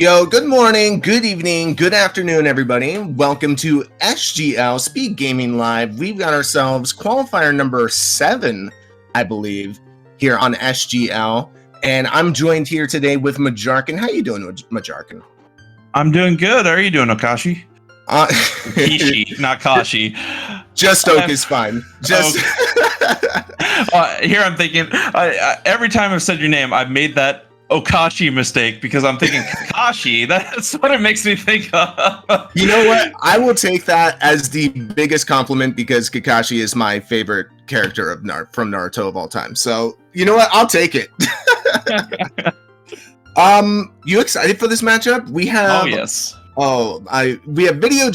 Yo, good morning, good evening, good afternoon, everybody. Welcome to SGL Speed Gaming Live. We've got ourselves qualifier number 7, I believe, here on SGL. And I'm joined here today with Majarkin. How you doing, Majarkin? I'm doing good. How are you doing, Okashi? Kishi, not Kashi. Just Oak is fine. Just here I'm thinking, every time I've said your name, I've made that Okashi mistake because I'm thinking Kakashi. That's what it makes me think of. You know what? I will take that as the biggest compliment because Kakashi is my favorite character of from Naruto of all time. So, you know what? I'll take it. You excited for this matchup? We have we have Video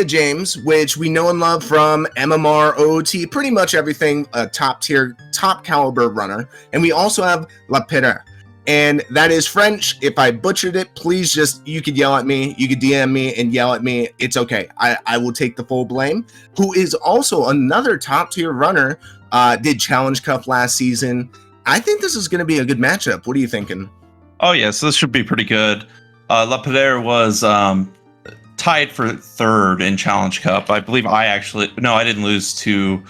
James, which we know and love from MMR, OOT, pretty much everything, a top tier, top caliber runner. And we also have La Pere. And that is French. If I butchered it, please you could yell at me. You could DM me and yell at me. It's okay. I will take the full blame. Who is also another top tier runner, did Challenge Cup last season. I think this is going to be a good matchup. What are you thinking? Oh, yes, this should be pretty good. La Pere was tied for 3rd in Challenge Cup. I believe I didn't lose to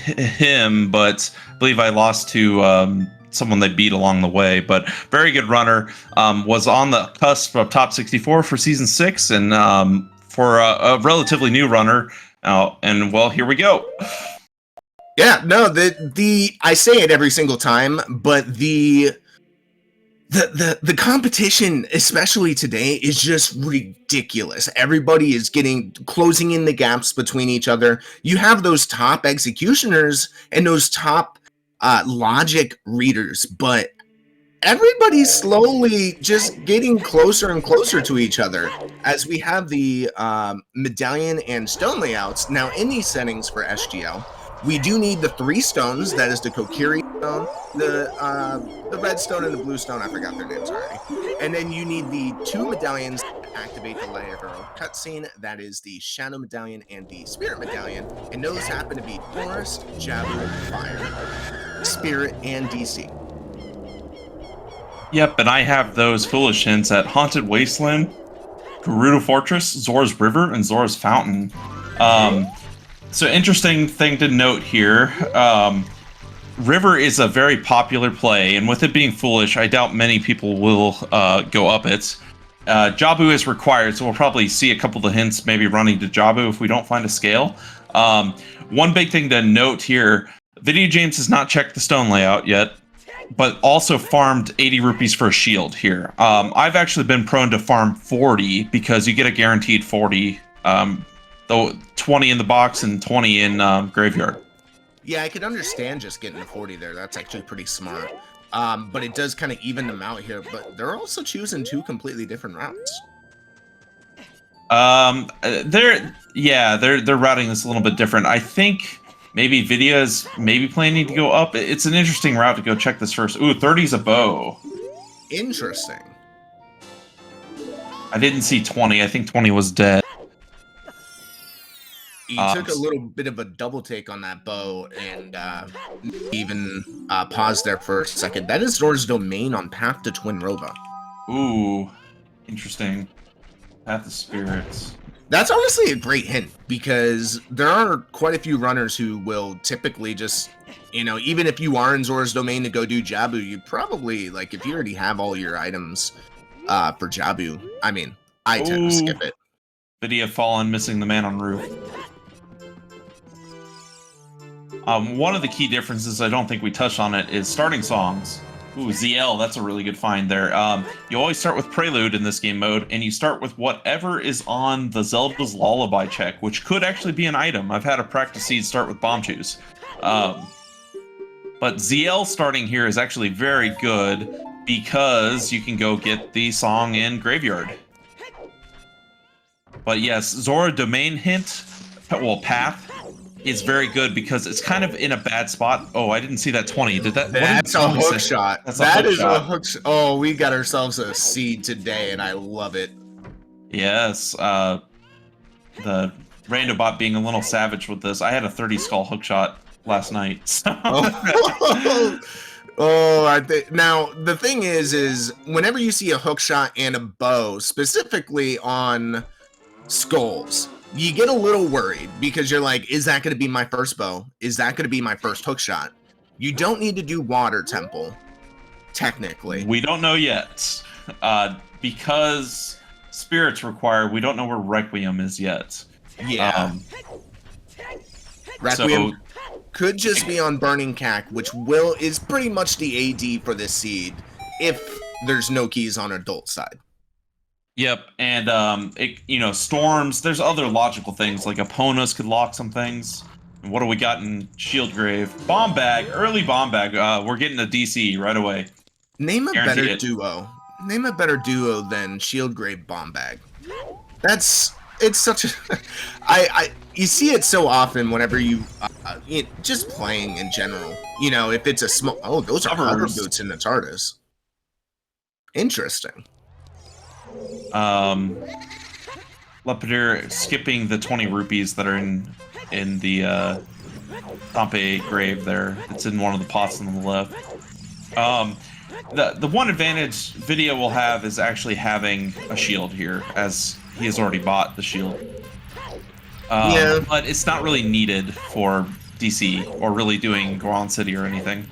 him, but I believe I lost to someone they beat along the way. But very good runner, was on the cusp of top 64 for season 6, and for a relatively new runner. And well, here we go. Yeah, no, I say it every single time, but the competition, especially today, is just ridiculous. Everybody is closing in the gaps between each other. You have those top executioners and those top logic readers, but everybody's slowly just getting closer and closer to each other as we have the medallion and stone layouts. Now, in these settings for SGL, we do need the 3 stones. That is the Kokiri stone, the red stone, and the blue stone. I forgot their names already. And then you need the 2 medallions to activate the Layer Hero cutscene. That is the Shadow Medallion and the Spirit Medallion. And those happen to be Forest, Javelin, Fire, Spirit, and DC. Yep, and I have those foolish hints at Haunted Wasteland, Gerudo Fortress, Zora's River, and Zora's Fountain. So interesting thing to note here, River is a very popular play, and with it being foolish, I doubt many people will go up it. Jabu is required, so we'll probably see a couple of hints maybe running to Jabu if we don't find a scale. One big thing to note here, Video James has not checked the stone layout yet, but also farmed 80 rupees for a shield here. I've actually been prone to farm 40 because you get a guaranteed 40. Though 20 in the box and 20 in graveyard. Yeah, I could understand just getting a 40 there. That's actually pretty smart. But it does kind of even them out here. But they're also choosing 2 completely different routes. They're routing this a little bit different. I think maybe Vidya is planning to go up. It's an interesting route to go check this first. Ooh, 30's a bow. Interesting. I didn't see 20. I think 20 was dead. He took a little bit of a double take on that bow and even paused there for a second. That is Zora's Domain on Path to Twin Roba. Ooh, interesting. Path to Spirits. That's honestly a great hint because there are quite a few runners who will typically just, even if you are in Zora's Domain to go do Jabu, you probably, like, if you already have all your items for Jabu, I mean, I tend to skip it. Vidya fallen, missing the man on roof. One of the key differences, I don't think we touched on it, is starting songs. Ooh, ZL, that's a really good find there. You always start with Prelude in this game mode, and you start with whatever is on the Zelda's Lullaby check, which could actually be an item. I've had a practice seed start with Bomb Shoes. But ZL starting here is actually very good because you can go get the song in Graveyard. But yes, Zora Domain hint, path, is very good because it's kind of in a bad spot. Oh, I didn't see that 20. That's a hook shot. That is a hook shot. Oh, we got ourselves a seed today, and I love it. Yes, the Randobot being a little savage with this. I had a 30 skull hook shot last night. So. Oh, now the thing is whenever you see a hook shot and a bow, specifically on skulls, you get a little worried because you're like, is that going to be my first bow? Is that going to be my first hook shot? You don't need to do water temple, technically. We don't know yet. Because spirits require, we don't know where Requiem is yet. Yeah. Requiem could just be on Burning Cack, which is pretty much the AD for this seed, if there's no keys on adult side. Yep, and storms. There's other logical things like Eponas could lock some things. And what do we got in Shieldgrave? Bomb bag, early bomb bag. We're getting a DC right away. Name a better duo. Name a better duo than Shieldgrave Bomb Bag. It's such a you see it so often whenever you just playing in general. You know, if it's a small those are hover boots in the TARDIS. Interesting. Lepidator skipping the 20 rupees that are in the Pompeii grave there. It's in one of the pots on the left. The one advantage Video will have is actually having a shield here, as he has already bought the shield. Yeah. But it's not really needed for DC or really doing Grand City or anything.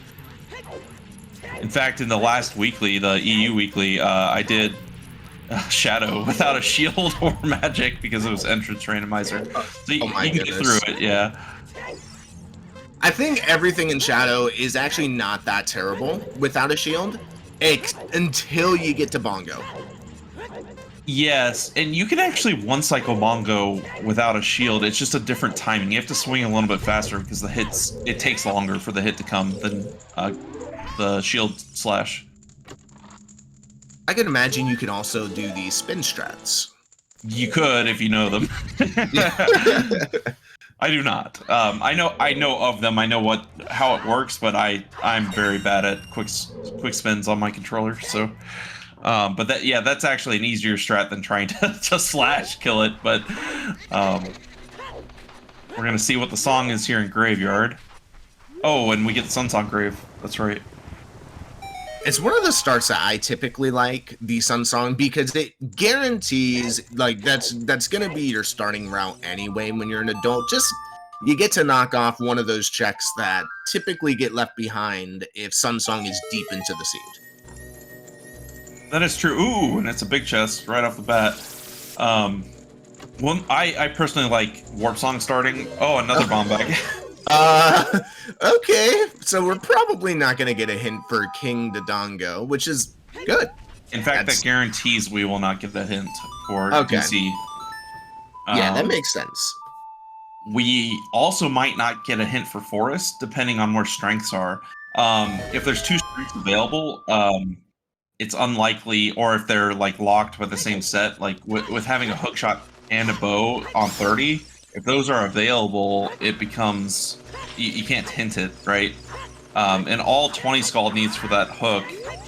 In fact, in the last weekly, the EU weekly, I did Shadow without a shield or magic because it was entrance randomizer. So you can get through it, yeah. I think everything in Shadow is actually not that terrible without a shield, until you get to Bongo. Yes, and you can actually one-cycle Bongo without a shield. It's just a different timing. You have to swing a little bit faster because it takes longer for the hit to come than the shield slash. I can imagine you can also do the spin strats. You could if you know them. I do not. I know of them. I know how it works, but I'm very bad at quick spins on my controller. So, but that's actually an easier strat than trying to slash kill it. But we're gonna see what the song is here in Graveyard. Oh, and we get the Sunsong Grave. That's right. It's one of the starts that I typically like, the Sun Song, because it guarantees, like, that's going to be your starting route anyway when you're an adult. Just, you get to knock off one of those checks that typically get left behind if Sun Song is deep into the seed. That is true. Ooh, and it's a big chest right off the bat. I personally like Warp Song starting. Oh, another bomb bag. Okay, so we're probably not going to get a hint for King Dodongo, which is good. In fact, that guarantees we will not get that hint for DC. Yeah, that makes sense. We also might not get a hint for Forest, depending on where strengths are. If there's two strengths available, it's unlikely, or if they're like locked by the same set, like with having a hookshot and a bow on 30, if those are available, it becomes you can't hint it, right? And all 20 Scald needs for that hook.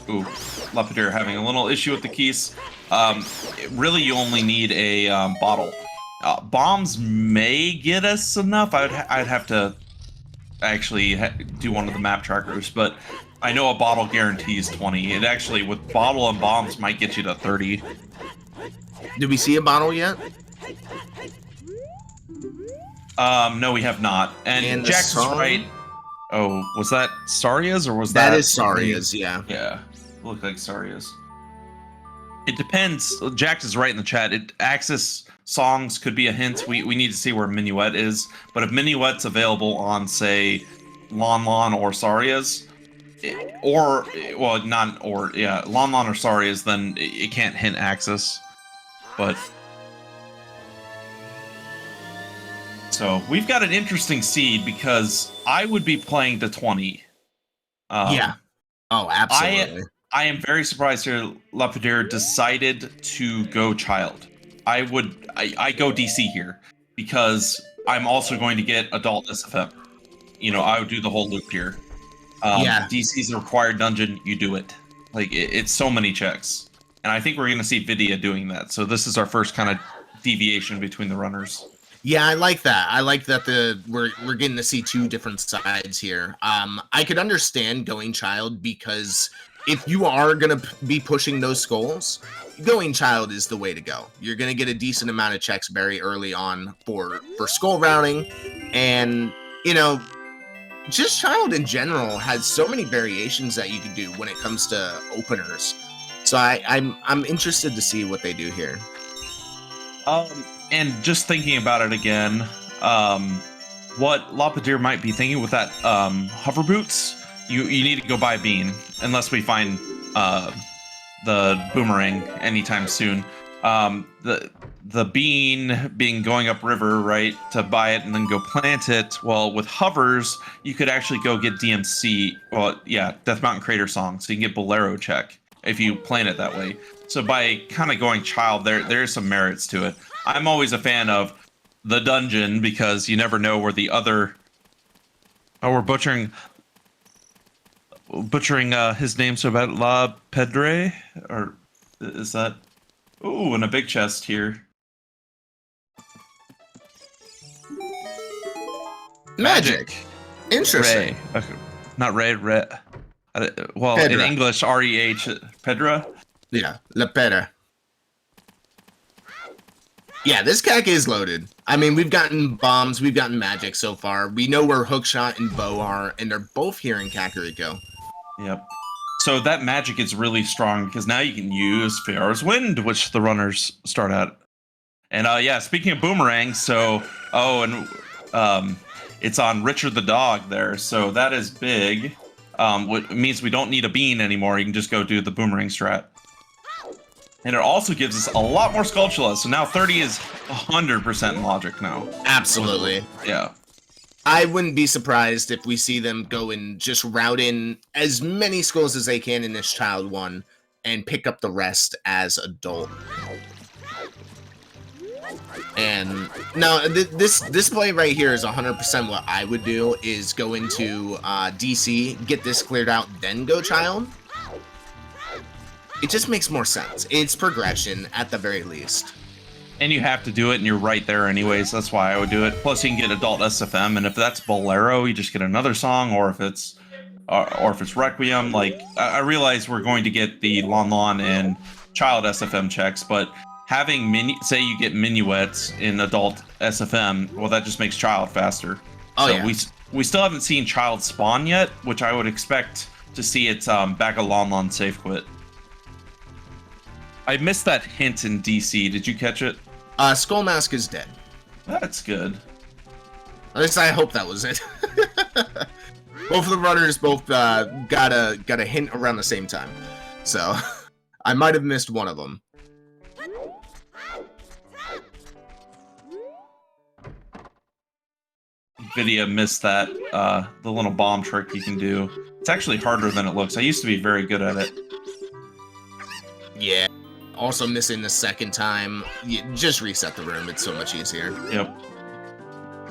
Ooh, Lepidator having a little issue with the keys. Really, you only need a bottle. Bombs may get us enough. I'd have to actually do one of the map trackers, but I know a bottle guarantees 20. It actually, with bottle and bombs, might get you to 30. Did we see a bottle yet? No, we have not. And Jax is right. Oh, was that Saria's or was that? That is Saria's, yeah. Yeah, looked like Saria's. It depends. Jax is right in the chat. Axis songs could be a hint. We need to see where Minuet is. But if Minuet's available on, say, Lon Lon or Saria's, Lon Lon or Saria's, then it can't hint Axis. But so we've got an interesting seed because I would be playing to 20. Yeah. Oh, absolutely. I am very surprised here Lepidator decided to go Child. I go DC here because I'm also going to get Adult SFM. You know, I would do the whole loop here. DC's a required dungeon, you do it. Like, it's so many checks. And I think we're going to see Vidya doing that. So this is our first kind of deviation between the runners. Yeah, I like that. I like that we're getting to see two different sides here. I could understand going child because if you are gonna be pushing those skulls, going child is the way to go. You're gonna get a decent amount of checks very early on for skull routing, and you know, just child in general has so many variations that you can do when it comes to openers. So I'm interested to see what they do here. And just thinking about it again, what Lapadir might be thinking with that hover boots, you need to go buy a bean unless we find the boomerang anytime soon. The bean being going up river, right, to buy it and then go plant it. Well, with hovers, you could actually go get DMC. Well, yeah, Death Mountain Crater Song, so you can get Bolero check if you plant it that way. So by kind of going child, there's some merits to it. I'm always a fan of the dungeon because you never know where the other. Oh, we're butchering his name so bad. La Pedre, or is that? Ooh, and a big chest here. Magic. Interesting. Ray. Okay. Not Ray. Ray. Well, Pedra. in English, R-E-H. Pedra. Yeah, La Pera. Yeah, this CAC is loaded. I mean, we've gotten bombs, we've gotten magic so far. We know where Hookshot and Bow are, and they're both here in Kakariko. Yep. So that magic is really strong because now you can use Feyre's Wind, which the runners start at. And yeah, speaking of boomerangs, so it's on Richard the dog there, so that is big. What means we don't need a bean anymore. You can just go do the boomerang strat. And it also gives us a lot more Skulltula, so now 30 is 100% in logic now. Absolutely. Yeah. I wouldn't be surprised if we see them go and just route in as many skulls as they can in this child one and pick up the rest as adult. And no, this play right here is 100% what I would do, is go into DC, get this cleared out, then go child. It just makes more sense. It's progression at the very least. And you have to do it, and you're right there anyways. That's why I would do it. Plus, you can get adult SFM, and if that's Bolero, you just get another song, or if it's Requiem. Like, I realize we're going to get the Lon Lon and child SFM checks, but having say you get minuets in adult SFM, well, that just makes child faster. Oh, so yeah. we still haven't seen child spawn yet, which I would expect to see its back of Lon Lon safe quit. I missed that hint in DC. Did you catch it? Skull Mask is dead. That's good. At least I hope that was it. Both of the runners got a hint around the same time, so I might have missed one of them. Vidya missed that the little bomb trick you can do. It's actually harder than it looks. I used to be very good at it. Yeah. Also missing the second time. You just reset the room. It's so much easier. Yep.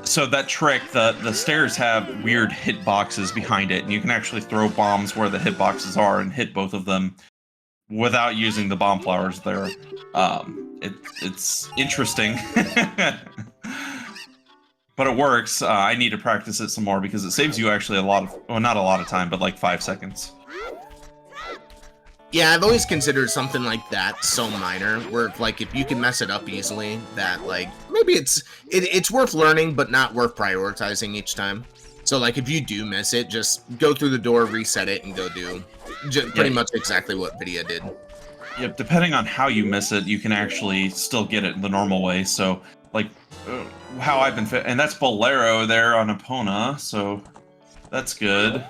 So that trick, the stairs have weird hitboxes behind it, and you can actually throw bombs where the hitboxes are and hit both of them without using the bomb flowers there. It's interesting. But it works. I need to practice it some more because it saves you actually a lot of, well, not a lot of time, but like 5 seconds. Yeah, I've always considered something like that so minor, where like if you can mess it up easily, that like maybe it's worth learning, but not worth prioritizing each time. So like if you do miss it, just go through the door, reset it, and go do pretty much exactly what Vidya did. Yep, depending on how you miss it, you can actually still get it the normal way. So like how I've been and that's Bolero there on Epona, so that's good.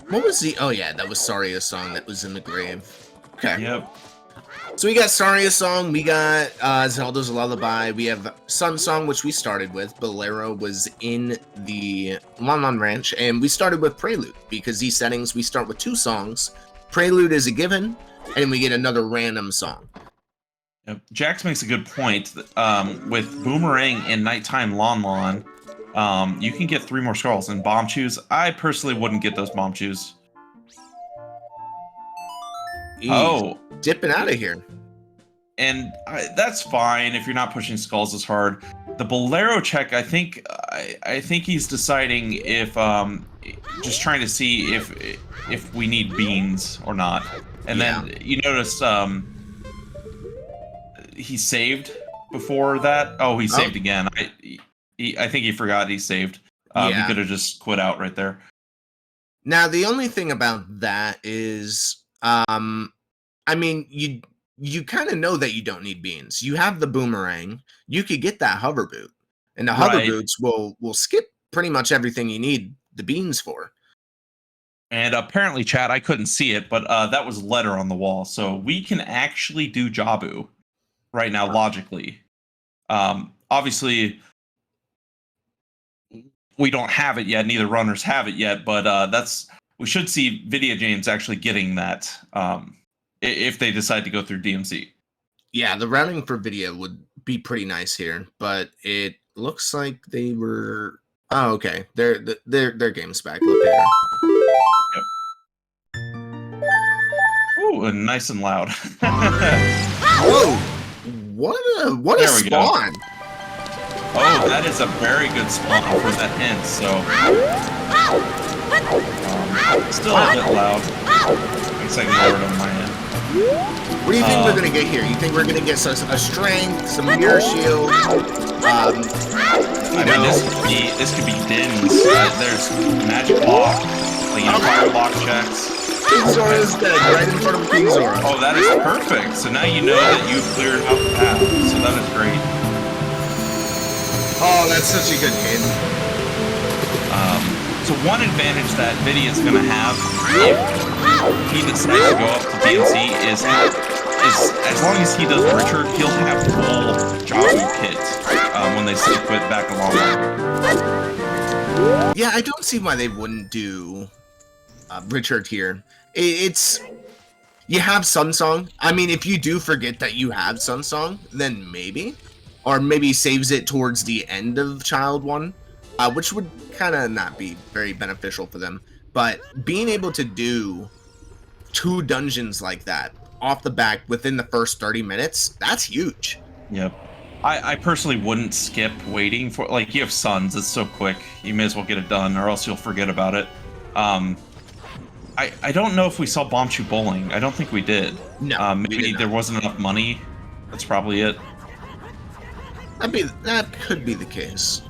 What was the... Oh, yeah, that was Saria's song that was in the grave. Okay. Yep. So we got Saria's song, we got Zelda's Lullaby, we have Sun Song, which we started with. Bolero was in the Lon Lon Ranch, and we started with Prelude, because these settings, we start with 2 songs. Prelude is a given, and we get another random song. Yep. Jax makes a good point. With Boomerang and Nighttime Lon Lon, you can get 3 more skulls and bomb chews. I personally wouldn't get those bomb chews. Dipping out of here. that's fine if you're not pushing skulls as hard. The Bolero check, I think he's deciding if just trying to see if we need beans or not. And then you notice he saved before that. Oh, he saved again. I think he forgot he saved. He could have just quit out right there. Now the only thing about that is, I mean, you kind of know that you don't need beans. You have the boomerang. You could get that hover boot, and the hover boots will skip pretty much everything you need the beans for. And apparently, chat, I couldn't see it, but that was letter on the wall, so we can actually do Jabu right now logically. Obviously, we don't have it yet. Neither runners have it yet, but we should see Video James actually getting that. If they decide to go through DMC. Yeah, the routing for video would be pretty nice here, but it looks like they were. Oh, okay. Their game's back. Look there. Yep. Ooh, and nice and loud. Whoa! What a spawn! Oh, that is a very good spawn for that hint. So still a bit loud. I guess I can lower it on my end. What do you think we're gonna get here? You think we're gonna get a strength, some mirror shield? I mean, this could be dins. There's magic block, like fire block checks. King Zora's dead, right in front of King Zora. Oh, that is perfect. So now you know that you've cleared out the path. So that is great. Oh, that's such a good hit. So one advantage that Vidya is going to have if he decides to go up to DMC is as long as he does Richard, he'll have full Jabu kit when they say quit back along. Yeah, I don't see why they wouldn't do Richard here. It's you have Sun Song. I mean, if you do forget that you have Sun Song, then maybe, or maybe saves it towards the end of Child 1. Which would kind of not be very beneficial for them. But being able to do 2 dungeons like that off the back within the first 30 minutes, that's huge. Yep. I personally wouldn't skip waiting for, like, you have Suns, it's so quick. You may as well get it done, or else you'll forget about it. I don't know if we saw Bomb Shoe Bowling. I don't think we did. No, maybe there wasn't enough money. That's probably it. That could be the case.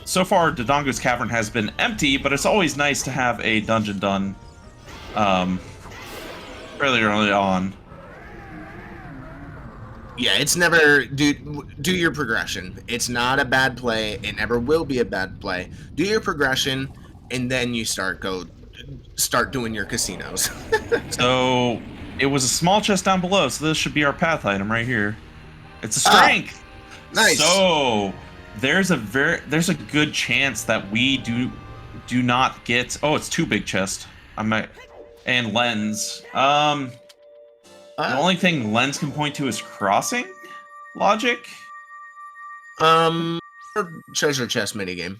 So far, Dodongo's Cavern has been empty, but it's always nice to have a dungeon done fairly early on. Yeah, it's never do your progression. It's not a bad play. It never will be a bad play. Do your progression, and then you start doing your casinos. So it was a small chest down below, so this should be our path item right here. It's a strength. Nice. So there's a good chance that we do not get. Oh, it's 2 big chests. And lens. The only thing lens can point to is crossing logic. Or treasure chest minigame.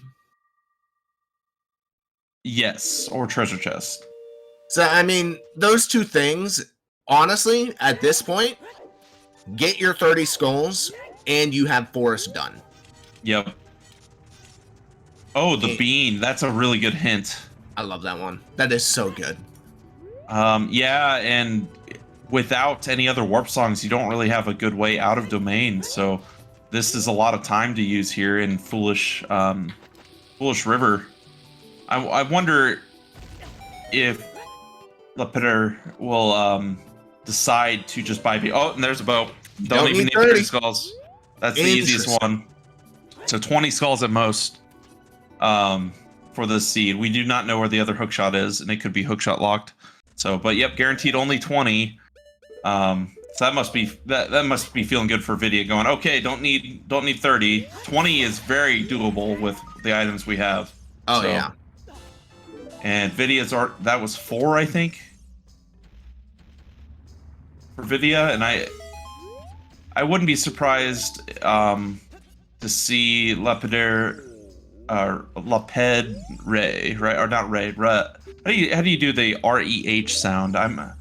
Yes, or treasure chest. So I mean, those 2 things, honestly, at this point, get your 30 skulls, and you have Forest done. Yep. Oh, the bean. That's a really good hint. I love that one. That is so good. Yeah, and without any other warp songs, you don't really have a good way out of domain. So this is a lot of time to use here in Foolish River. I wonder if Lapeter will decide to just buy. Oh, and there's a bow. Don't even need 30 skulls. That's the easiest one. So 20 skulls at most for this seed. We do not know where the other hookshot is, and it could be hookshot locked. So, but yep, guaranteed only 20. So that must be feeling good for Vidya. Going, okay, don't need 30. 20 is very doable with the items we have. Oh so, yeah. And Vidya's that was 4, I think, for Vidya, and I wouldn't be surprised to see Lapid Ray, right? Or not Ray, how do you do the REH sound? I'm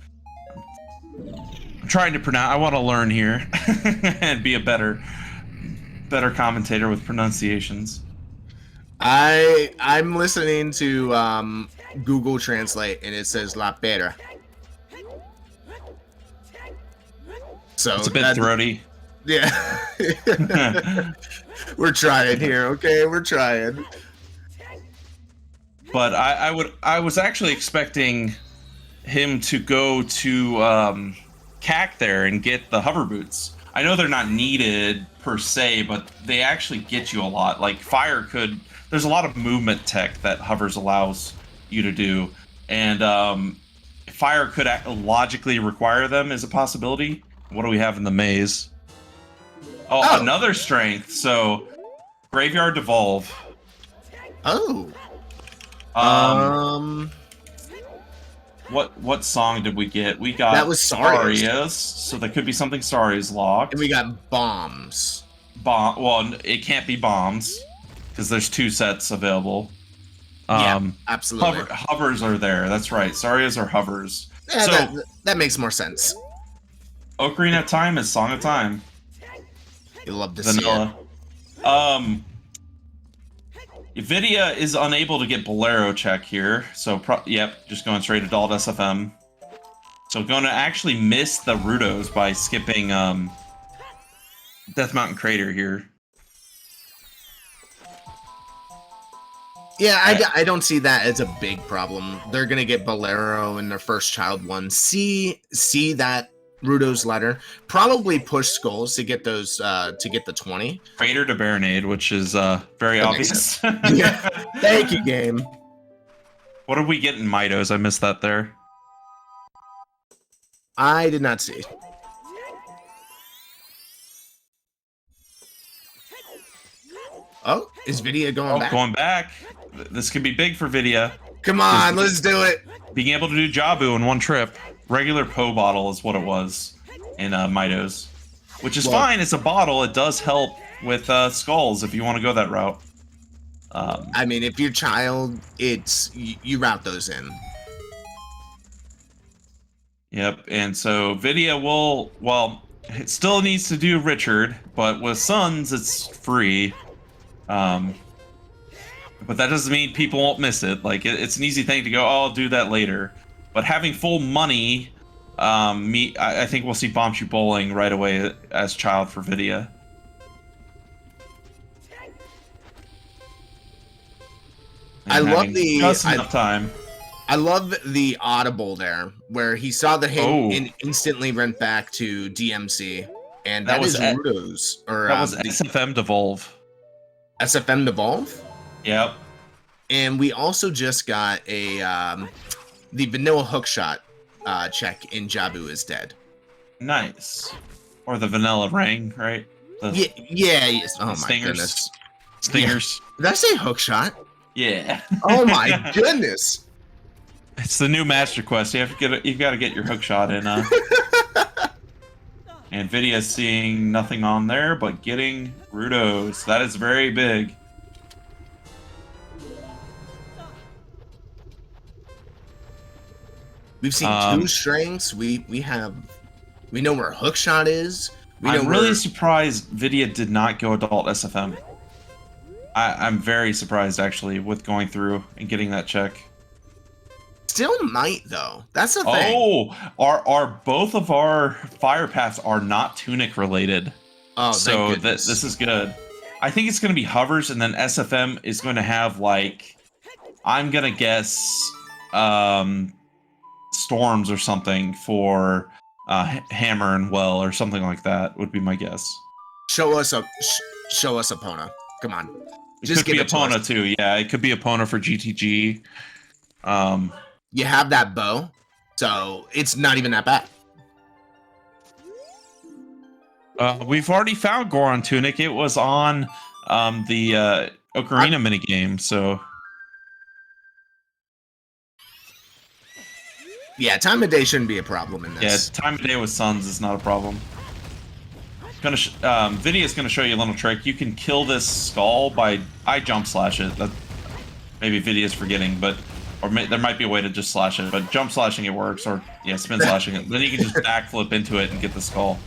I'm trying to pronounce. I want to learn here and be a better commentator with pronunciations. I'm listening to Google Translate, and it says La Pera. So It's a bit throaty. Yeah. We're trying here, okay? We're trying. But I was actually expecting him to go to CAC there and get the hover boots. I know they're not needed per se, but they actually get you a lot. Like Fire could, there's a lot of movement tech that hovers allows you to do, and Fire could logically require them as a possibility. What do we have in the maze? Oh, another strength. So Graveyard Devolve. Oh. What song did we get? We got that was Saria's, so there could be something Saria's locked. And we got bombs. Well, it can't be bombs because there's 2 sets available. Yeah, absolutely. Hovers are there. That's right. Saria's are hovers. Yeah, so that makes more sense. Ocarina of Time is Song of Time. You love to Vanilla. See it. Vidya is unable to get Bolero check here, so yep, just going straight adult SFM. So going to actually miss the Rudos by skipping Death Mountain Crater here. Yeah, I don't see that as a big problem. They're gonna get Bolero in their first child one. See that Rudo's letter. Probably push Skulls to get those to get the 20. Crater to Baronade, which is very obvious. Yeah. Thank you, game. What did we get in Mitos? I missed that there. I did not see. Oh, is Vidya going back? Going back. This could be big for Vidya. Come on, let's do it. Being able to do Jabu in one trip. Regular Poe bottle is what it was in Mitos. Which is fine. It's a bottle. It does help with skulls if you want to go that route. I mean, if you're child, it's you route those in. Yep, and so Vidya will, well, it still needs to do Richard, but with Sons, it's free. But that doesn't mean people won't miss it. Like, it's an easy thing to go, oh, I'll do that later. But having full money, I think we'll see Bomb Shoot Bowling right away as child for Vidya. I love the just enough time. I love the audible there, where he saw the hit and instantly went back to DMC, and that was Rudo's, or that was SFM Devolve. SFM Devolve. Yep. And we also just got a the vanilla hookshot check in Jabu is dead. Nice. Or the vanilla ring, right? Yes. Oh my goodness. Stingers. Yeah. Did I say hookshot? Yeah. Oh my goodness. It's the new Master Quest. You've got to get your hookshot in. And Vidya's seeing nothing on there, but getting Rudos. That is very big. We've seen 2 strings. We know where hookshot is. I'm really surprised Vidya did not go adult SFM. I'm very surprised actually with going through and getting that check. Still might though. That's the thing. Oh, our both of our fire paths are not tunic related. Oh, so this is good. I think it's going to be hovers, and then SFM is going to have like, I'm gonna guess, storms or something for hammer and well or something like that would be my guess. Show us Epona. Come on. Just could be Epona too. Yeah, it could be Epona for GTG. You have that bow, so it's not even that bad. We've already found Goron Tunic. It was on the Ocarina minigame, so... Yeah, time of day shouldn't be a problem in this. Yeah, time of day with Suns is not a problem. Vidya's gonna show you a little trick. You can kill this skull by... I jump slash it. That, maybe Vidya's forgetting, but... Or there might be a way to just slash it, but jump slashing it works, or yeah, spin slashing it. Then you can just backflip into it and get the skull.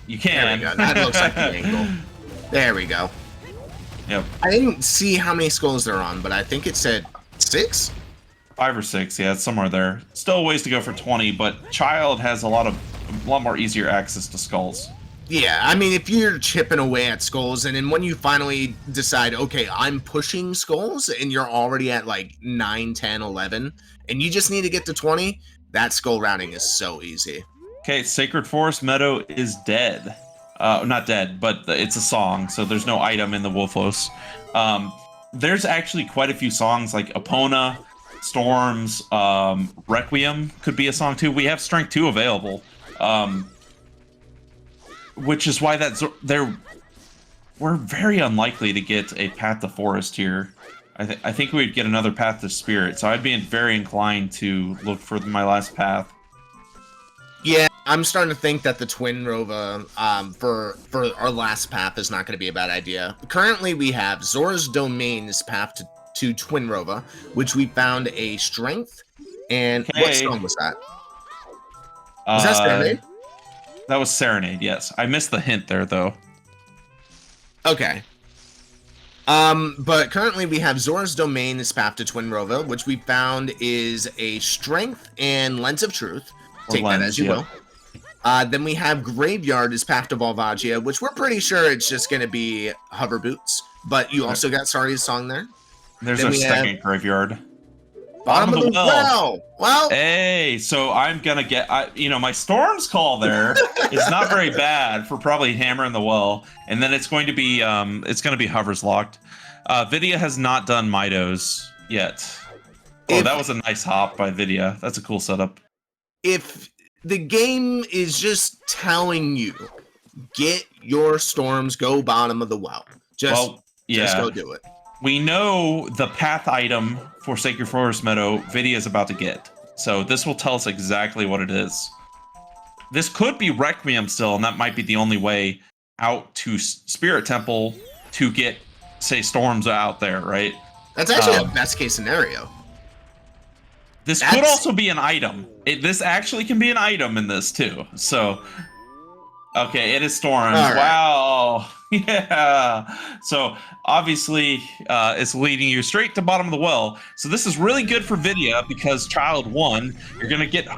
You can. There we go. That looks like the angle. There we go. Yep. I didn't see how many skulls they're on, but I think it said 6? 5 or 6, yeah, it's somewhere there. Still a ways to go for 20, but Child has a lot more easier access to skulls. Yeah, I mean, if you're chipping away at skulls, and then when you finally decide, okay, I'm pushing skulls, and you're already at like 9, 10, 11, and you just need to get to 20, that skull rounding is so easy. Okay, Sacred Forest Meadow is dead. Not dead, but it's a song, so there's no item in the Wolfos. There's actually quite a few songs, like Epona, Storms, Requiem could be a song too. We have Strength 2 available. Which is why we're very unlikely to get a Path to Forest here. I think we'd get another Path to Spirit, so I'd be very inclined to look for my last path. Yeah, I'm starting to think that the Twin Rova for our last path is not going to be a bad idea. Currently, we have Zora's Domain's path to Twin Rova, which we found a Strength, and what song was that? Was that Serenade? That was Serenade, yes. I missed the hint there, though. Okay. But currently we have Zora's Domain's path to Twin Rova, which we found is a Strength and Lens of Truth. Take that as you will. Then we have Graveyard is path to Volvagia, which we're pretty sure it's just going to be Hover Boots. But you also got Saria's song there. There's our second Graveyard. Bottom of the well. Well, hey, so I'm gonna get, my Storm's Call there is not very bad for probably Hammer in the Well, and then it's going to be Hovers locked. Vidya has not done Midos yet. Oh, that was a nice hop by Vidya. That's a cool setup. If the game is just telling you, get your Storms, go bottom of the well. Just go do it. We know the path item for Sacred Forest Meadow Vidya is about to get. So this will tell us exactly what it is. This could be Requiem still, and that might be the only way out to Spirit Temple to get, say, Storms out there, right? That's actually a best case scenario. This could also be an item. This actually can be an item in this, too. So, okay, it is Storms. Right. Wow. Yeah. So obviously, it's leading you straight to bottom of the well. So this is really good for Vidya because Child 1, you're gonna get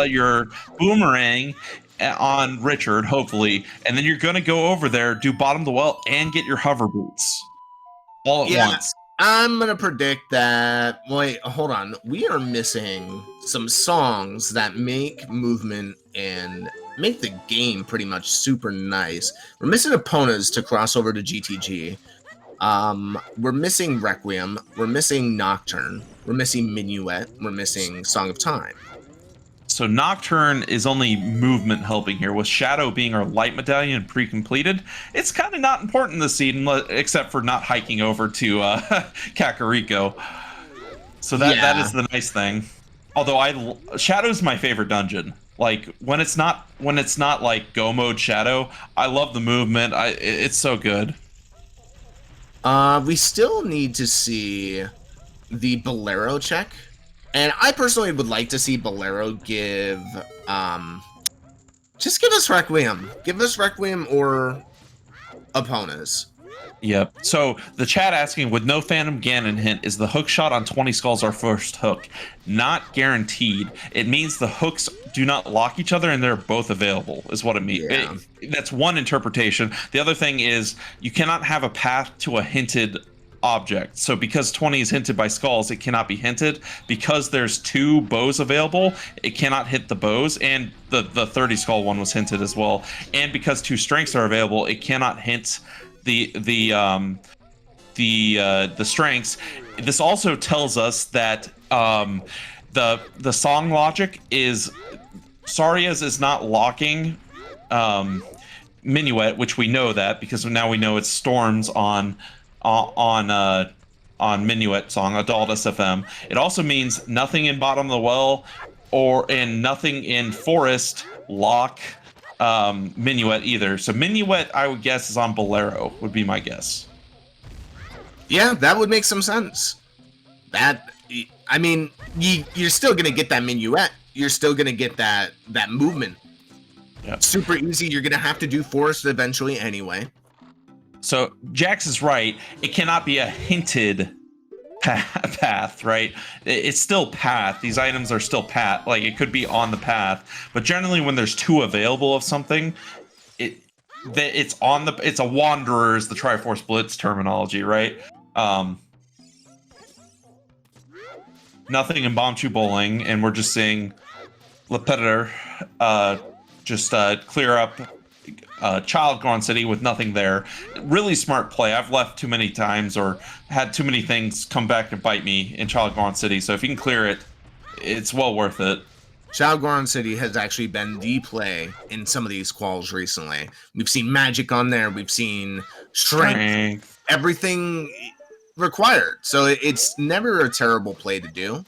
your boomerang on Richard, hopefully, and then you're gonna go over there, do bottom of the well, and get your hover boots all at once. I'm gonna predict that. Wait, hold on. We are missing some songs that make movement and make the game pretty much super nice. We're missing Eponas to cross over to GTG. We're missing Requiem. We're missing Nocturne. We're missing Minuet. We're missing Song of Time. So Nocturne is only movement helping here, with Shadow being our light medallion pre-completed. It's kind of not important this season, except for not hiking over to Kakariko. So that is the nice thing. Although Shadow's my favorite dungeon. Like when it's not like go mode Shadow, I love the movement. It's so good. We still need to see the Bolero check. And I personally would like to see Bolero give, just give us Requiem. Give us Requiem or Eponas. Yep. So the chat asking, with no Phantom Ganon hint, is the hook shot on 20 skulls our first hook? Not guaranteed. It means the hooks do not lock each other and they're both available, is what it means. Yeah. That's one interpretation. The other thing is you cannot have a path to a hinted object. So because 20 is hinted by skulls, it cannot be hinted. Because there's 2 bows available, it cannot hit the bows, and the 30 skull one was hinted as well. And because 2 strengths are available, it cannot hint the strengths. This also tells us that the song logic is Saria's is not locking Minuet, which we know that because now we know it's Storms on Minuet song, Adult SFM. It also means nothing in Bottom of the Well and nothing in Forest lock Minuet either. So Minuet, I would guess, is on Bolero, would be my guess. Yeah, that would make some sense. That, I mean, you're still gonna get that minuet. You're still gonna get that movement. Yep. Super easy. You're gonna have to do forest eventually anyway. So Jax is right. It cannot be a hinted path, right? It's still path. These items are still path. Like it could be on the path, but generally when there's two available of something, it's on the. It's a wanderer is the Triforce Blitz terminology, right? Nothing in Bombchu Bowling, and we're just seeing Lepetitor just clear up Child Gone City with nothing there. Really smart play. I've left too many times or had too many things come back to bite me in Child Gone City, so if you can clear it, it's well worth it. Child Gone City has actually been the play in some of these quals recently. We've seen magic on there. We've seen strength. Everything required. So it's never a terrible play to do.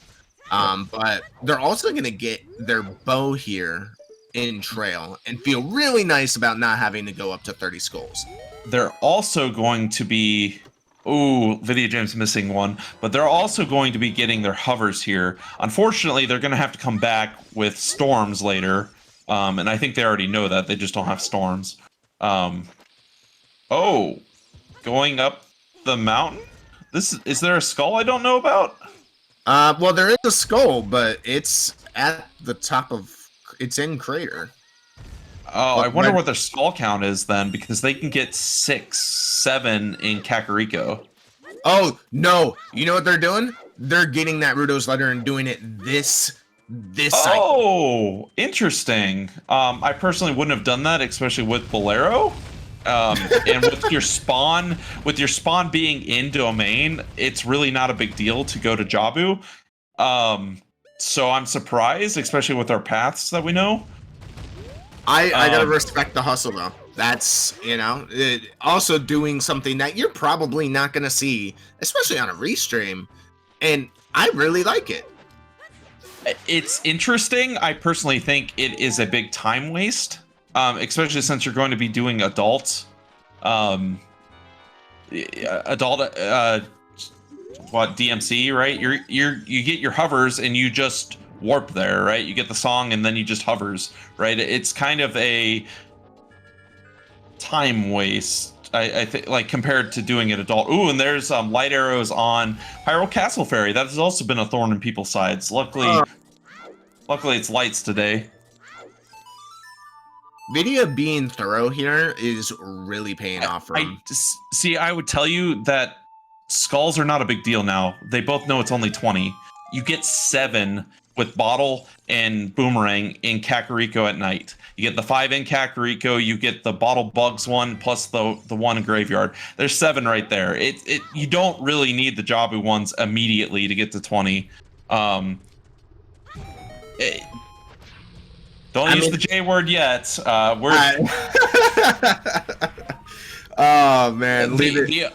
But they're also going to get their bow here in trail and feel really nice about not having to go up to 30 skulls. They're also going to be... Ooh, Video James missing one. But they're also going to be getting their hovers here. Unfortunately, they're going to have to come back with storms later. And I think they already know that. They just don't have storms. Oh, going up the mountain? Is there a skull I don't know about? Well, there is a skull, but it's at the top of... It's in Crater. Oh, I wonder what their skull count is then, because they can get 6, 7 in Kakariko. Oh, no. You know what they're doing? They're getting that Rudo's letter and doing it this cycle. Oh, interesting. I personally wouldn't have done that, especially with Bolero. And with your spawn being in domain, it's really not a big deal to go to Jabu. So I'm surprised, especially with our paths that we know. I gotta respect the hustle though. That's, also doing something that you're probably not gonna see, especially on a restream. And I really like it. It's interesting. I personally think it is a big time waste. Especially since you're going to be doing adult DMC, right? You get your hovers and you just warp there, right? You get the song and then you just hovers, right? It's kind of a time waste, I think, like compared to doing it adult. Ooh, and there's light arrows on Hyrule Castle Ferry. That has also been a thorn in people's sides. Luckily it's lights today. Vidya being thorough here is really paying off for him. I would tell you that skulls are not a big deal now. They both know it's only 20. You get 7 with Bottle and Boomerang in Kakariko at night. You get the 5 in Kakariko, you get the Bottle Bugs one, plus the one in Graveyard. There's 7 right there. You don't really need the Jabu ones immediately to get to 20. Don't use the J word yet. Oh man, leave it.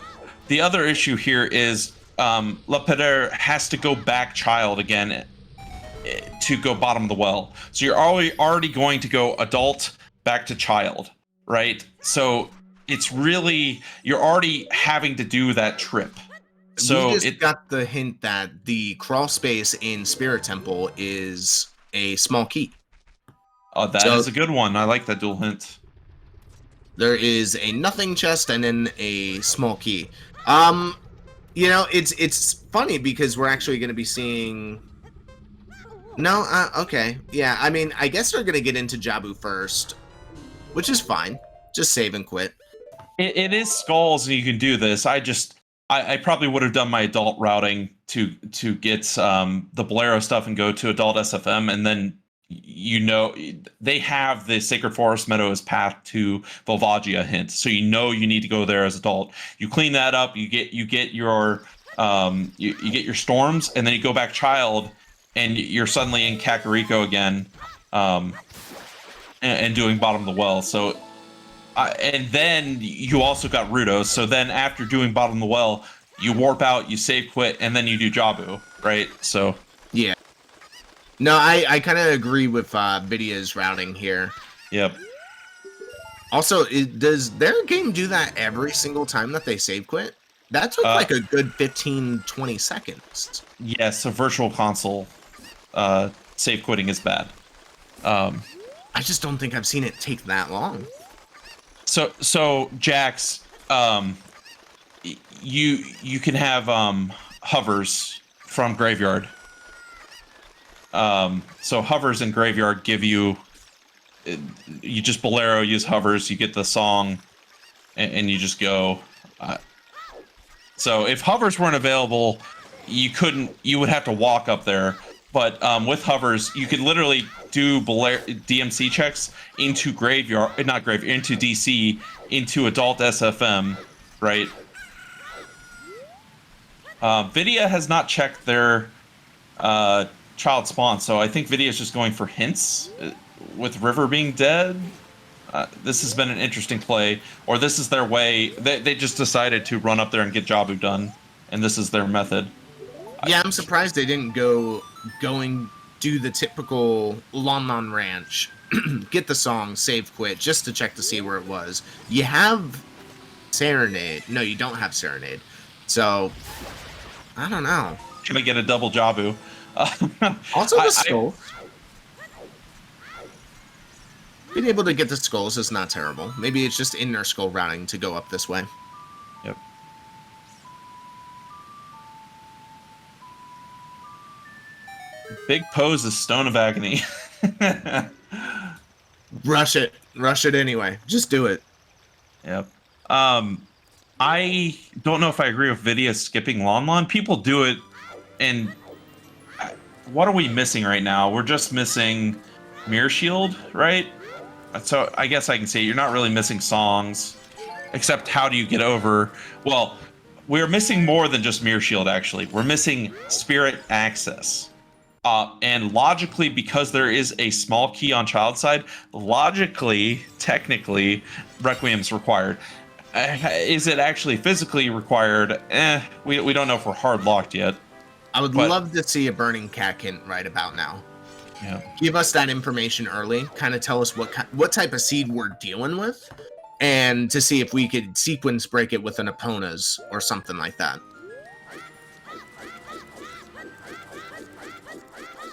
The other issue here is Lepetitor has to go back child again to go bottom of the well. So you're already going to go adult back to child, right? So it's really, you're already having to do that trip. So we just got the hint that the crawl space in Spirit Temple is a small key. Oh, that is a good one. I like that dual hint. There is a nothing chest and then a small key. It's funny because we're actually going to be seeing... No, okay. Yeah, I mean, I guess they're going to get into Jabu first, which is fine. Just save and quit. It is skulls and you can do this. I probably would have done my adult routing to get the Bolero stuff and go to adult SFM, and then they have the Sacred Forest Meadows path to Volvagia hint, so you need to go there as adult. You clean that up, you get your you get your storms, and then you go back child, and you're suddenly in Kakariko again, and doing bottom of the well. So, and then you also got Rudos. So then after doing bottom of the well, you warp out, you save quit, and then you do Jabu, right? So yeah. No, I kind of agree with Vidya's routing here. Yep. Also, does their game do that every single time that they save quit? That took like a good 15, 20 seconds. Yes, so Virtual Console save quitting is bad. I just don't think I've seen it take that long. So Jax, you can have hovers from Graveyard. So hovers in Graveyard give you just Bolero, use hovers, you get the song, and you just go. So if hovers weren't available, you would have to walk up there. But with hovers, you could literally do DMC checks into into DC, into Adult SFM, right? Vidya has not checked their child spawn, so I think Vidya is just going for hints. With River being dead, this has been an interesting play, or this is their way. They just decided to run up there and get Jabu done, and this is their method. Yeah, I'm surprised they didn't do the typical Lon Lon Ranch, get the song, save quit, just to check to see where it was. You have Serenade. No, you don't have Serenade. So, I don't know. Can I get a double Jabu? Also the skulls. Being able to get the skulls is not terrible. Maybe it's just in their skull routing to go up this way. Yep. Big pose is Stone of Agony. Rush it. Rush it anyway. Just do it. Yep. I don't know if I agree with Vidya skipping Lon Lon. People do it, and what are we missing right now? We're just missing Mirror Shield, right? So I guess I can say you're not really missing songs, except how do you get over? Well, we're missing more than just Mirror Shield, actually. We're missing Spirit Access. And logically, because there is a small key on child side, technically, Requiem's required. Is it actually physically required? We don't know if we're hard locked yet. I would love to see a Burning Cat hint right about now. Yeah. Give us that information early. Kind of tell us what type of seed we're dealing with, and to see if we could sequence break it with an Epona's or something like that.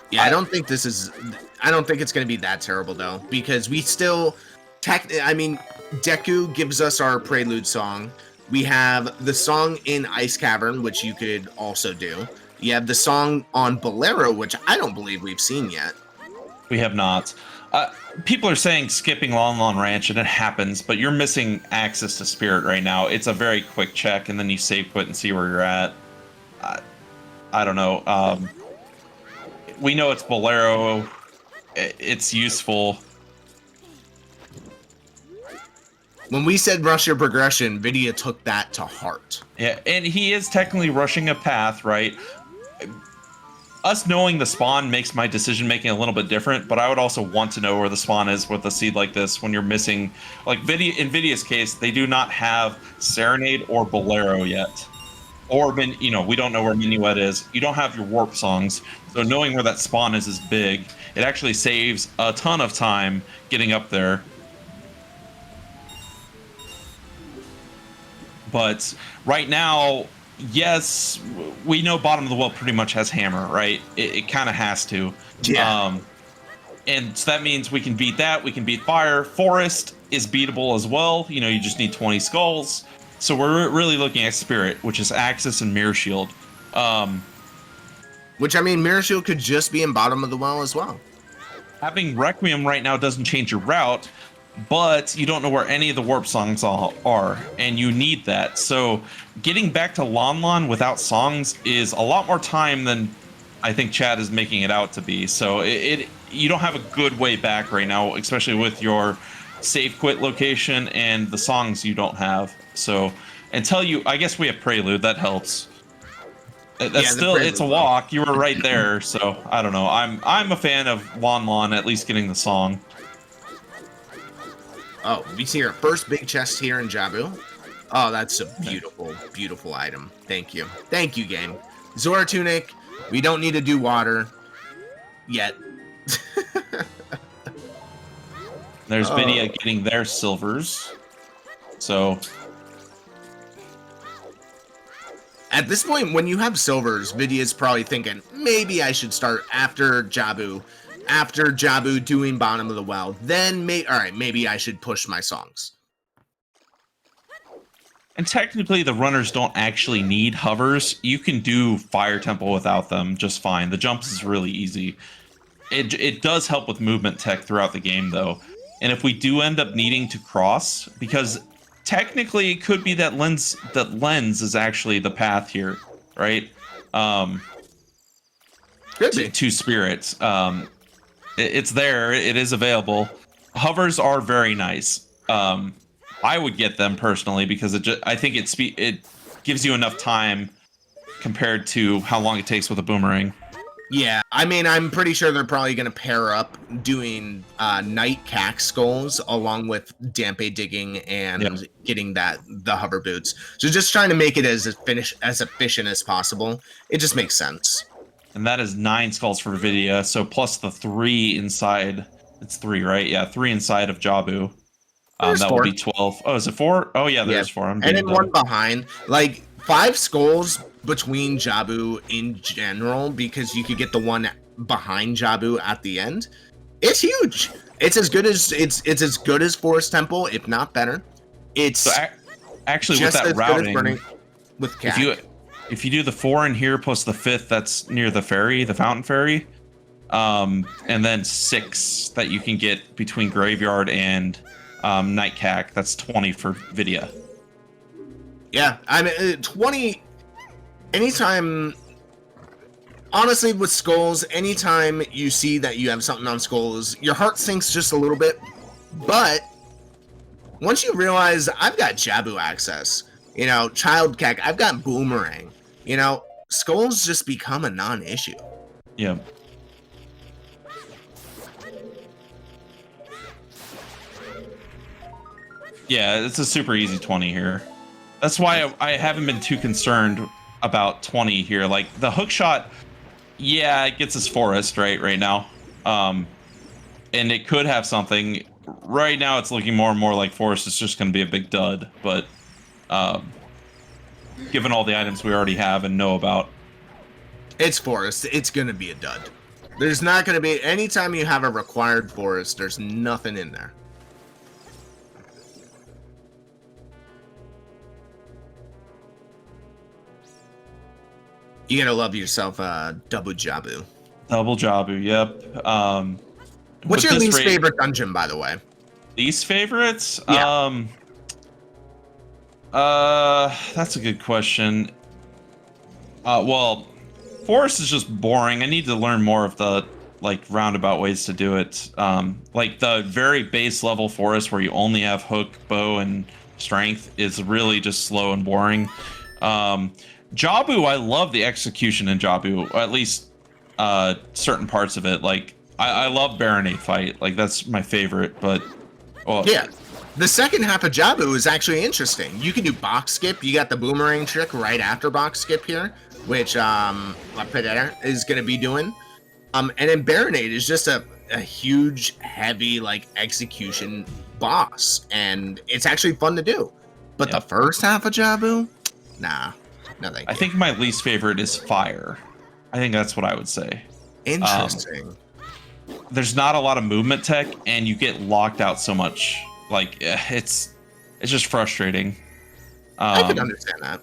Yeah, I don't think it's going to be that terrible though, because we still Deku gives us our prelude song. We have the song in Ice Cavern, which you could also do. You have the song on Bolero, which I don't believe we've seen yet. We have not. People are saying skipping Lon Lon Ranch, and it happens, but you're missing access to Spirit right now. It's a very quick check, and then you save quit and see where you're at. I don't know. We know it's Bolero. It's useful. When we said rush your progression, Vidya took that to heart. Yeah, and he is technically rushing a path, right? Us knowing the spawn makes my decision making a little bit different, but I would also want to know where the spawn is with a seed like this when you're missing, like in Vidya's case, they do not have Serenade or Bolero yet. Or, we don't know where Minuet is. You don't have your warp songs, so knowing where that spawn is big. It actually saves a ton of time getting up there. But right now, yes, we know Bottom of the Well pretty much has Hammer, right? It kind of has to. Yeah. And so that means we can beat that. We can beat Fire. Forest is beatable as well. You just need 20 skulls. So we're really looking at Spirit, which is Axis and Mirror Shield. Which, Mirror Shield could just be in Bottom of the Well as well. Having Requiem right now doesn't change your route, but you don't know where any of the warp songs are, and you need that. So getting back to Lon Lon without songs is a lot more time than I think Chad is making it out to be. So you don't have a good way back right now, especially with your save quit location and the songs you don't have. So I guess we have Prelude, that helps. That's still, it's a walk. You were right there, so I don't know. I'm a fan of Lon Lon at least getting the song. Oh, we see our first big chest here in Jabu. Oh, that's a beautiful, beautiful item. Thank you. Thank you, game. Zora Tunic, we don't need to do water yet. There's Vidya getting their silvers. So At this point, when you have silvers, Vidya's probably thinking, maybe I should start after Jabu doing bottom of the well. Then, alright, maybe I should push my songs. And technically, the runners don't actually need hovers. You can do Fire Temple without them just fine. The jumps is really easy. It does help with movement tech throughout the game, though. And if we do end up needing to cross, because technically it could be that lens is actually the path here, right? To spirits. It's there. It is available. Hovers are very nice. I would get them personally because I think it gives you enough time compared to how long it takes with a boomerang. Yeah, I mean, I'm pretty sure they're probably going to pair up doing night cack skulls along with Dampe digging and getting the hover boots. So just trying to make it as efficient as possible. It just makes sense. And that is 9 skulls for Vidya, so plus the 3 inside. It's 3, right? Yeah, 3 inside of Jabu. That 4. will be 12. Oh, is it 4? Oh, yeah, there's 4. And then one behind. Like, 5 skulls between Jabu in general, because you could get the one behind Jabu at the end. It's huge. It's as good as Forest Temple, if not better. It's so actually with that routing with Cack. If you do the 4 in here plus the 5th that's near the ferry, the fountain ferry, and then 6 that you can get between Graveyard and Night Cack, that's 20 for Vidya. Yeah, I mean 20. Anytime, honestly, with skulls, anytime you see that you have something on skulls, your heart sinks just a little bit. But once you realize I've got Jabu access, Child Cack, I've got Boomerang, skulls just become a non-issue. Yeah. Yeah, it's a super easy 20 here. That's why I haven't been too concerned about 20 here. Like, the hook shot, yeah, it gets us Forest right now. And it could have something. Right now, it's looking more and more like Forest is just going to be a big dud. But given all the items we already have and know about, it's Forest. It's going to be a dud. There's not going to be... Anytime you have a required Forest, there's nothing in there. You gotta love yourself double Jabu. Double Jabu, yep. What's your least favorite dungeon, by the way? Least favorites? Yeah. That's a good question. Well, Forest is just boring. I need to learn more of the roundabout ways to do it. Like the very base level Forest where you only have hook, bow, and strength is really just slow and boring. Jabu, I love the execution in Jabu, or at least certain parts of it. Like, I love Baronate fight. Like, that's my favorite, but... Well, yeah. The second half of Jabu is actually interesting. You can do box skip. You got the boomerang trick right after box skip here, which Lapidere is going to be doing. And then Baronate is just a huge, heavy, execution boss. And it's actually fun to do. But the first half of Jabu? Nah. No, thank you. I think my least favorite is Fire. I think that's what I would say. Interesting. There's not a lot of movement tech, and you get locked out so much. Like, it's just frustrating. I can understand that.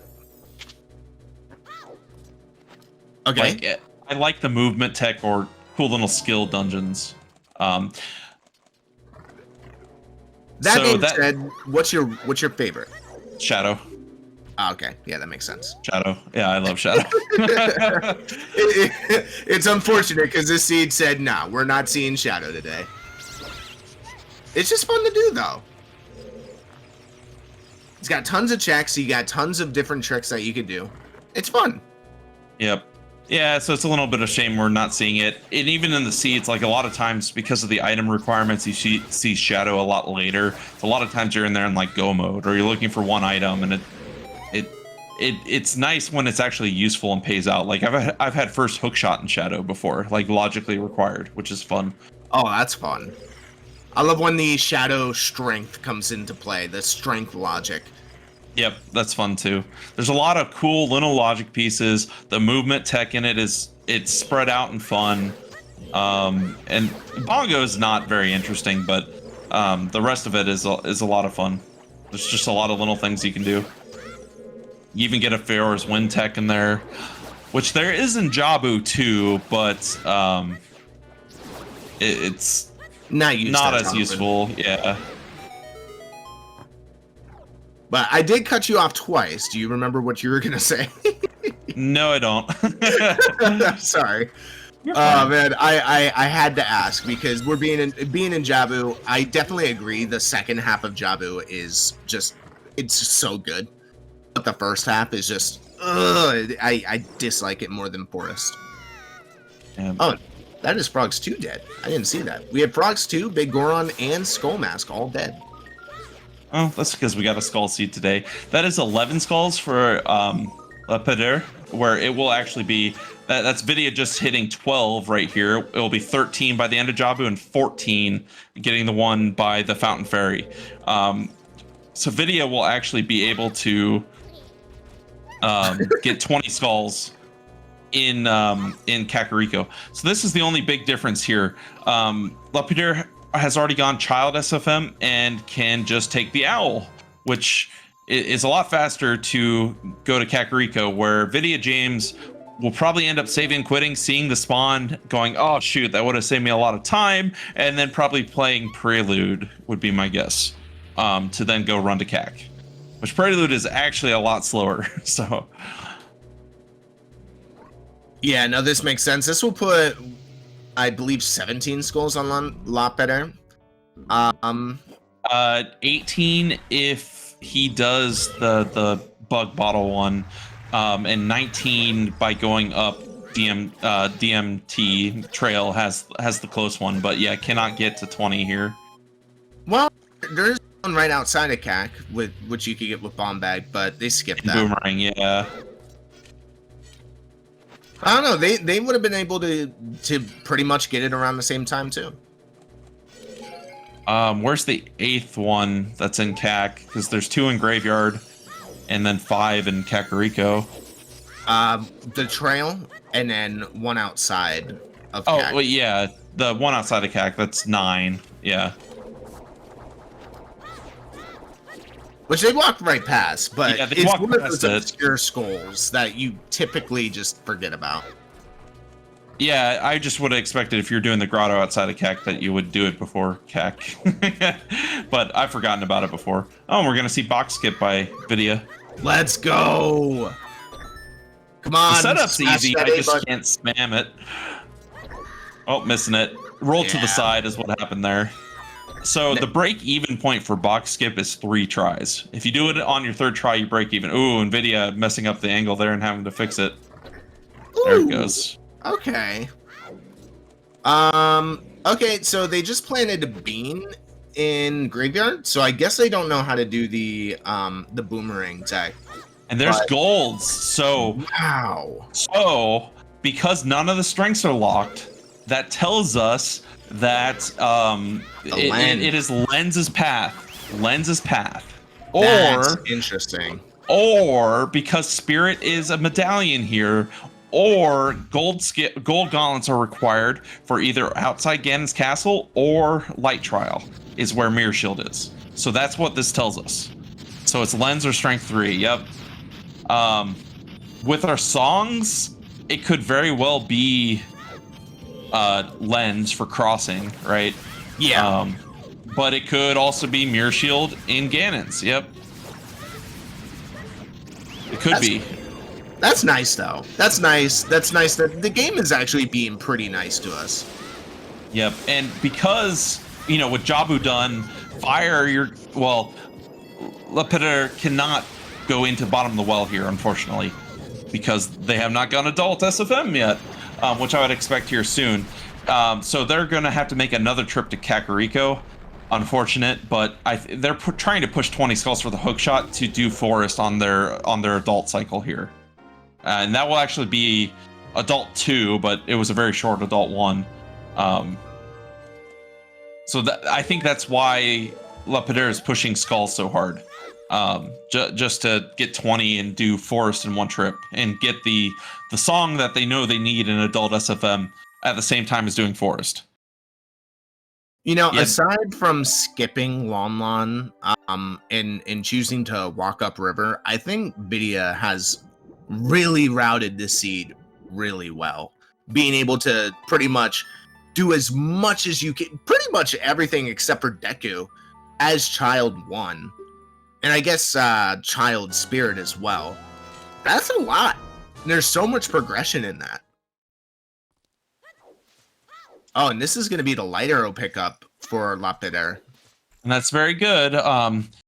Okay. I like the movement tech or cool little skill dungeons. That being said, what's your favorite? Shadow. Oh, okay, yeah, that makes sense. Shadow. Yeah, I love Shadow. It's unfortunate because this seed said, no, we're not seeing Shadow today. It's just fun to do, though. It's got tons of checks. You got tons of different tricks that you can do. It's fun. Yep. Yeah, so it's a little bit of shame we're not seeing it. And even in the seeds, a lot of times, because of the item requirements, you see Shadow a lot later. So a lot of times you're in there in, go mode, or you're looking for one item, and it's nice when it's actually useful and pays out. Like, I've had first hook shot in Shadow before, logically required, which is fun. Oh, that's fun. I love when the Shadow strength comes into play, the strength logic. Yep, that's fun too. There's a lot of cool little logic pieces. The movement tech in it it's spread out and fun. And Bongo is not very interesting, but the rest of it is a lot of fun. There's just a lot of little things you can do. You even get a Pharaoh's Wind tech in there, which there is in Jabu too, but it's not as useful. Yeah. But I did cut you off twice. Do you remember what you were gonna say? No, I don't. Sorry. Oh man, I had to ask because we're being in Jabu. I definitely agree. The second half of Jabu is just so good, but the first half is just I dislike it more than Forest. Oh, that is Frogs 2 dead. I didn't see that. We had Frogs 2, Big Goron, and Skull Mask all dead. Oh, that's because we got a skull seed today. That is 11 skulls for La Pedre, where it will actually be... That's Vidya just hitting 12 right here. It will be 13 by the end of Jabu and 14 getting the one by the Fountain Fairy. So Vidya will actually be able to get 20 skulls in Kakariko. So this is the only big difference here. La Pedre has already gone Child SFM and can just take the Owl, which is a lot faster to go to Kakariko, where Vidya James will probably end up saving and quitting, seeing the spawn, going, oh shoot, that would have saved me a lot of time, and then probably playing Prelude would be my guess, to then go run to Kak, which Prelude is actually a lot slower. So yeah, no, this makes sense. This will put, I believe, 17 skulls on La Pedre. 18 if he does the bug bottle one, and 19 by going up DMT trail has the close one, but yeah, cannot get to 20 here. Well, there's one right outside of Kak with which you could get with Bomb Bag, but they skipped that. Boomerang, yeah. I don't know. They would have been able to pretty much get it around the same time too. Where's the 8th one that's in Kak? Because there's 2 in Graveyard, and then 5 in Kakariko. The trail, and then 1 outside of Kak. Oh, well, yeah, the 1 outside of Kak. That's 9. Yeah. Which they walked right past, but yeah, they it's walked one of past those obscure skulls that you typically just forget about. Yeah, I just would have expected if you're doing the grotto outside of Kak that you would do it before Kak. But I've forgotten about it before. Oh, and we're going to see box skip by Vidya. Let's go! Come on! The setup's easy, I just can't spam it. Oh, missing it. Roll to the side is what happened there. So the break-even point for box skip is 3 tries. If you do it on your 3rd try, you break even. Ooh, NVIDIA messing up the angle there and having to fix it. Ooh. There it goes. Okay. Okay, so they just planted a bean in Graveyard, so I guess they don't know how to do the boomerang tech. And there's golds, so... Wow. So, because none of the strengths are locked, that tells us that it is Lens's path. Lens's path. That's interesting. Or, because Spirit is a medallion here, or gold gauntlets are required for either outside Ganon's castle or Light Trial is where Mirror Shield is. So that's what this tells us. So it's Lens or Strength 3, yep. With our songs, it could very well be Lens for crossing, right? Yeah. But it could also be Mirror Shield in Ganon's, yep. It could be. That's nice, though. That's nice. That's nice that the game is actually being pretty nice to us. Yep, and because, you know, with Jabu done, fire, La Pedre cannot go into bottom of the well here, unfortunately, because they have not gone adult SFM yet, which I would expect here soon. So they're going to have to make another trip to Kakariko. Unfortunate, but they're trying to push 20 skulls for the hookshot to do Forest on their adult cycle here. And that will actually be adult 2, but it was a very short adult 1. So I think that's why La Pedre is pushing skulls so hard. just to get 20 and do Forest in one trip and get the song that they know they need in adult SFM at the same time as doing Forest. You know, Yeah. aside from skipping Lon Lon, and choosing to walk up river, I think Vidya has really routed this seed really well. Being able to pretty much do as much as you can, pretty much everything except for Deku, as Child 1. And I guess Child Spirit as well. That's a lot. There's so much progression in that. Oh, and this is going to be the light arrow pickup for Lapidaire. And that's very good.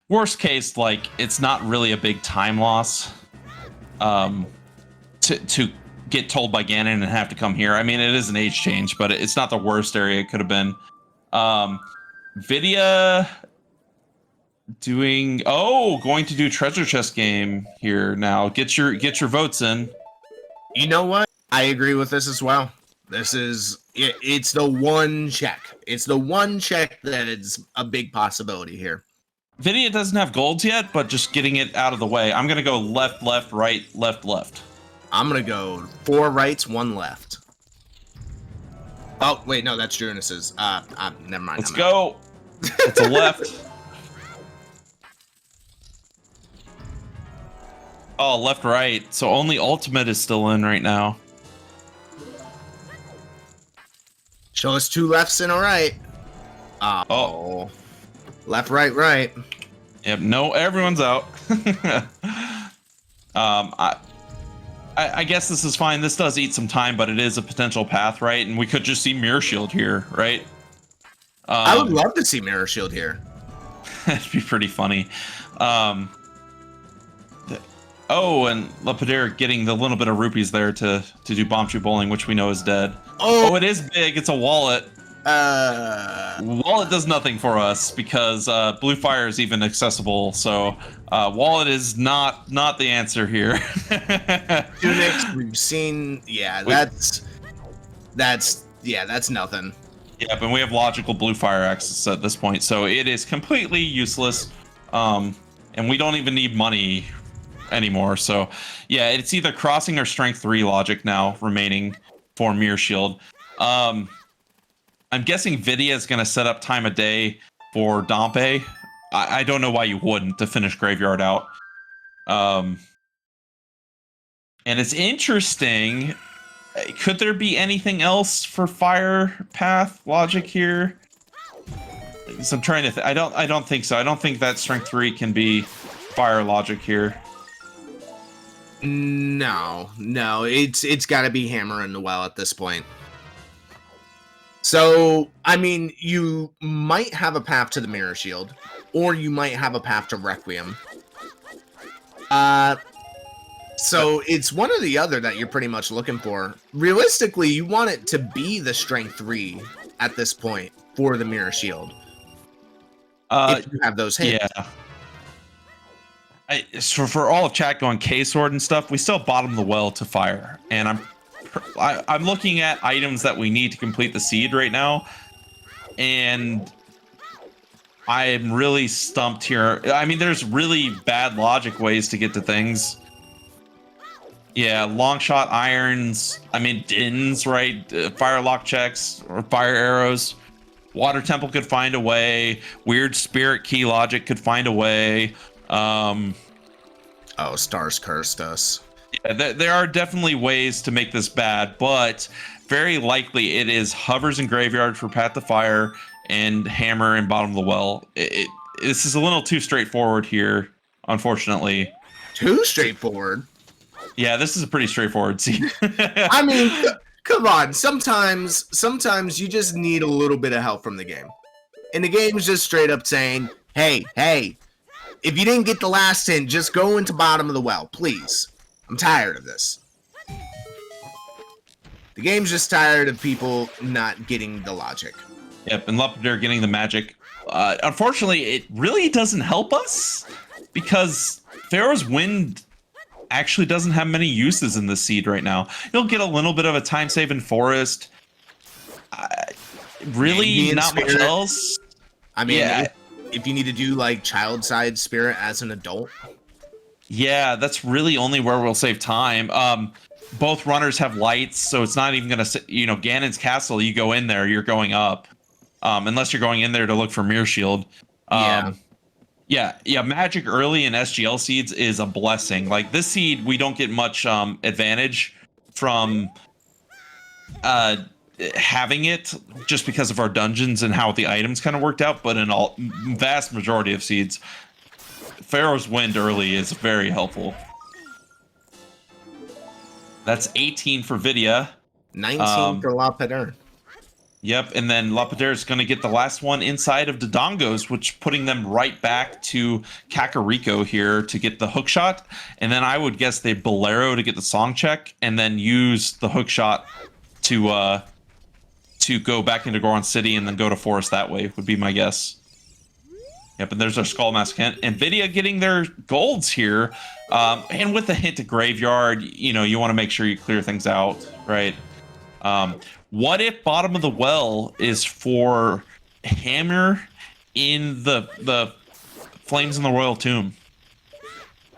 Worst case, like, it's not really a big time loss to get told by Ganon and have to come here. I mean, it is an age change, but it's not the worst area it could have been. Vidya going to do treasure chest game here now. Get your votes in. You know what? I agree with this as well. This is it's the one check. It's the one check that is a big possibility here. Vidya doesn't have golds yet, but just getting it out of the way. I'm gonna go left, left, right, left, left. I'm gonna go 4 rights, 1 left. Oh wait, no, that's Junus's. Never mind. Let's go. It's a left. Oh, left, right. So only ultimate is still in right now. Show us 2 lefts and a right. Oh. Left, right, right. Yep. No, everyone's out. I guess this is fine. This does eat some time, but it is a potential path, right? And we could just see Mirror Shield here, right? I would love to see Mirror Shield here. That'd be pretty funny. Oh, and Lapidaire getting the little bit of rupees there to do Bombchu Bowling, which we know is dead. Oh, it is big. It's a wallet. Wallet does nothing for us because Blue Fire is even accessible. So wallet is not the answer here. Tunics, we've seen. Yeah, that's nothing. Yep, and we have logical Blue Fire access at this point, so it is completely useless. And we don't even need money anymore. So yeah, it's either crossing or strength 3 logic now remaining for Mirror Shield. I'm guessing Vidya is going to set up time of day for Dompe. I don't know why you wouldn't to finish Graveyard out. And it's interesting. Could there be anything else for Fire Path logic here? So I'm trying to. I don't think so. I don't think that Strength 3 can be Fire logic here. No, it's got to be Hammer in the Well at this point. So, I mean, you might have a path to the Mirror Shield, or you might have a path to Requiem. So it's one or the other that you're pretty much looking for. Realistically, you want it to be the Strength 3 at this point for the Mirror Shield. If you have those hits. Yeah. So for all of chat going K-Sword and stuff, we still bottom the well to Fire. And I'm looking at items that we need to complete the seed right now. And I'm really stumped here. I mean, there's really bad logic ways to get to things. Yeah, long shot irons. I mean, Dins, right? Fire lock checks or fire arrows. Water Temple could find a way. Weird Spirit Key logic could find a way. Oh, Stars cursed us. Yeah, there are definitely ways to make this bad, but very likely it is Hovers and Graveyard for Path to Fire and Hammer and Bottom of the Well. This is a little too straightforward here, unfortunately. Too straightforward? Yeah, this is a pretty straightforward scene. I mean, come on. Sometimes you just need a little bit of help from the game. And the game's just straight up saying, hey, if you didn't get the last hint, just go into Bottom of the Well, please. I'm tired of this. The game's just tired of people not getting the logic. Yep, and Lapidaire getting the magic. Unfortunately, it really doesn't help us because Pharaoh's Wind actually doesn't have many uses in this seed right now. You'll get a little bit of a time save in Forest. Really, not much else. I mean, if you need to do like child side spirit as an adult. Yeah, that's really only where we'll save time. Both runners have lights, so it's not even gonna, Ganon's castle. You go in there, you're going up, unless you're going in there to look for Mirror Shield. Yeah. Yeah. Magic early in SGL seeds is a blessing. Like this seed, we don't get much advantage from having it just because of our dungeons and how the items kind of worked out. But in all vast majority of seeds, Pharaoh's Wind early is very helpful. That's 18 for Vidya. 19 for Lapidaire. Yep, and then Lapidaire is going to get the last one inside of Dodongos, which putting them right back to Kakariko here to get the hook shot. And then I would guess they Bolero to get the song check, and then use the hook shot to go back into Goron City and then go to Forest that way, would be my guess. Yep, and there's our Skull Mask hint. And Vidya getting their golds here. And with the hint to Graveyard, you want to make sure you clear things out, right? What if Bottom of the Well is for Hammer in the Flames in the Royal Tomb?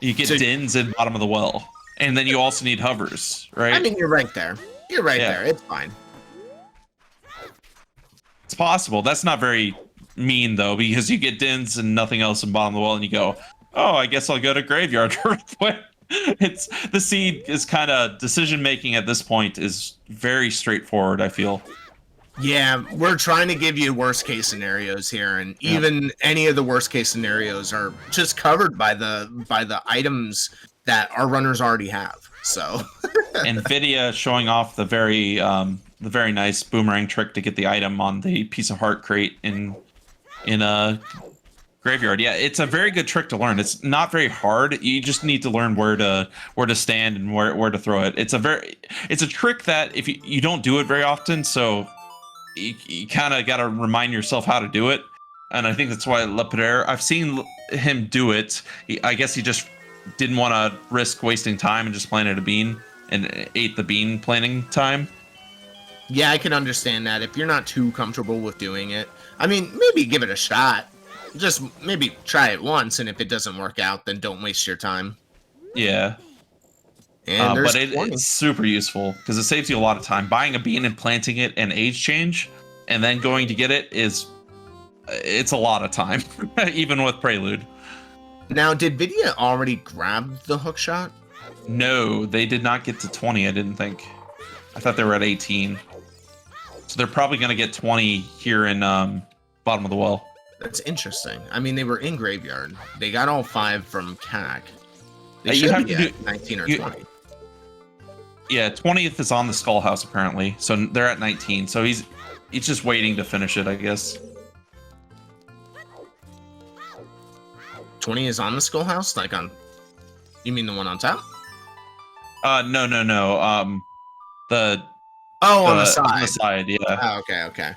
You get Dins in Bottom of the Well. And then you also need hovers, right? I mean, you're right there. You're right there. It's fine. It's possible. That's not very mean, though, because you get Dins and nothing else in Bottom of the Well, and you go, oh, I guess I'll go to Graveyard real quick. It's the seed is kind of decision making at this point is very straightforward, I feel. Yeah, we're trying to give you worst case scenarios here, and even any of the worst case scenarios are just covered by the items that our runners already have. So and Vidya showing off the very nice boomerang trick to get the item on the piece of heart crate in a Graveyard. Yeah, it's a very good trick to learn. It's not very hard. You just need to learn where to stand and where to throw it. It's a trick that if you don't do it very often, so you kind of got to remind yourself how to do it. And I think that's why Lapidaire, I've seen him do it. I guess he just didn't want to risk wasting time and just planted a bean and ate the bean planting time. Yeah, I can understand that if you're not too comfortable with doing it. I mean, maybe give it a shot. Just maybe try it once, and if it doesn't work out, then don't waste your time. Yeah. And but it's super useful because it saves you a lot of time. Buying a bean and planting it and age change, and then going to get it's a lot of time, even with Prelude. Now, did Vidya already grab the hook shot? No, they did not get to 20, I didn't think. I thought they were at 18. So they're probably going to get 20 here in Bottom of the Well. That's interesting. I mean, they were in Graveyard. They got all 5 from CAC. They you should have be to at 19 or 20. Yeah, 20th is on the Skull House, apparently. So they're at 19. So he's just waiting to finish it, I guess. 20 is on the Skull House? Like on... You mean the one on top? No. On the side. On the side, yeah. Oh, okay.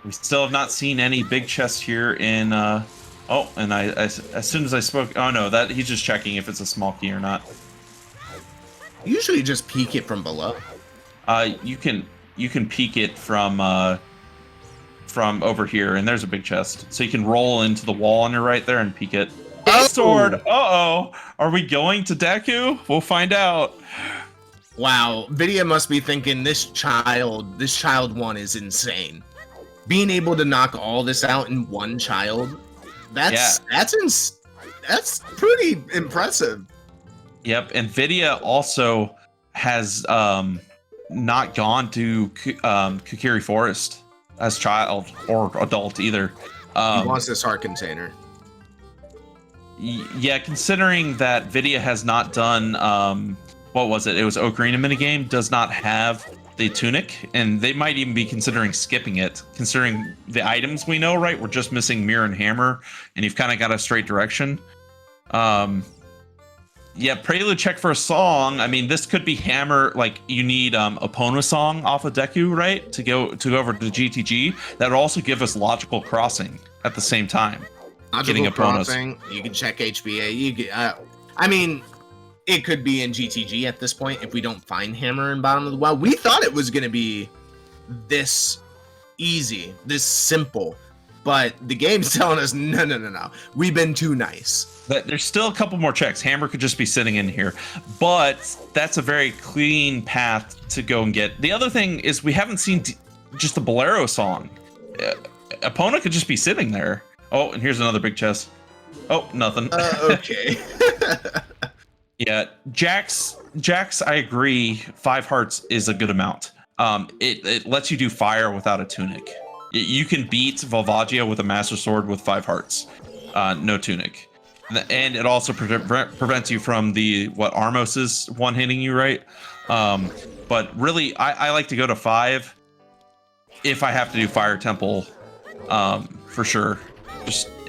We still have not seen any big chests here in and I as soon as I spoke, oh no, that he's just checking if it's a small key or not. Usually just peek it from below. You can peek it from over here, and there's a big chest. So you can roll into the wall on your right there and peek it. Oh! Sword. Uh-oh. Are we going to Deku? We'll find out. Wow, Vidya must be thinking this child one is insane. Being able to knock all this out in one child, that's pretty impressive. Yep, and Vidya also has not gone to Kukiri Forest as child or adult either. He wants this heart container. Yeah, considering that Vidya has not done what was it? It was Ocarina minigame, does not have the tunic, and they might even be considering skipping it, considering the items we know, right? We're just missing Mirror and Hammer, and you've kind of got a straight direction. Yeah, Prelude check for a song. I mean, this could be Hammer, like you need Epona song off of Deku, right? To go over to GTG. That would also give us Logical Crossing at the same time. Logical Crossing, you can check HBA. You get, I mean, it could be in GTG at this point if we don't find Hammer in Bottom of the Well. We thought it was going to be this easy, this simple. But the game's telling us, no. We've been too nice. But there's still a couple more checks. Hammer could just be sitting in here, but that's a very clean path to go and get. The other thing is we haven't seen just the Bolero song. Epona could just be sitting there. Oh, and here's another big chest. Oh, nothing. Okay. Yeah, Jax, I agree. 5 hearts is a good amount. It lets you do fire without a tunic. You can beat Volvagia with a Master Sword with 5 hearts, no tunic. And it also prevents you from the, Armos is one-hitting you, right? But really, I like to go to 5 if I have to do Fire Temple, for sure.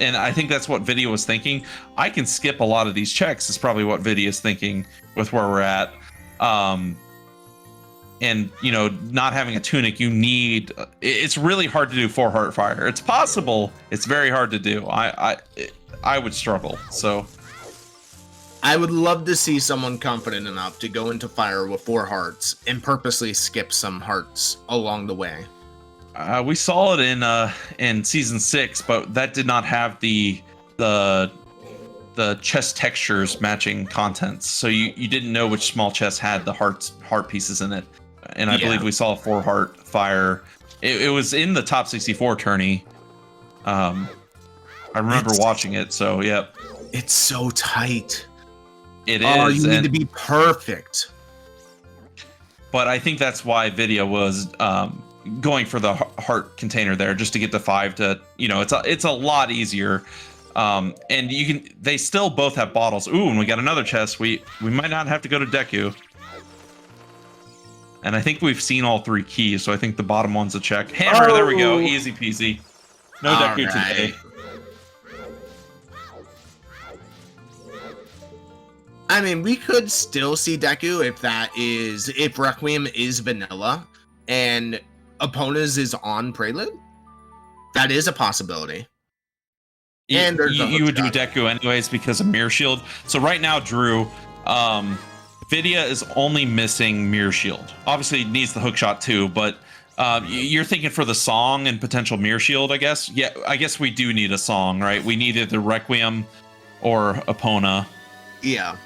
And I think that's what Vidya was thinking. I can skip a lot of these checks, is probably what Vidya's thinking with where we're at. And, not having a tunic, you need... It's really hard to do 4 heart fire. It's possible. It's very hard to do. I would struggle, so... I would love to see someone confident enough to go into fire with 4 hearts and purposely skip some hearts along the way. We saw it in season 6, but that did not have the chest textures matching contents, so you didn't know which small chest had the heart pieces in it. And I believe we saw a 4 heart fire. It was in the top 64 tourney. I remember watching it, so yep. It's so tight. It is. Oh, you need to be perfect. But I think that's why Vidya was going for the heart container there, just to get the 5 to, it's a lot easier. And they still both have bottles. Ooh, and we got another chest. We might not have to go to Deku. And I think we've seen all 3 keys, so I think the bottom one's a check. Hammer, there we go. Easy peasy. No Deku today. I mean, we could still see Deku if Requiem is vanilla and Epona's is on Prelude. That is a possibility. And you would do Deku anyways because of Mirror Shield. So right now, Drew, Vidya is only missing Mirror Shield. Obviously, it needs the hookshot too, but you're thinking for the song and potential Mirror Shield, I guess? Yeah, I guess we do need a song, right? We need either Requiem or Epona. Yeah.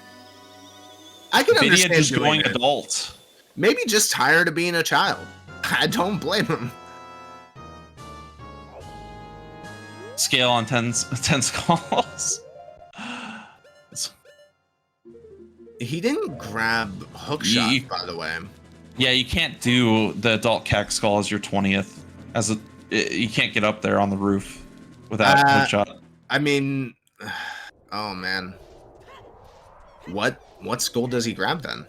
I can Vidya understand just going it. adult. Maybe just tired of being a child. I don't blame him. Scale on 10 skulls. He didn't grab hookshot, by the way. Yeah, you can't do the adult cack skull as your 20th. You can't get up there on the roof without hookshot. I mean, oh man, what skull does he grab then?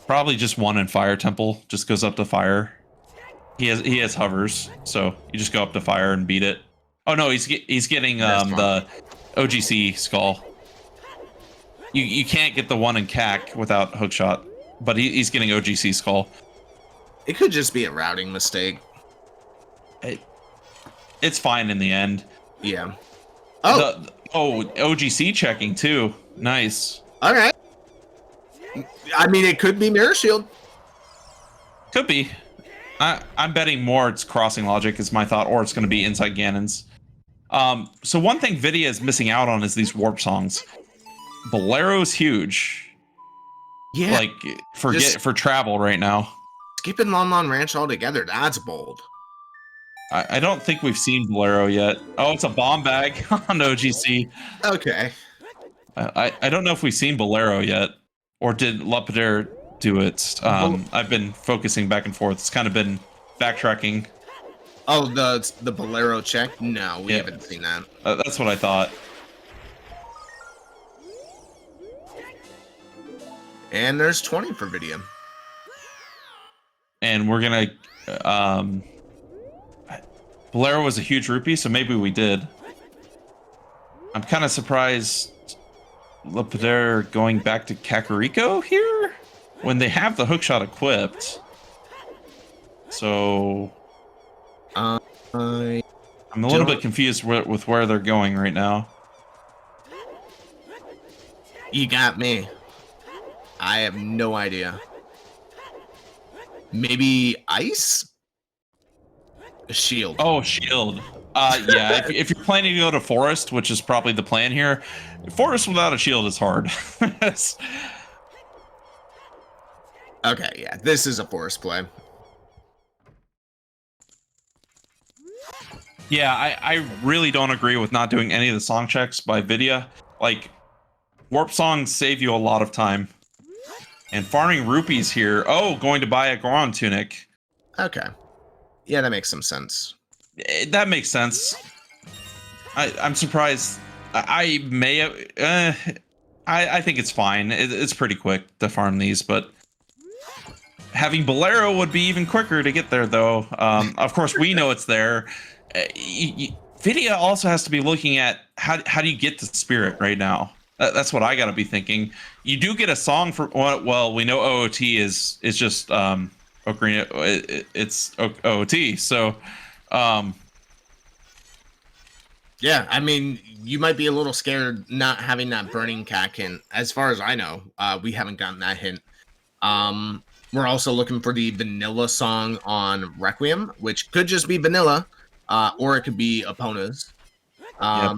Probably just one in Fire Temple. Just goes up to fire. He has hovers, so you just go up to fire and beat it. Oh no, he's getting the OGC skull. You can't get the one in CAC without hookshot, but he's getting OGC skull. It could just be a routing mistake. It's fine in the end. Yeah. OGC checking too. Nice. All right. I mean, it could be Mirror Shield. Could be. I'm betting more it's crossing logic is my thought, or it's going to be inside Ganon's. So one thing Vidya is missing out on is these warp songs. Bolero's huge. Yeah. Like for travel right now. Skipping Lon Lon Ranch altogether, that's bold. I don't think we've seen Bolero yet. Oh, it's a bomb bag on OGC. Okay. I don't know if we've seen Bolero yet, or did Lapidaire do it? I've been focusing back and forth. It's kind of been backtracking. Oh, the Bolero check? No, we haven't seen that. That's what I thought. And there's 20 for Vidya. And we're gonna Bolero was a huge rupee, so maybe we did. I'm kind of surprised Lapidaire going back to Kakariko here when they have the hookshot equipped. So I'm a little bit confused with where they're going right now. You got me. I have no idea. Maybe ice? Shield. Oh, shield. Yeah, if you're planning to go to forest, which is probably the plan here, forest without a shield is hard. Okay, yeah, this is a forest play. Yeah, I really don't agree with not doing any of the song checks by Vidya. Like, warp songs save you a lot of time. And farming rupees here. Oh, going to buy a Goron tunic. Okay. Yeah, that makes some sense. That makes sense. I'm surprised. I may have. I think it's fine. It's pretty quick to farm these, but having Bolero would be even quicker to get there, though. Of course, we know it's there. Vidya also has to be looking at how do you get to Spirit right now. That's what I got to be thinking. You do get a song for well, we know OOT is just Ocarina. It's OOT, so. Yeah, I mean, you might be a little scared not having that burning cat hint. As far as I know, we haven't gotten that hint. We're also looking for the vanilla song on Requiem, which could just be vanilla, or it could be Epona's. Yep.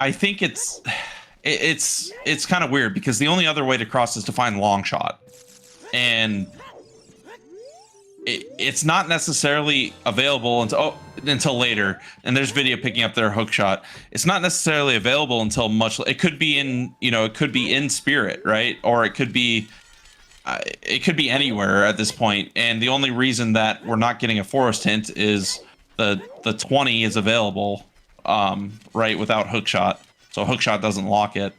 I think it's kind of weird because the only other way to cross is to find Longshot, and it's not necessarily available until later. And there's Vidya picking up their hookshot. It's not necessarily available until much. It could be in Spirit, right? Or it could be anywhere at this point. And the only reason that we're not getting a forest hint is the 20 is available, right, without hookshot. So hookshot doesn't lock it.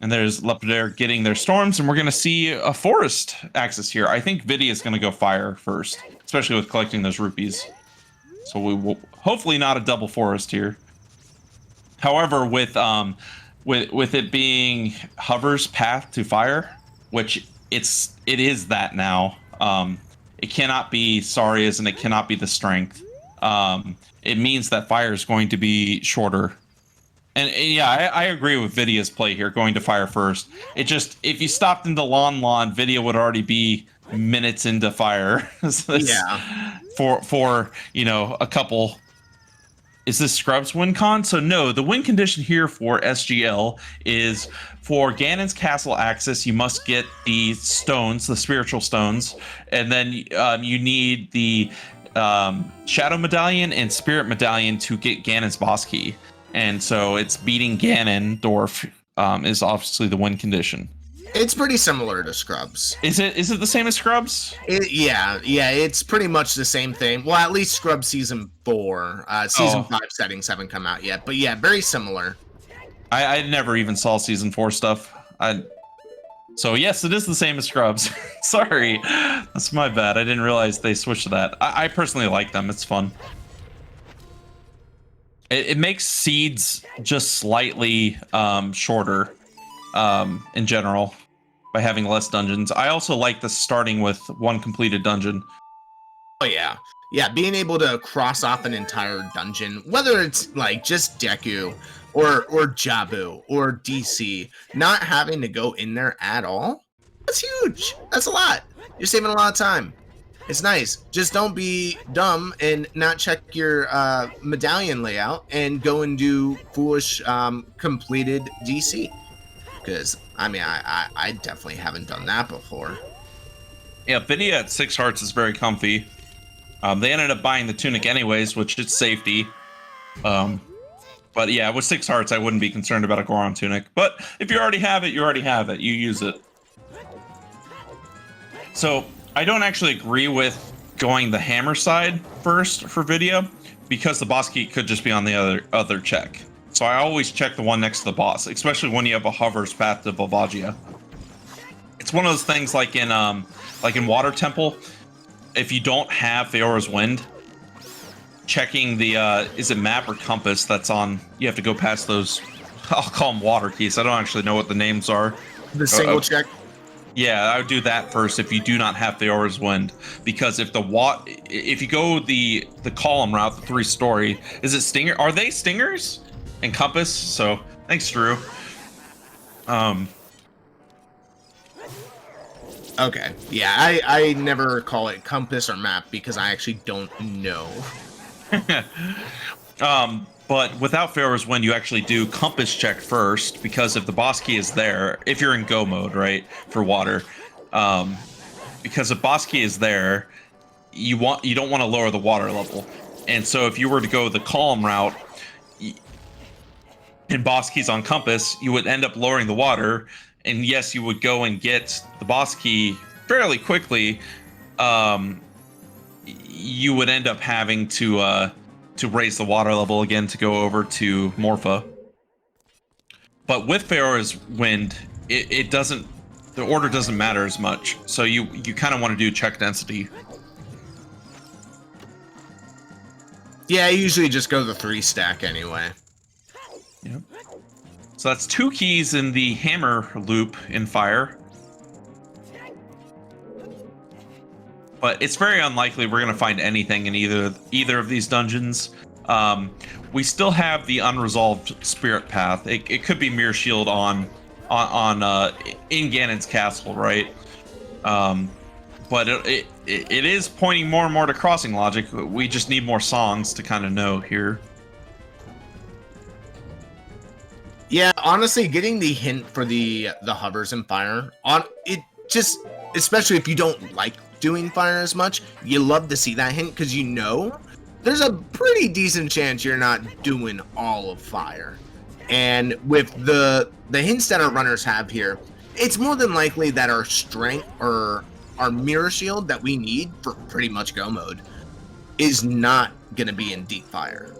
And there's Lepidaire getting their storms, and we're going to see a forest axis here. I think Vidya is going to go fire first, especially with collecting those rupees. So we will hopefully not a double forest here. However, with it being Hover's path to fire, which it is that now. It cannot be Saria's and it cannot be the strength. It means that fire is going to be shorter. And yeah, I agree with Vidya's play here, going to fire first. It just, if you stopped into Lon, Vidya would already be minutes into fire. Yeah. For a couple. Is this Scrub's win con? So no, the win condition here for SGL is for Ganon's castle access, you must get the stones, the spiritual stones, and then you need the Shadow Medallion and Spirit Medallion to get Ganon's boss key. And so it's beating Ganondorf is obviously the win condition. It's pretty similar to Scrubs. Is it the same as Scrubs? Yeah, it's pretty much the same thing. Well, at least Scrubs Season 4. Season 5 settings haven't come out yet. But yeah, very similar. I never even saw Season 4 stuff. So yes, it is the same as Scrubs. Sorry, that's my bad. I didn't realize they switched to that. I personally like them. It's fun. It makes seeds just slightly shorter in general by having less dungeons. I also like the starting with one completed dungeon. Oh yeah. Yeah, being able to cross off an entire dungeon, whether it's like just Deku or Jabu or DC, not having to go in there at all, that's huge. That's a lot. You're saving a lot of time. It's nice. Just don't be dumb and not check your medallion layout and go and do foolish completed DC. Because, I mean, I definitely haven't done that before. Yeah, Vidya at 6 hearts is very comfy. They ended up buying the tunic anyways, which is safety. But yeah, with 6 hearts, I wouldn't be concerned about a Goron tunic. But if you already have it, you already have it. You use it. So I don't actually agree with going the hammer side first for Vidya, because the boss key could just be on the other check. So I always check the one next to the boss, especially when you have a Hover's path to Volvagia. It's one of those things like in Water Temple, if you don't have Feora's Wind, checking the is it map or compass that's on, you have to go past those, I'll call them water keys. I don't actually know what the names are. The single check. Yeah, I would do that first if you do not have Feora's Wind, because if you go the column route, the 3-story, is it Stinger? Are they Stingers? And compass? So thanks, Drew. Okay. Yeah, I never call it compass or map because I actually don't know. But without Pharaoh's Wind, you actually do compass check first, because if the boss key is there, if you're in go mode, right, for water, because if boss key is there, you don't want to lower the water level. And so if you were to go the calm route and boss keys on compass, you would end up lowering the water. And yes, you would go and get the boss key fairly quickly. You would end up having to raise the water level again to go over to Morpha. But with Pharaoh's Wind, it doesn't, the order doesn't matter as much. So you kind of want to do check density. Yeah, I usually just go the 3 stack anyway. Yep. So that's 2 keys in the hammer loop in fire. But it's very unlikely we're going to find anything in either of these dungeons. We still have the unresolved spirit path. It could be Mirror Shield in Ganon's castle, right? But it is pointing more and more to crossing logic. We just need more songs to kind of know here. Yeah, honestly, getting the hint for the hovers and fire on it, just especially if you don't like doing fire as much, you love to see that hint because you know there's a pretty decent chance you're not doing all of fire. And with the hints that our runners have here, it's more than likely that our strength or our mirror shield that we need for pretty much go mode is not going to be in deep fire.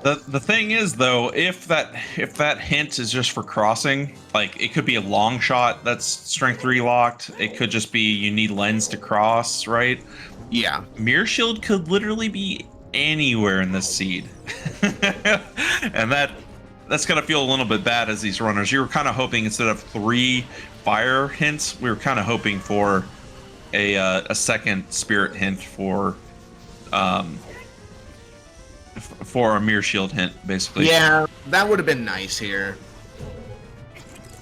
The thing is, though, if that hint is just for crossing, like it could be a long shot that's strength 3 locked. It could just be you need lens to cross, right? Yeah. Mirror Shield could literally be anywhere in this seed. And that's gonna feel a little bit bad as these runners. You were kind of hoping instead of 3 fire hints, we were kind of hoping for a second spirit hint for a mirror shield hint, basically. Yeah, that would have been nice here.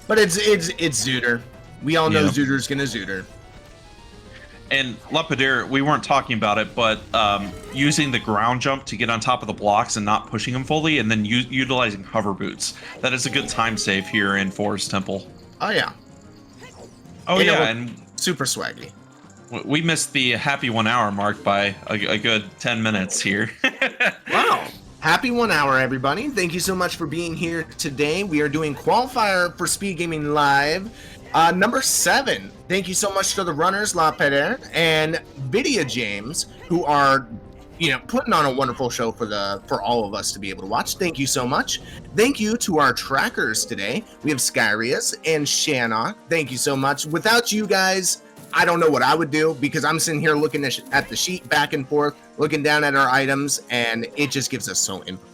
But it's Zooter. We all know Zooter's gonna Zooter. And Lepidaire, we weren't talking about it, but using the ground jump to get on top of the blocks and not pushing them fully, and then utilizing hover boots. That is a good time save here in Forest Temple. Oh yeah. Oh yeah, and super swaggy. We missed the happy 1 hour mark by a good 10 minutes here. Wow. Happy 1 hour, everybody. Thank you so much for being here today. We are doing Qualifier for Speedgaming Live. Number 7. Thank you so much to the runners, La Pereira and Vidya James, who are, putting on a wonderful show for all of us to be able to watch. Thank you so much. Thank you to our trackers today. We have Skyrius and Shanna. Thank you so much. Without you guys, I don't know what I would do because I'm sitting here looking at the sheet back and forth, looking down at our items, and it just gives us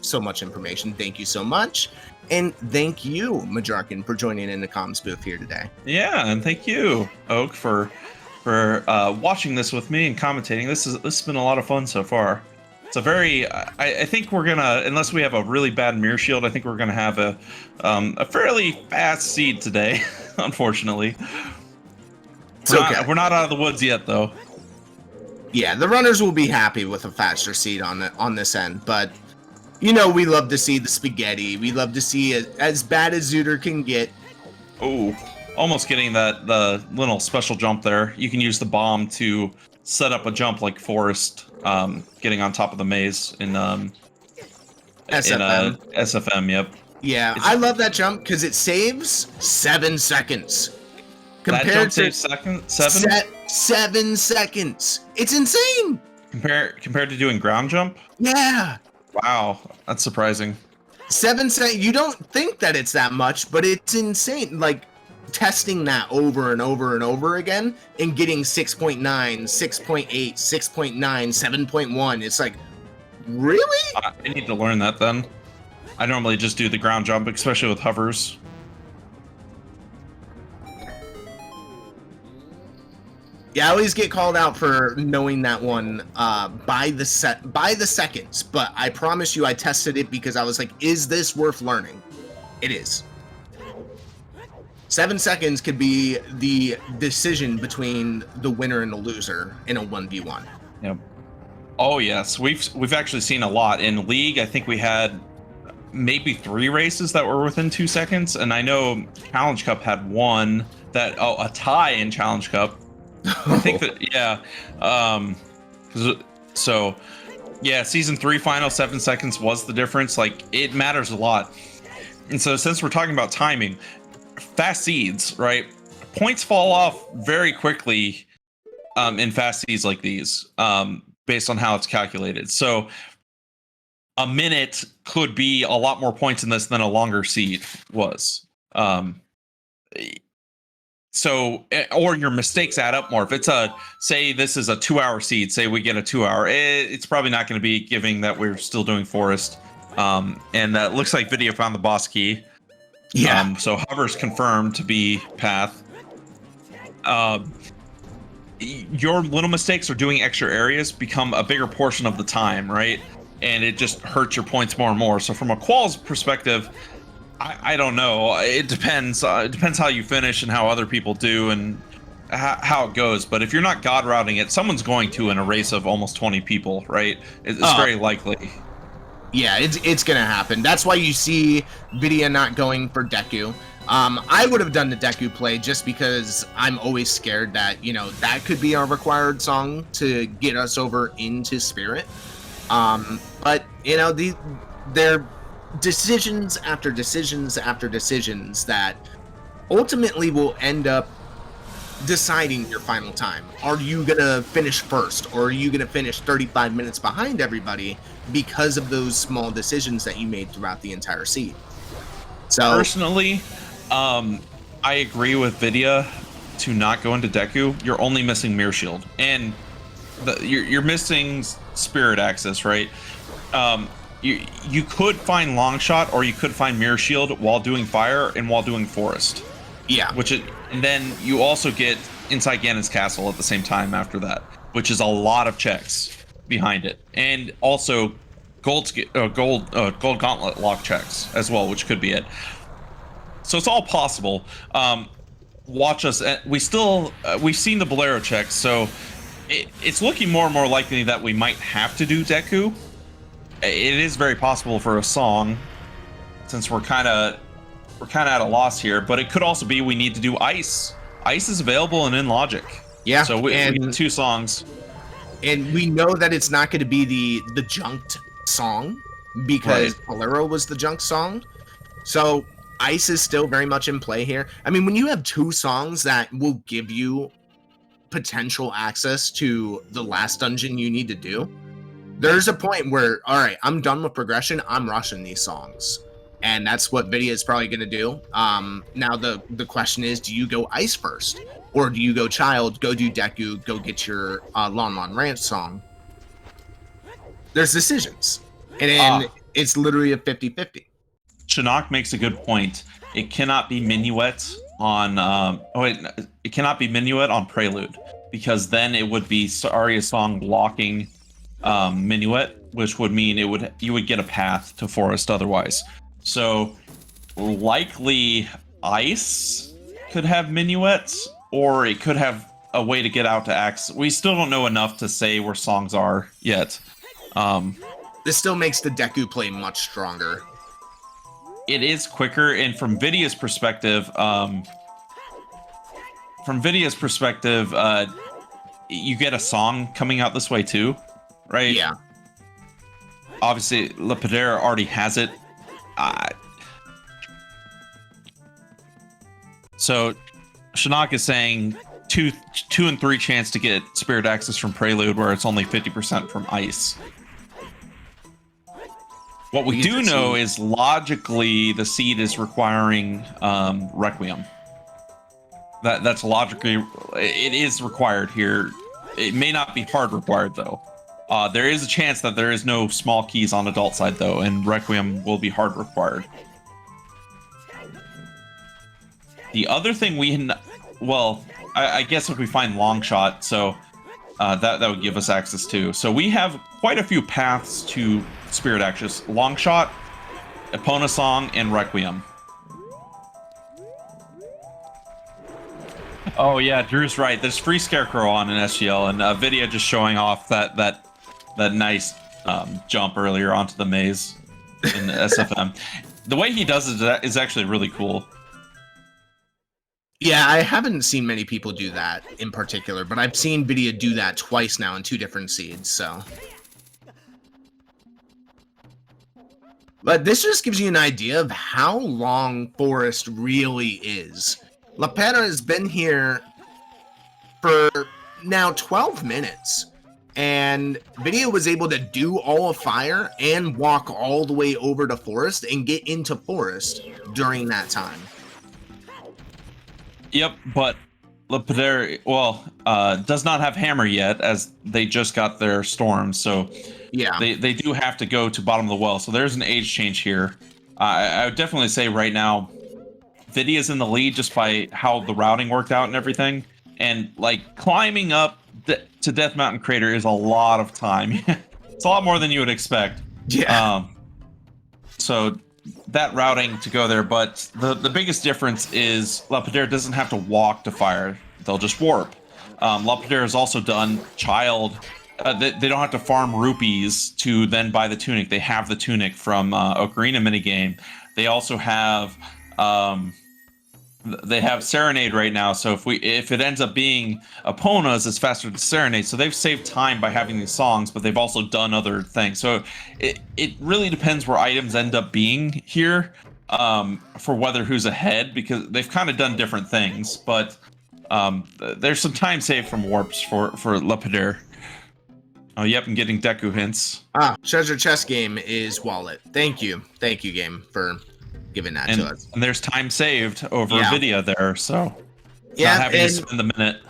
so much information. Thank you so much. And thank you, Majarkin, for joining in the comms booth here today. Yeah, and thank you, Oak, for watching this with me and commentating. This has been a lot of fun so far. It's a very, I think we're gonna, unless we have a really bad mirror shield, I think we're gonna have a fairly fast seed today, unfortunately. We're not out of the woods yet, though. Yeah, the runners will be happy with a faster seed on this end, but we love to see the spaghetti. We love to see it as bad as Zooter can get. Oh, almost getting the little special jump there. You can use the bomb to set up a jump like Forest, getting on top of the maze in SFM. SFM, yep. Yeah, I love that jump because it saves 7 seconds. That jump saves 7 seconds. It's insane. Compared to doing ground jump? Yeah. Wow, that's surprising. 7 seconds. You don't think that it's that much, but it's insane. Like testing that over and over and over again and getting 6.9, 6.8, 6.9, 7.1. It's like, really? I need to learn that then. I normally just do the ground jump, especially with hovers. Yeah, I always get called out for knowing that one by the seconds, but I promise you I tested it because I was like, is this worth learning? It is. 7 seconds could be the decision between the winner and the loser in a 1v1. Yep. Oh yes, we've actually seen a lot in League. I think we had maybe 3 races that were within 2 seconds, and I know Challenge Cup had one that a tie in Challenge Cup. I think that so yeah, season 3 final 7 seconds was the difference. Like, it matters a lot. And so since we're talking about timing, fast seeds, right? Points fall off very quickly in fast seeds like these, based on how it's calculated. So a minute could be a lot more points in this than a longer seed was. So, or your mistakes add up more. If it's say this is a 2-hour seed, say we get a 2-hour, it's probably not going to be, giving that we're still doing forest. And that looks like Video found the boss key. Yeah. So hover's confirmed to be path. Your little mistakes or doing extra areas become a bigger portion of the time, right? And it just hurts your points more and more. So from a quals perspective, I don't know. It depends. It depends how you finish and how other people do and how it goes. But if you're not god routing it, someone's going to in a race of almost 20 people, right? It's very likely. Yeah, it's gonna happen. That's why you see Vidya not going for Deku. I would have done the Deku play just because I'm always scared that, you know, that could be our required song to get us over into Spirit. But, you know, they're decisions after decisions after decisions that ultimately will end up deciding your final time. Are you gonna finish first, or are you gonna finish 35 minutes behind everybody because of those small decisions that you made throughout the entire seed? So personally, I agree with Vidya to not go into Deku. You're only missing Mirror Shield, and you're missing Spirit Access, right? You could find Long Shot, or you could find Mirror Shield while doing Fire and while doing Forest. Yeah. And then you also get inside Ganon's castle at the same time after that, which is a lot of checks behind it, and also gold gauntlet lock checks as well, which could be it. So it's all possible. Watch us. We've seen the Bolero checks, so it's looking more and more likely that we might have to do Deku. It is very possible for a song, since we're kind of at a loss here, but it could also be we need to do Ice. Ice is available and in Logic. Yeah. So we get 2 songs. And we know that it's not going to be the junked song, because Right. Bolero was the junked song. So Ice is still very much in play here. I mean, when you have 2 songs that will give you potential access to the last dungeon you need to do, there's a point where, all right, I'm done with progression. I'm rushing these songs. And that's what Vidya is probably going to do. Now, the question is, do you go Ice first? Or do you go Child, go do Deku, go get your Lon Lon Ranch song? There's decisions. And it's literally a 50-50. Shinnok makes a good point. It cannot be Minuet on... it cannot be Minuet on Prelude, because then it would be Arya's song blocking Minuet, which would mean you would get a path to Forest otherwise. So likely Ice could have Minuets, or it could have a way to get out to Axe. We still don't know enough to say where songs are yet. This still makes the Deku play much stronger. It is quicker, and from Vidya's perspective, you get a song coming out this way too, right? Yeah. Obviously, Lepidera already has it. So Shinnok is saying 2 and 3 chance to get Spirit Access from Prelude, where it's only 50% from Ice. What we do know is logically the seed is requiring Requiem. That's logically, it is required here. It may not be hard required though. There is a chance that there is no small keys on adult side though, and Requiem will be hard required. The other thing I guess if we find Long Shot, so that would give us access to. So we have quite a few paths to Spirit Access: Long Shot, Epona Song, and Requiem. Oh yeah, Drew's right. There's free Scarecrow on in SGL, and Vidya just showing off that nice jump earlier onto the maze in SFM. The way he does it is actually really cool. Yeah, I haven't seen many people do that in particular, but I've seen Vidya do that twice now in 2 different seeds, so. But this just gives you an idea of how long Forest really is. Lapera has been here for now 12 minutes, and Vidya was able to do all of Fire and walk all the way over to Forest and get into Forest during that time. Yep, but Lapidary, well, does not have Hammer yet, as they just got their Storm, so yeah, they do have to go to bottom of the well. So there's an age change here. I would definitely say right now, Vidya's in the lead just by how the routing worked out and everything. And like climbing up to Death Mountain Crater is a lot of time. It's a lot more than you would expect. Yeah. So that routing to go there, but the biggest difference is Lapidaire doesn't have to walk to fire. They'll just warp. Lapidaire has also done Child. They don't have to farm rupees to then buy the tunic. They have the tunic from Ocarina minigame. They also have Serenade right now. So if it ends up being Epona's, it's faster to Serenade. So they've saved time by having these songs, but they've also done other things. So it really depends where items end up being here for whether who's ahead, because they've kind of done different things. But there's some time saved from warps for Lapidaire. Oh, yep, I'm getting Deku hints. Treasure Chest Game is Wallet. Thank you, game, for giving that to us. And there's time saved over Vidya there, so yeah, not having to spend the minute.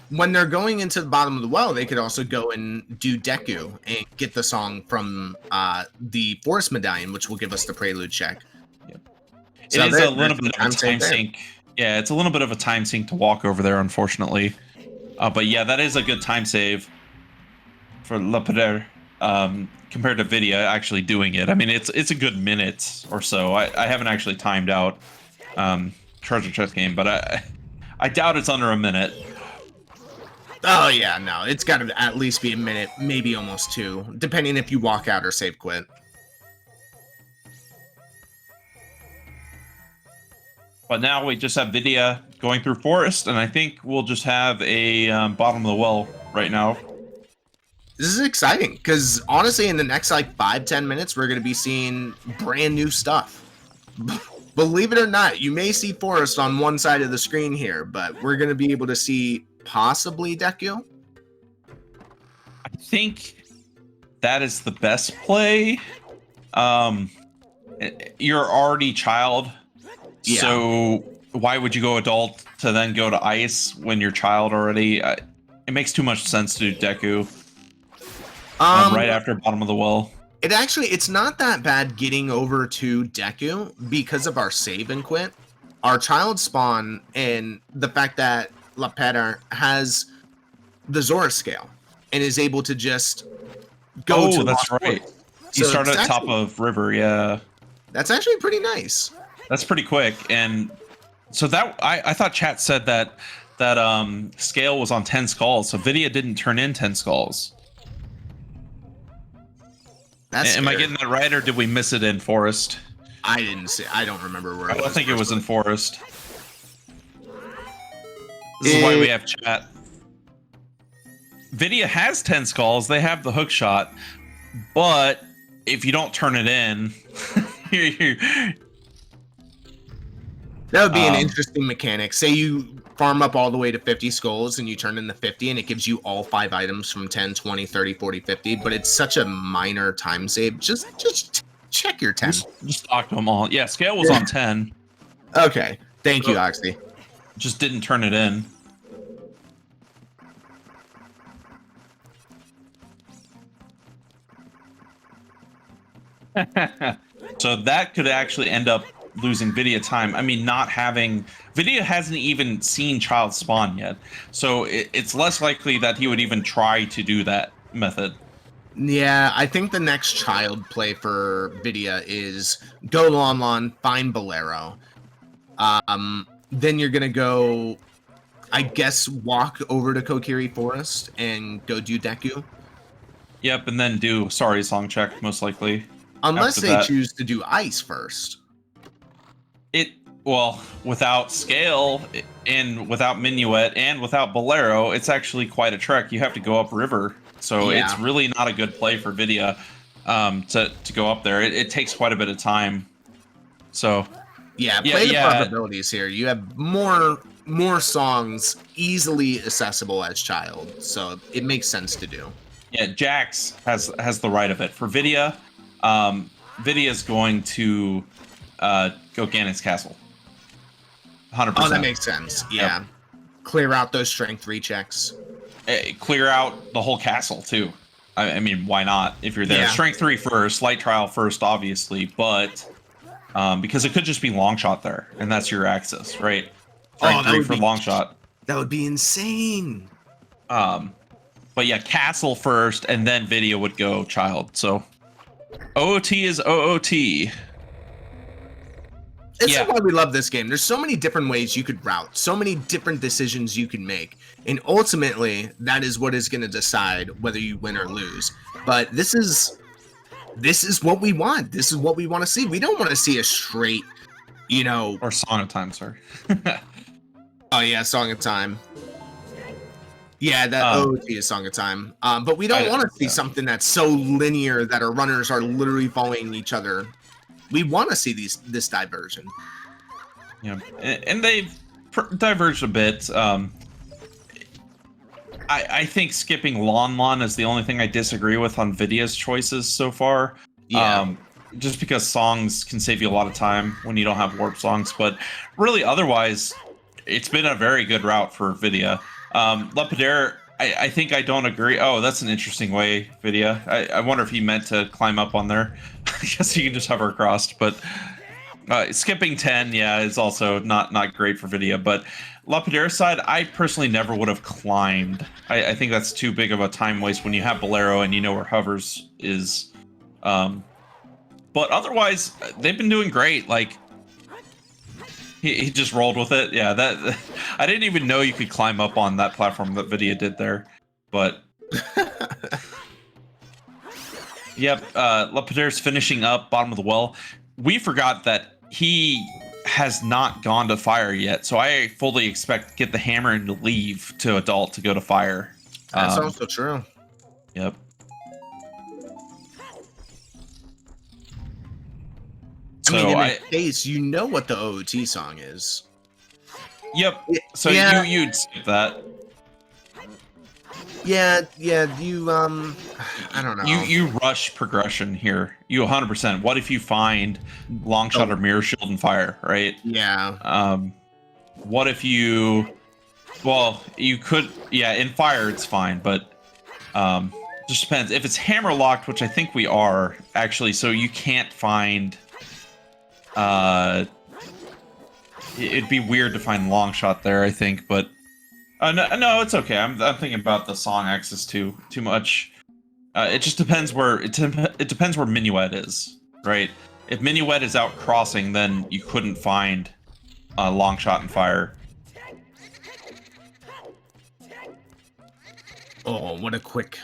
When they're going into the bottom of the well, they could also go and do Deku and get the song from the Forest Medallion, which will give us the Prelude check. Yep. So it is a little bit of a time sink. Yeah, it's a little bit of a time sink to walk over there, unfortunately. But yeah, that is a good time save for Lapidaire compared to Vidya actually doing it. I mean, it's a good minute or so. I haven't actually timed out Treasure Chest Game, but I doubt it's under a minute. Oh yeah, no, it's got to at least be a minute, maybe almost 2, depending if you walk out or save quit. But now we just have Vidya going through Forest, and I think we'll just have a bottom of the well right now. This is exciting, because honestly, in the next like 5-10 minutes, we're going to be seeing brand new stuff. Believe it or not, you may see Forest on one side of the screen here, but we're going to be able to see possibly Deku. I think that is the best play. You're already Child, so why would you go adult to then go to Ice when you're Child already? It makes too much sense to do Deku. Right after bottom of the well. It's not that bad getting over to Deku because of our save and quit. Our Child spawn and the fact that Lapera has the Zora scale and is able to just go to that's right. You start at top of river, yeah. That's actually pretty nice. That's pretty quick. And so that I thought chat said that scale was on 10 skulls, so Vidya didn't turn in 10 skulls. Am I getting that right, or did we miss it in Forest? I didn't see. I don't remember where. I think it was in Forest. This is why we have chat. Vidya has 10 skulls. They have the hook shot, but if you don't turn it in, that would be an interesting mechanic. Say you farm up all the way to 50 skulls and you turn in the 50 and it gives you all 5 items from 10, 20, 30, 40, 50, but it's such a minor time save. Just check your 10. Just talk to them all. Yeah, scale was on 10. Okay. Thank you, Oxy. Just didn't turn it in. So that could actually end up losing Vidya time. I mean, not having... Vidya hasn't even seen Child spawn yet, so it's less likely that he would even try to do that method. Yeah, I think the next Child play for Vidya is go Lon Lon, find Bolero. Then you're going to go I guess walk over to Kokiri Forest and go do Deku. Yep, and then do sorry song check most likely. Unless After they that. choose to do ice first. Well, without scale and without minuet and without bolero, it's actually quite a trek. You have to go up river, so Yeah. it's really not a good play for Vidya to go up there. It takes quite a bit of time. So Yeah, play the probabilities here. You have more songs easily accessible as child, so it makes sense to do. Yeah, Jax has the right of it. For Vidya, Vidya's going to go Ganon's Castle. 100%. Oh, that makes sense. Yeah. Yep. Clear out those strength 3 checks. Clear out the whole castle, too. I mean, why not? If you're there. Yeah. Strength 3 first, light trial first, obviously, but because it could just be long shot there, and that's your access, right? Strength 3 for long shot. That would be insane. But yeah, castle first, and then Vidya would go child. So OOT is OOT. This is why we love this game. There's so many different ways you could route, so many different decisions you can make. And ultimately, that is what is going to decide whether you win or lose. But this is what we want. This is what we want to see. We don't want to see a straight, Or Song of Time, sorry. Oh, yeah, Song of Time. Yeah, that OOT is Song of Time. But we don't want to see something that's so linear that our runners are literally following each other. We want to see this diversion. Yeah, and they've diverged a bit. I think skipping Lon Lon is the only thing I disagree with on Vidya's choices so far. Yeah. Just because songs can save you a lot of time when you don't have warp songs, but really otherwise, it's been a very good route for Vidya. Lapidaire, I think I don't agree. Oh, that's an interesting way, Vidya. I wonder if he meant to climb up on there. I guess you can just hover across, but skipping 10, yeah, is also not great for Vidya. But Lapidaire's side, I personally never would have climbed. I think that's too big of a time waste when you have Bolero and you know where hovers is. But otherwise, they've been doing great. Like, he just rolled with it. Yeah, that I didn't even know you could climb up on that platform that Vidya did there. But yep, Lapidaire's finishing up bottom of the well. We forgot that he has not gone to fire yet, so I fully expect to get the hammer and to leave to adult to go to fire. That's also true. Yep. I mean, in that case, you know what the OOT song is. Yep. So yeah. you'd skip that. Yeah, you I don't know. You rush progression here. You 100%. What if you find long shot or mirror shield and fire, right? Yeah. What if you you could in fire it's fine, but just depends. If it's hammer locked, which I think we are actually, so you can't find it'd be weird to find long shot there, I think, but no, it's okay. I'm thinking about the song axis too much. It just depends where it depends where Minuet is, right? If Minuet is out crossing, then you couldn't find long shot and fire. Oh, what a quick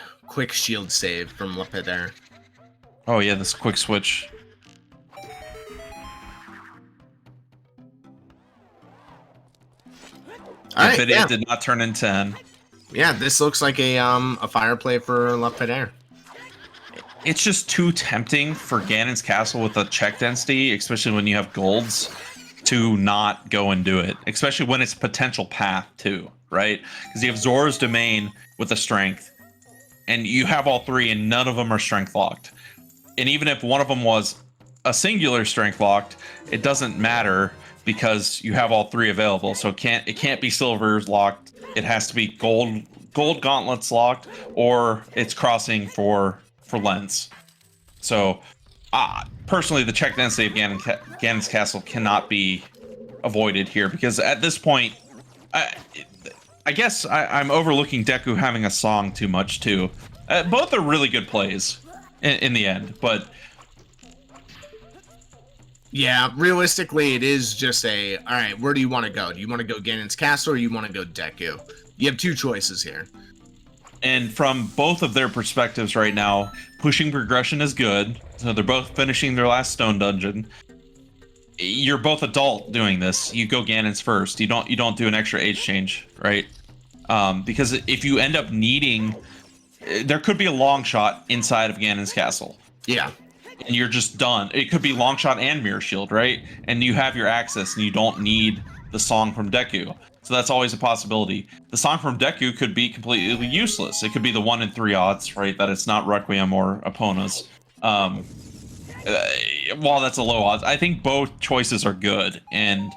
shield save from Lapidaire. Oh yeah, this quick switch. It did not turn in 10. Yeah, this looks like a fire play for Lapidaire. It's just too tempting for Ganon's Castle with a check density, especially when you have golds, to not go and do it. Especially when it's potential path too, right? Because you have Zora's Domain with the strength, and you have all three, and none of them are strength locked. And even if one of them was a singular strength locked, it doesn't matter because you have all three available. So it can't be silvers locked. It has to be gold gauntlets locked, or it's crossing for lens. So personally, the check density of Ganon's Castle cannot be avoided here, because at this point, I guess I'm overlooking Deku having a song too much too. Both are really good plays in the end, but Yeah, realistically, it is just a, all right, where do you want to go? Do you want to go Ganon's Castle or you want to go Deku? You have two choices here. And from both of their perspectives right now, pushing progression is good. So they're both finishing their last stone dungeon. You're both adult doing this. You go Ganon's first. You don't do an extra age change, right? Because if you end up needing, there could be a long shot inside of Ganon's castle. Yeah. And you're just done. It could be long shot and mirror shield, right? And you have your access, and you don't need the song from Deku. So that's always a possibility. The song from Deku could be completely useless. It could be the 1 in 3 odds, right? That it's not Requiem or Epona's. While that's a low odds, I think both choices are good. And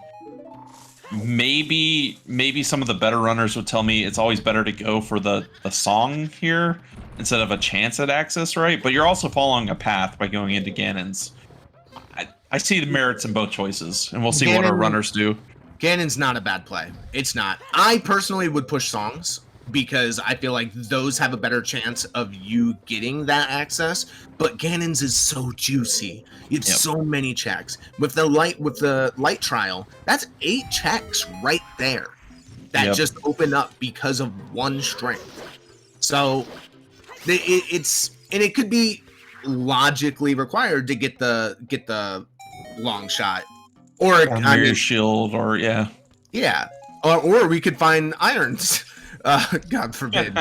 maybe some of the better runners would tell me it's always better to go for the song here instead of a chance at access, right? But you're also following a path by going into Ganon's. I see the merits in both choices, and we'll see what our runners do. Ganon's not a bad play. It's not. I personally would push songs because I feel like those have a better chance of you getting that access. But Ganon's is so juicy. You have so many checks. With the light trial, that's 8 checks right there that just open up because of one strength. So it could be logically required to get the long shot. Or mirror shield, or yeah, or we could find irons. God forbid.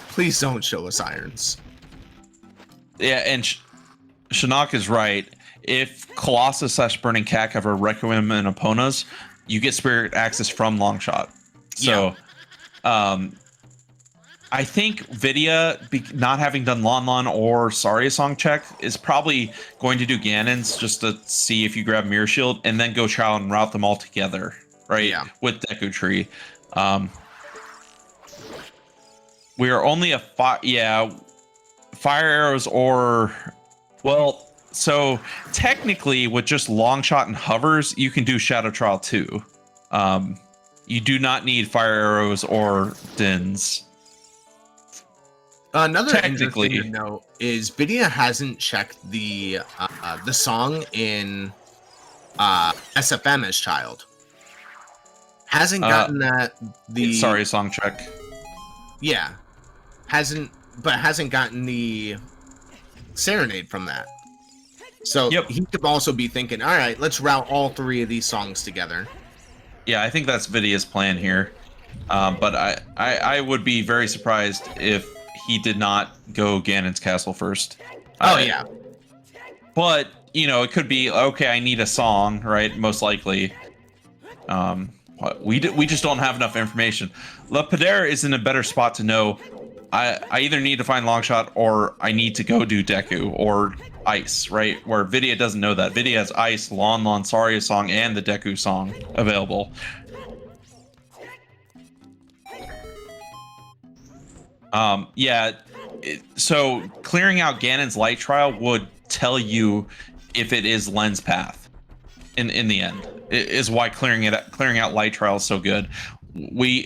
Please don't show us irons. Yeah, and Shinnok is right. If Colossus / Burning Cack have a Requiem and Epona's, you get spirit access from Longshot. So, I think Vidya, not having done Lon Lon or Saria Song check, is probably going to do Ganon's just to see if you grab Mirror Shield and then go try and route them all together, right? Yeah. With Deku Tree. We are only fire arrows or, well, so technically with just Longshot and hovers, you can do Shadow Trial too. You do not need fire arrows or Dins. Another interesting thing to note is Vidya hasn't checked the song in SFM as child. Hasn't gotten that sorry, song check. Yeah, hasn't gotten the serenade from that. So he could also be thinking, all right, let's route all 3 of these songs together. Yeah, I think that's Vidya's plan here. But I would be very surprised if he did not go Ganon's castle first. Yeah. But, you know, it could be, okay, I need a song, right? Most likely. We just don't have enough information. La Padere is in a better spot to know, I either need to find Longshot or I need to go do Deku or Ice, right? Where Vidya doesn't know that. Vidya has Ice, Lon Lon, Saria song, and the Deku song available. So clearing out Ganon's light trial would tell you if it is Len's path in the end. It is why clearing out light trial is so good.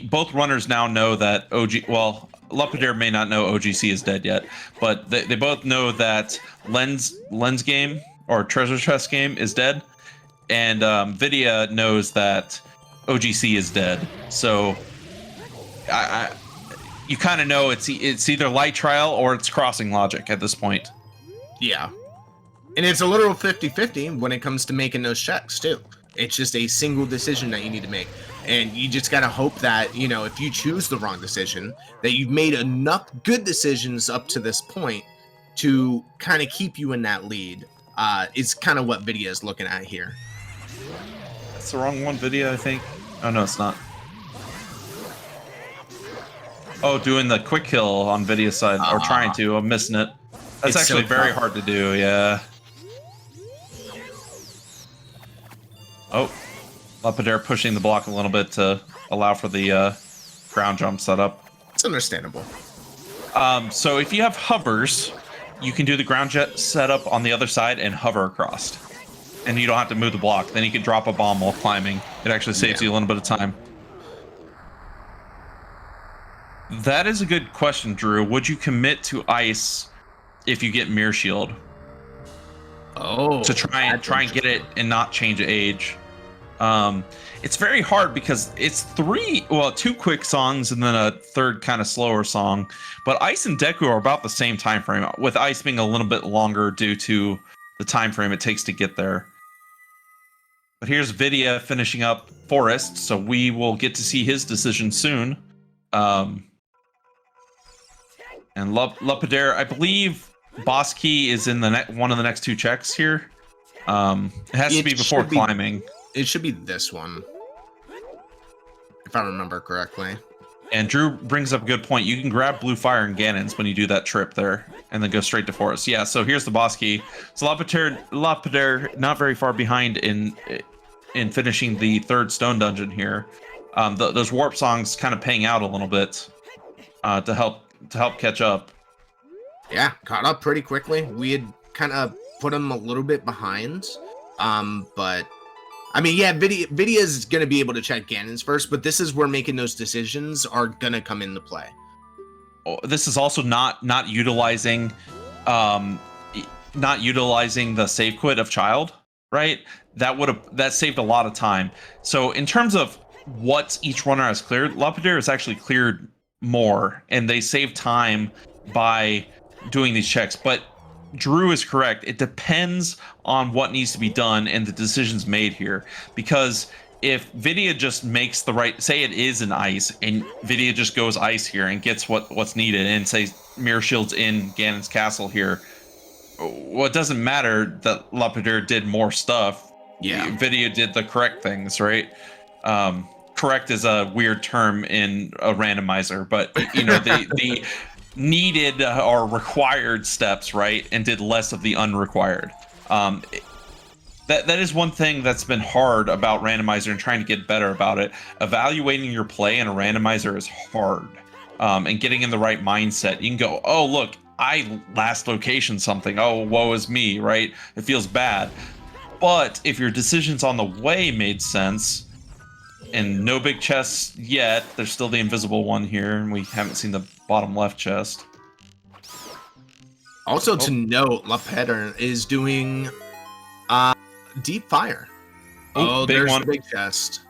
Both runners now know that La Padere may not know OGC is dead yet, but they both know that Len's game or treasure chest game is dead, and Vidya knows that OGC is dead. So you kind of know it's either light trial or it's crossing logic at this point. Yeah. And it's a literal 50-50 when it comes to making those checks too. It's just a single decision that you need to make. And you just got to hope that, you know, if you choose the wrong decision, that you've made enough good decisions up to this point to kind of keep you in that lead. Is kind of what Vidya is looking at here. That's the wrong one, Vidya, I think. Oh, no, it's not. Oh, doing the quick kill on Vidya's side, or trying to. I'm missing it. That's actually so very hard to do, yeah. Oh, La Padere pushing the block a little bit to allow for the ground jump setup. It's understandable. So if you have hovers, you can do the ground jet setup on the other side and hover across. And you don't have to move the block. Then you can drop a bomb while climbing. It actually saves you a little bit of time. That is a good question, Drew. Would you commit to Ice if you get Mirror Shield? Oh, to try and get it and not change age. It's very hard because it's two quick songs and then a third kind of slower song. But Ice and Deku are about the same time frame, with Ice being a little bit longer due to the time frame it takes to get there. But here's Vidya finishing up Forest, so we will get to see his decision soon. And Lapidaire, I believe Boss Key is in the one of the next two checks here. It has to be before climbing. It should be this one, if I remember correctly. And Drew brings up a good point. You can grab Blue Fire and Ganon's when you do that trip there, and then go straight to Forest. Yeah, so here's the boss key. So Lapidaire not very far behind in finishing the third stone dungeon here. Those warp songs kind of paying out a little bit to help catch up. Yeah, caught up pretty quickly. We had kind of put him a little bit behind, but I mean, yeah, Vidya is going to be able to check Ganon's first, but this is where making those decisions are going to come into play. This is also not utilizing the save quit of Child, right? That saved a lot of time. So in terms of what each runner has cleared, Lapidaire has actually cleared more, and they save time by doing these checks. But Drew is correct. It depends on what needs to be done and the decisions made here. Because if Vidya just makes the right, say it is an ice, and Vidya just goes ice here and gets what's needed, and say Mirror Shield's in Ganon's castle here, well, it doesn't matter that Lapidaire did more stuff. Yeah, Vidya did the correct things, right? Correct is a weird term in a randomizer, but you know the needed or required steps, right, and did less of the unrequired. That is one thing that's been hard about randomizer and trying to get better about it. Evaluating your play in a randomizer is hard, and getting in the right mindset. You can go, oh look, I last location something. Oh, woe is me, right? It feels bad. But if your decisions on the way made sense, and no big chests yet, there's still the invisible one here, and we haven't seen the bottom left chest. Also to note, Lapidaire is doing deep fire. Oh, big there's one. The big chest.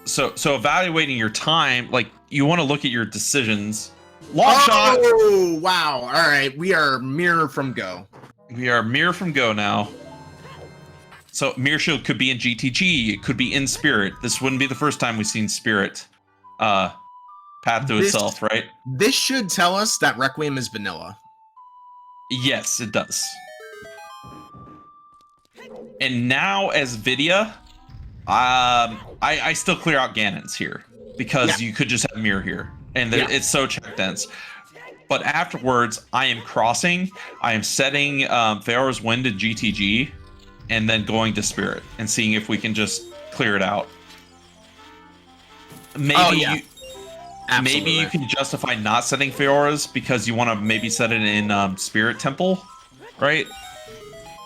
So evaluating your time, like you want to look at your decisions. Long shot. Oh wow! All right, we are mirror from go. We are mirror from go now. So Mirror Shield could be in GTG. It could be in Spirit. This wouldn't be the first time we've seen Spirit path to itself, right? This should tell us that Requiem is vanilla. Yes, it does. And now as Vidya, I still clear out Ganon's here because you could just have Mirror here, and it's so check dense. But afterwards, I am crossing. I am setting Feora's Wind in GTG, and then going to Spirit and seeing if we can just clear it out. Maybe maybe you can justify not setting Feora's because you want to maybe set it in Spirit Temple, right?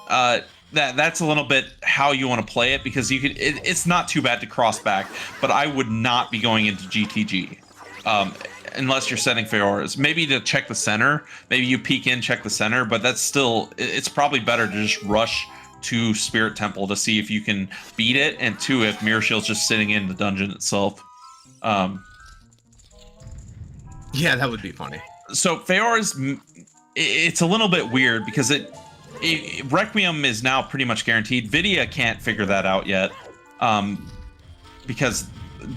That's a little bit how you want to play it, because you could. It's not too bad to cross back, but I would not be going into GTG unless you're setting Feora's. Maybe to check the center. Maybe you peek in, check the center, but that's still. It's probably better to just rush to Spirit Temple to see if you can beat it, and two, if Mirror Shield's just sitting in the dungeon itself. Yeah, that would be funny. So Feora's, it's a little bit weird because Requiem is now pretty much guaranteed. Vidya can't figure that out yet, because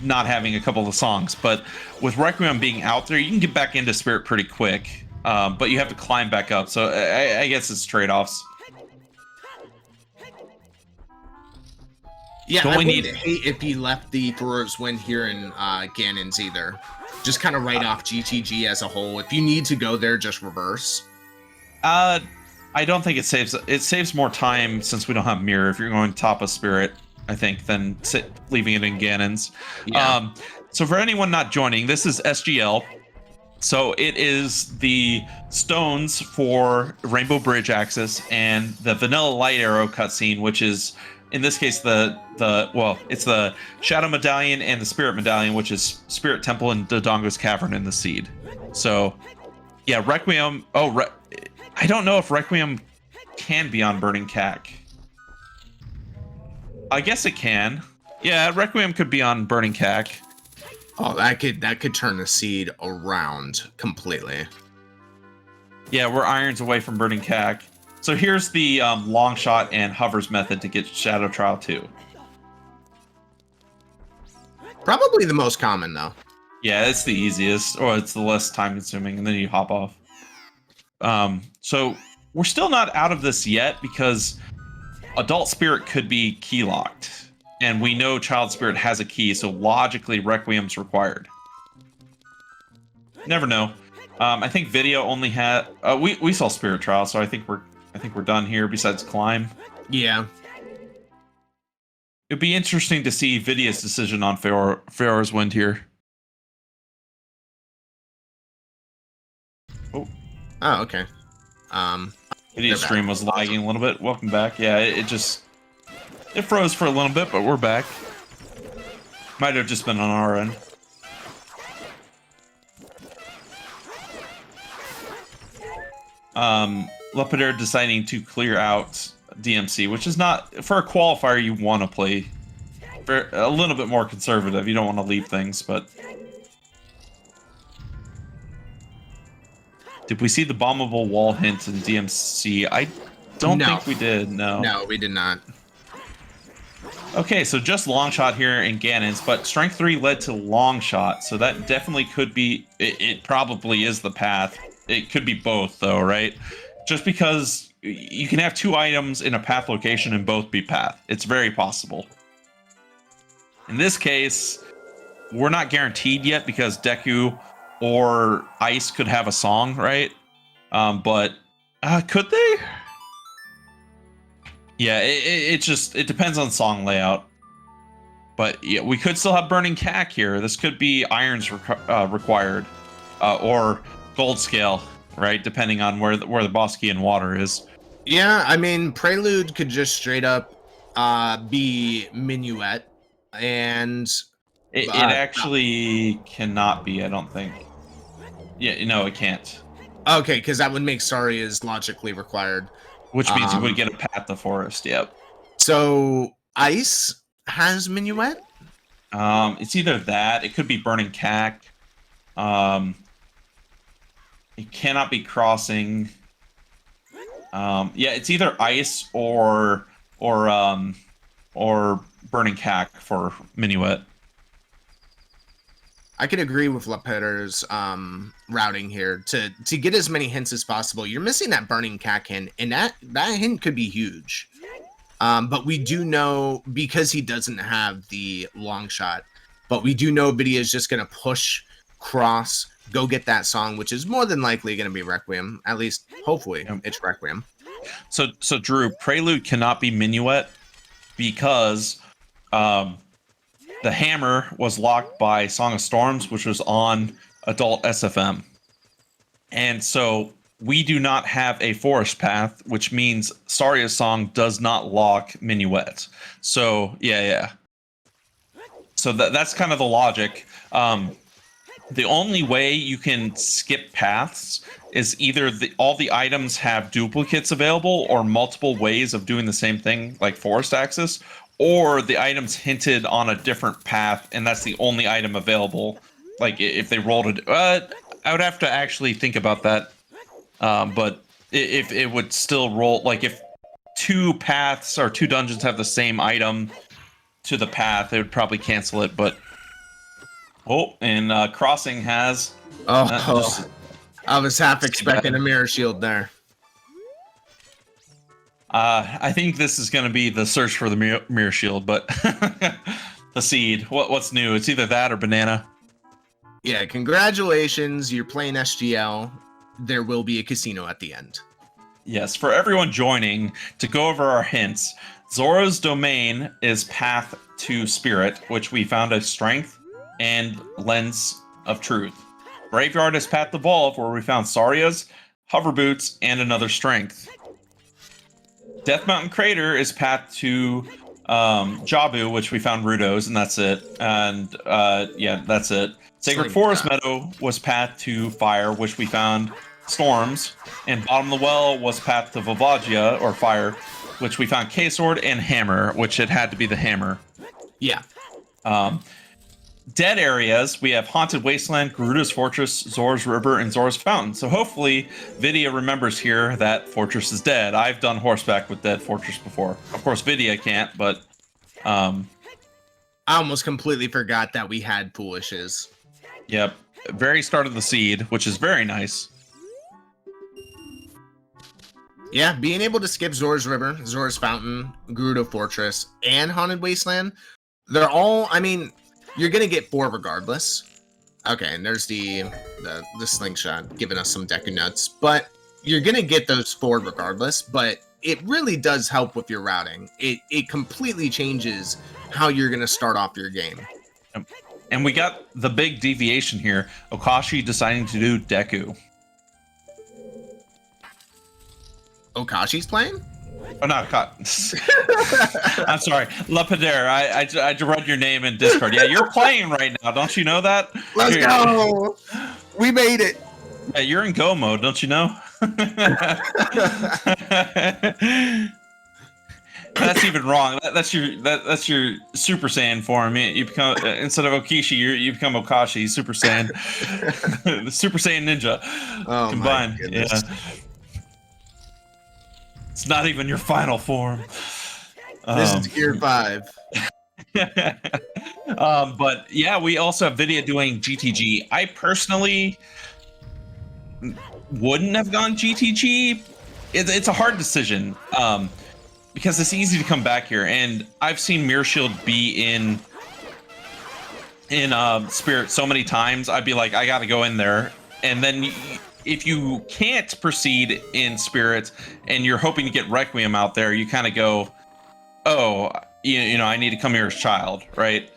not having a couple of songs. But with Requiem being out there, you can get back into Spirit pretty quick, but you have to climb back up. So I guess it's trade-offs. Yeah, I wouldn't hate if he left the Feora's Wind here in Ganon's either. Just kind of write off GTG as a whole. If you need to go there, just reverse. I don't think it saves. It saves more time since we don't have Mirror. If you're going top of Spirit, I think, than leaving it in Ganon's. Yeah. So for anyone not joining, this is SGL. So it is the stones for Rainbow Bridge Axis and the Vanilla Light Arrow cutscene, which is, in this case, it's the Shadow Medallion and the Spirit Medallion, which is Spirit Temple and Dodongo's Cavern in the Seed. So, yeah, Requiem. I don't know if Requiem can be on Burning Cack. I guess it can. Yeah, Requiem could be on Burning Cack. Oh, that could turn the seed around completely. Yeah, we're irons away from Burning Cack. So here's the long shot and hovers method to get Shadow Trial 2. Probably the most common, though. Yeah, it's the easiest, or it's the less time consuming, and then you hop off. So we're still not out of this yet because Adult Spirit could be key locked, and we know Child Spirit has a key, so logically Requiem's required. Never know. I think Video only had we saw Spirit Trial, so I think we're done here. Besides Climb, Yeah. it'd be interesting to see Vidia's decision on Pharaoh's Wind here. Oh, okay. Vidia's stream was lagging a little bit. Welcome back. Yeah, it froze for a little bit, but we're back. Might have just been on our end. Lepidaire deciding to clear out DMC, which is not, for a qualifier, you want to play a little bit more conservative. You don't want to leave things, but... Did we see the bombable wall hint in DMC? I don't think we did, no. No, we did not. Okay, so just long shot here in Ganon's, but strength 3 led to long shot, so that definitely could be, it probably is the path. It could be both though, right? Just because you can have 2 items in a path location and both be path. It's very possible. In this case, we're not guaranteed yet because Deku or Ice could have a song, right? But could they? Yeah, it depends on song layout. But yeah, we could still have Burning Cack here. This could be Irons required, or Gold Scale, right? Depending on where the boss key in water is. Yeah, I mean, Prelude could just straight up be Minuet, and it actually cannot be. I don't think. Yeah, no, it can't. Okay, because that would make Saria's logically required. Which means you would get a Path the Forest, yep. So, Ice has Minuet? It's either that, it could be Burning Cack. It cannot be Crossing. Yeah, it's either Ice or Burning Cack for Minuet. I could agree with Lepetter's routing here to get as many hints as possible. You're missing that Burning Cack hint, and that hint could be huge. But we do know, because he doesn't have the long shot, but we do know Vidia is just going to push, cross, go get that song, which is more than likely going to be Requiem. At least, hopefully, it's Requiem. So Drew, Prelude cannot be Minuet because... the hammer was locked by Song of Storms, which was on Adult SFM. And so we do not have a forest path, which means Saria's song does not lock Minuet. So, yeah. So that's kind of the logic. The only way you can skip paths is either all the items have duplicates available or multiple ways of doing the same thing, like Forest Axis, or the item's hinted on a different path, and that's the only item available. Like, if they rolled it... I would have to actually think about that. But if it would still roll... Like, if 2 paths or 2 dungeons have the same item to the path, it would probably cancel it, but... Oh, and Crossing has... I was half expecting a Mirror Shield there. I think this is going to be the search for the mirror shield, but the seed. What's new? It's either that or banana. Yeah, congratulations. You're playing SGL. There will be a casino at the end. Yes, for everyone joining, to go over our hints, Zora's Domain is Path to Spirit, which we found as Strength and Lens of Truth. Graveyard is Path to Evolve, where we found Saria's, Hover Boots, and another Strength. Death Mountain Crater is path to Jabu, which we found Rudo's, and that's it. And yeah, that's it. Sacred Forest Meadow was path to Fire, which we found storms, and bottom of the well was path to Volvagia, or fire, which we found K-Sword and Hammer, which it had to be the Hammer. Yeah. Dead areas, we have Haunted Wasteland, Garuda's Fortress, Zora's River, and Zora's Fountain. So hopefully Vidya remembers here that Fortress is dead. I've done horseback with Dead Fortress before. Of course, Vidya can't, but... I almost completely forgot that we had Foolishes. Yep. Very start of the seed, which is very nice. Yeah, being able to skip Zora's River, Zora's Fountain, Gerudo Fortress, and Haunted Wasteland, they're all, I mean... You're gonna get 4 regardless. Okay, and there's the slingshot giving us some Deku nuts, but you're gonna get those 4 regardless. But it really does help with your routing. It completely changes how you're gonna start off your game. And we got the big deviation here: Okashi deciding to do Deku. Okashi's playing? Oh, not Okashi. I'm sorry, Lapidaire. I read your name in Discord. Yeah, you're playing right now. Don't you know that? Let's go! We made it. Yeah, you're in Go mode. Don't you know? That's even wrong. That's your Super Saiyan form. You become, instead of Okishi, you become Okashi, Super Saiyan, the Super Saiyan Ninja combined. Yeah. It's not even your final form. This is Gear 5. But yeah, we also have Vidya doing GTG. I personally wouldn't have gone GTG. It's a hard decision because it's easy to come back here, and I've seen Mirror Shield be in Spirit so many times. I'd be like, I got to go in there, and then. If you can't proceed in Spirit and you're hoping to get Requiem out there, you kind of go, oh, you know, I need to come here as child, right?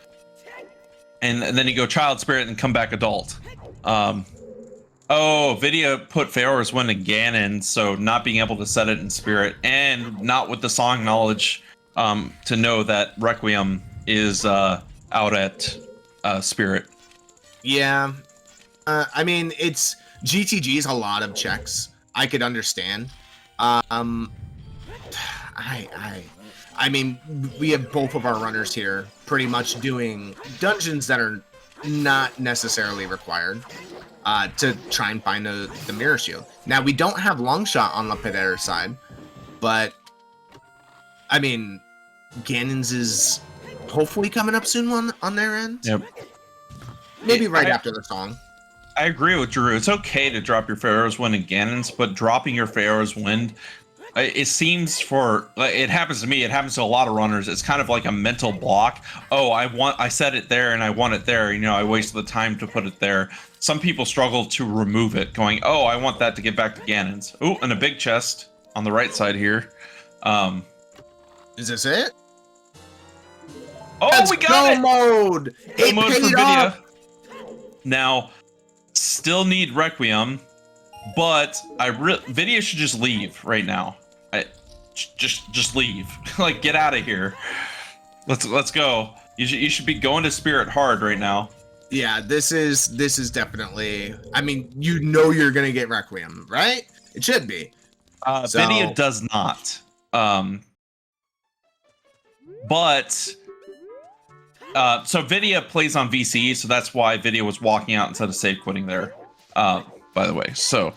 And then you go child, Spirit, and come back adult. Oh, Vidya put Feora's Wind in Ganon, so not being able to set it in Spirit, and not with the song knowledge to know that Requiem is out at Spirit. Yeah. I mean, it's... GTG is a lot of checks. I could understand. I mean, we have both of our runners here pretty much doing dungeons that are not necessarily required to try and find the Mirror Shield. Now, we don't have Longshot on Lapidaire's side, but I mean, Ganon's is hopefully coming up soon on their end. Yep. Maybe right after the song. I agree with Drew. It's okay to drop your Pharaoh's Wind and Ganon's, but dropping your Pharaoh's Wind, it seems it happens to me, it happens to a lot of runners, it's kind of like a mental block. Oh, I set it there and I want it there, you know, I wasted the time to put it there. Some people struggle to remove it, going, oh, I want that to get back to Ganon's. Oh, and a big chest on the right side here. Is this it? Oh, Let's we got it! Mode! Go mode for Vidya. Off. Now, still need Requiem, but Vidya should just leave right now. Just leave. Like, get out of here. Let's go. You should be going to Spirit hard right now. Yeah, this is definitely. I mean, you know you're gonna get Requiem, right? It should be. Vidya does not. But. So Vidya plays on VC, so that's why Vidya was walking out instead of save quitting there. By the way, so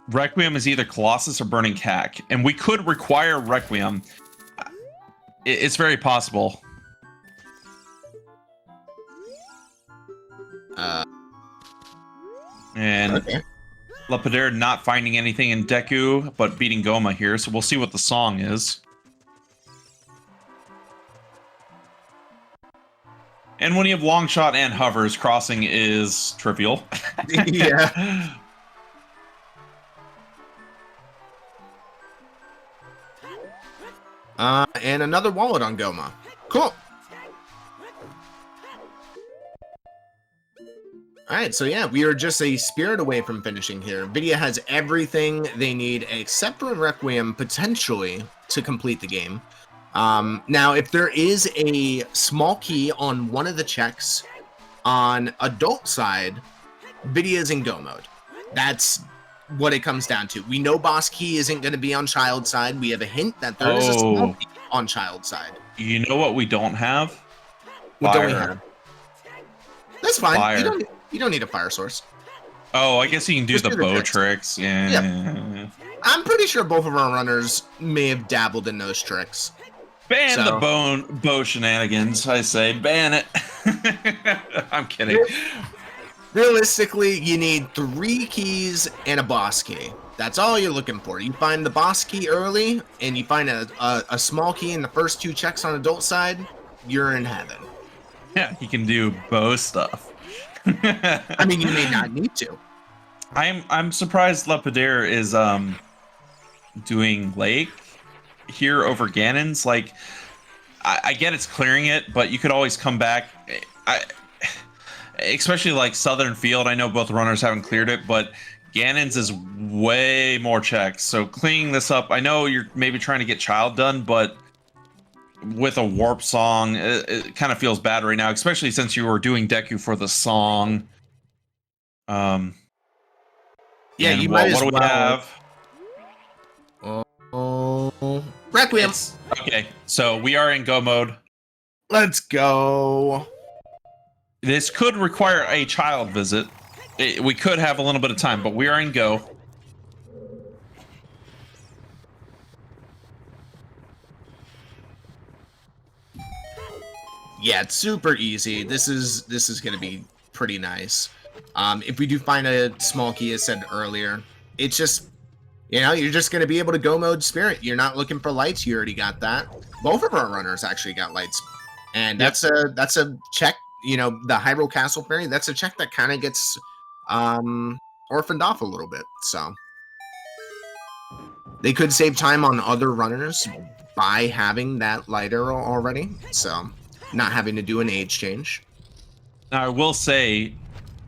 Requiem is either Colossus or Burning Cack, and we could require Requiem. It's very possible. And okay. Lapidare not finding anything in Deku, but beating Goma here, so we'll see what the song is. And when you have long shot and hovers, crossing is trivial. Yeah. And another wallet on Goma. Cool. Alright, so yeah, we are just a spirit away from finishing here. Vidya has everything they need except for Requiem, potentially, to complete the game. Now, if there is a small key on one of the checks on adult side, Vidia's in go mode. That's what it comes down to. We know Boss Key isn't going to be on child side. We have a hint that there is a small key on child side. You know what we don't have? What Fire. don't we have? That's fine. Fire. You don't need a fire source. Oh, I guess you can do Just the do the bow tricks. tricks. Yeah. Yep. I'm pretty sure both of our runners may have dabbled in those tricks. Ban the bow shenanigans, I say. Ban it. I'm kidding. Realistically, you need 3 keys and a boss key. That's all you're looking for. You find the boss key early, and you find a small key in the first 2 checks on adult side, you're in heaven. Yeah, he can do bow stuff. I mean, you may not need to. I'm surprised Lepidere is doing Lake here over Ganon's. Like, I get it's clearing it, but you could always come back. Especially like Southern Field, I know both runners haven't cleared it, but Ganon's is way more checks. So cleaning this up, I know you're maybe trying to get child done, but with a warp song, it kind of feels bad right now, especially since you were doing Deku for the song. Yeah, you might as well. What do we have? Oh, Requiem. Okay, so we are in go mode. Let's go. This could require a child visit. We could have a little bit of time, but we are in go. Yeah, it's super easy. This is going to be pretty nice. If we do find a small key, as said earlier, it's just, you know, you're just going to be able to go mode Spirit. You're not looking for lights. You already got that. Both of our runners actually got lights, and that's a check. You know, the Hyrule Castle Fairy. That's a check that kind of gets orphaned off a little bit. So they could save time on other runners by having that light arrow already. So not having to do an age change. Now I will say,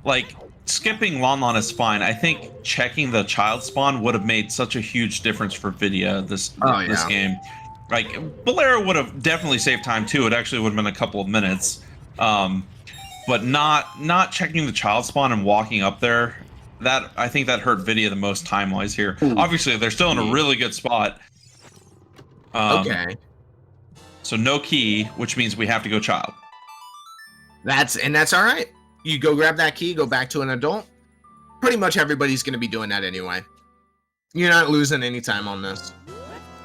like, skipping Lon Lon is fine. I think checking the child spawn would have made such a huge difference for Vidia this game. Like, Bolero would have definitely saved time too. It actually would have been a couple of minutes. But not checking the child spawn and walking up there, that I think that hurt Vidia the most time-wise here. Ooh. Obviously, they're still in a really good spot. Okay. So no key, which means we have to go child. That's all right. You go grab that key, go back to an adult. Pretty much everybody's going to be doing that anyway. You're not losing any time on this.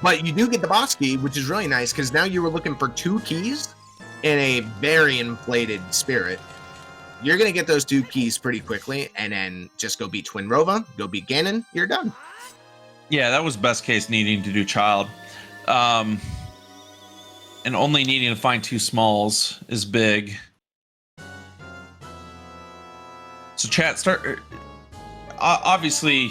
But you do get the boss key, which is really nice, because now you were looking for 2 keys in a very inflated Spirit. You're going to get those 2 keys pretty quickly, and then just go beat Twin Rova, go beat Ganon, you're done. Yeah, that was best case needing to do child. And only needing to find 2 smalls is big. So chat, start. Obviously,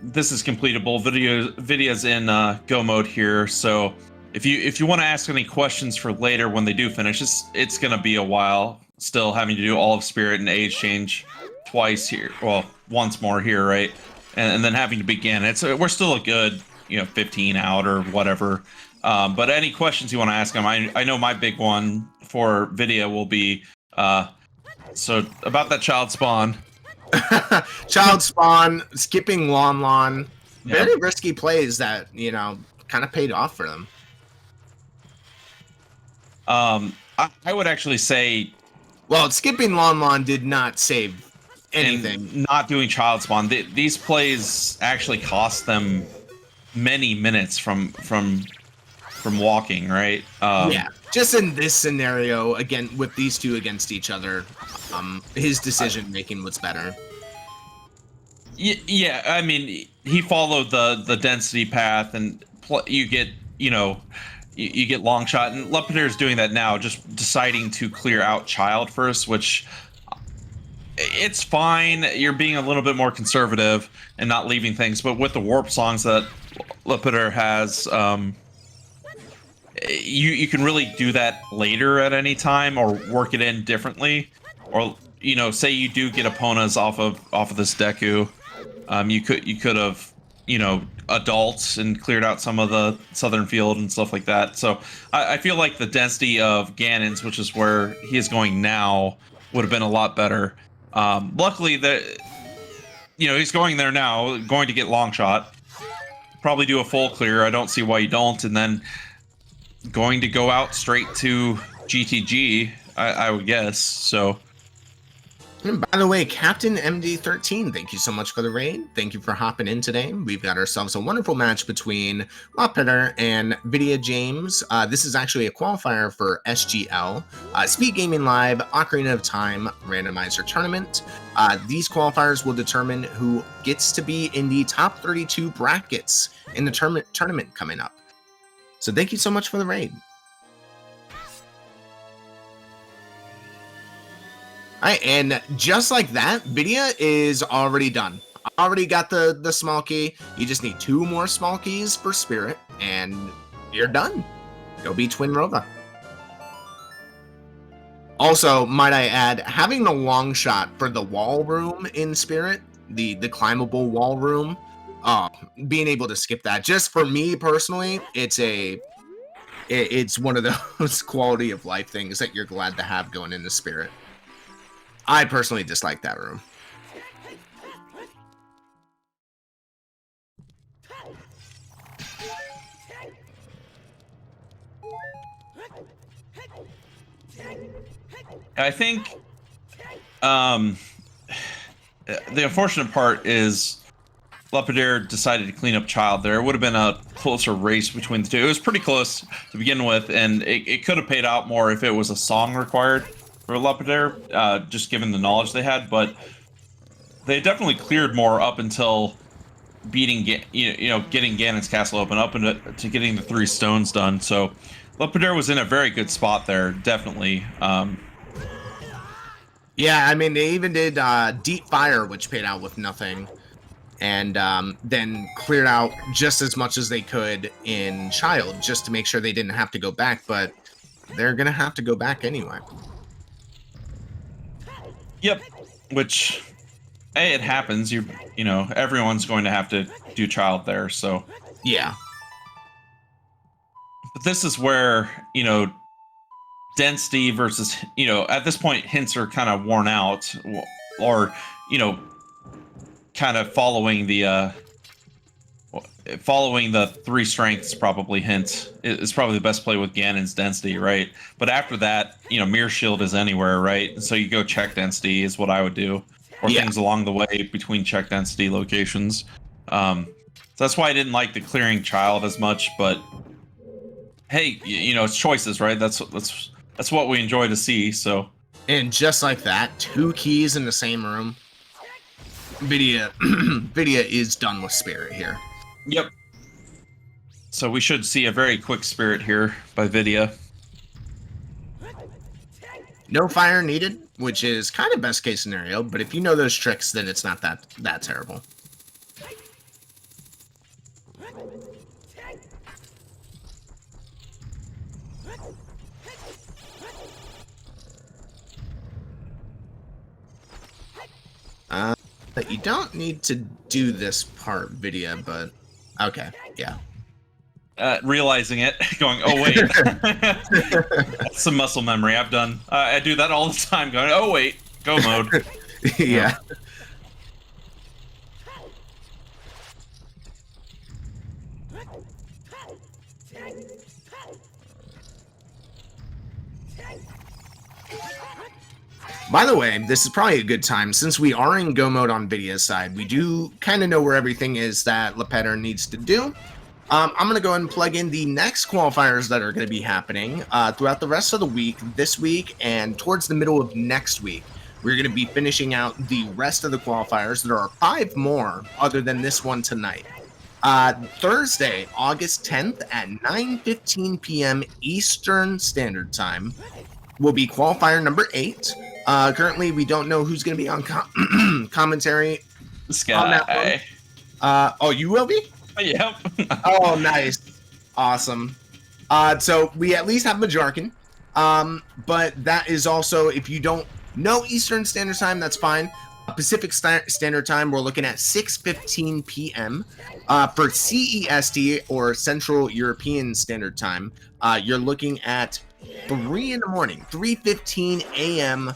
this is completable. Video's in go mode here. So if you want to ask any questions for later when they do finish, it's gonna be a while. Still having to do all of Spirit and age change twice here. Well, once more here, right? And then having to begin. We're still a good 15 out or whatever. But any questions you want to ask them, I know my big one for Video will be so about that child spawn. Child spawn, skipping Lon Lon, very risky plays that kind of paid off for them. I would actually say, well, skipping Lon Lon did not save anything. And not doing child spawn, these plays actually cost them many minutes from walking, right? Yeah, just in this scenario, again, with these 2 against each other, his decision making was better. Yeah, I mean, he followed the density path, and you get you get long shot, and Lepidere is doing that now, just deciding to clear out child first, which it's fine. You're being a little bit more conservative and not leaving things, but with the warp songs that Lepidere has, you can really do that later at any time, or work it in differently, or say you do get Eponas off of this Deku, you could have adults and cleared out some of the Southern Field and stuff like that. So I feel like the density of Ganon's, which is where he is going now, would have been a lot better. Luckily, you know, he's going there now, going to get long shot. Probably do a full clear. I don't see why you don't. And then going to go out straight to GTG, I would guess. So. And by the way, Captain MD13, thank you so much for the raid. Thank you for hopping in today. We've got ourselves a wonderful match between Lopeter and Vidya James. This is actually a qualifier for SGL, Speedgaming Live, Ocarina of Time Randomizer Tournament. These qualifiers will determine who gets to be in the top 32 brackets in the tournament coming up. So thank you so much for the raid. All right, and just like that, Vidya is already done. Already got the small key. You just need 2 more small keys for Spirit, and you're done. Go be Twin Rova. Also, might I add, having the long shot for the wall room in Spirit, the climbable wall room, being able to skip that, just for me personally, it's one of those quality of life things that you're glad to have going into Spirit. I personally dislike that room. I think the unfortunate part is Lepidaire decided to clean up Child there. It would have been a closer race between the two. It was pretty close to begin with, and it could have paid out more if it was a song required for Lepidaire, just given the knowledge they had, but they definitely cleared more up until beating, getting Ganon's castle open, up to getting the 3 stones done. So Lepidaire was in a very good spot there, definitely. Yeah, I mean, they even did Deep Fire, which paid out with nothing, and then cleared out just as much as they could in Child, just to make sure they didn't have to go back, but they're going to have to go back anyway. Yep, which, hey, it happens. You know, everyone's going to have to do Child there, so. Yeah. But this is where, density versus, at this point, hints are kind of worn out, or, kind of following the 3 strengths probably hint is probably the best play with Ganon's density, right? But after that, Mirror Shield is anywhere, right? So you go check density is what I would do, or things along the way between check density locations. So that's why I didn't like the clearing Child as much, but hey, it's choices, right? That's what we enjoy to see. So, and just like that, 2 keys in the same room. Vidya is done with Spirit here. Yep. So we should see a very quick Spirit here by Vidya. No fire needed, which is kind of best case scenario, but if you know those tricks, then it's not that terrible. You don't need to do this part, Vidya, but okay, yeah. Realizing it, going, oh wait, that's some muscle memory I've done. I do that all the time, going, oh wait, go mode. Yeah. By the way, this is probably a good time, since we are in go mode on Vidya's side, we do kind of know where everything is that Lepeter needs to do. I'm going to go ahead and plug in the next qualifiers that are going to be happening throughout the rest of the week, this week, and towards the middle of next week. We're going to be finishing out the rest of the qualifiers. There are 5 more other than this one tonight. Thursday, August 10th at 9:15 p.m. Eastern Standard Time will be qualifier number 8. Currently, we don't know who's going to be on commentary. This guy. Oh, you will be? Yep. Oh, nice. Awesome. So we at least have Majarkin. But that is also, if you don't know Eastern Standard Time, that's fine. Pacific Standard Time, we're looking at 6:15 p.m. For CEST, or Central European Standard Time, you're looking at 3 in the morning, 3:15 a.m.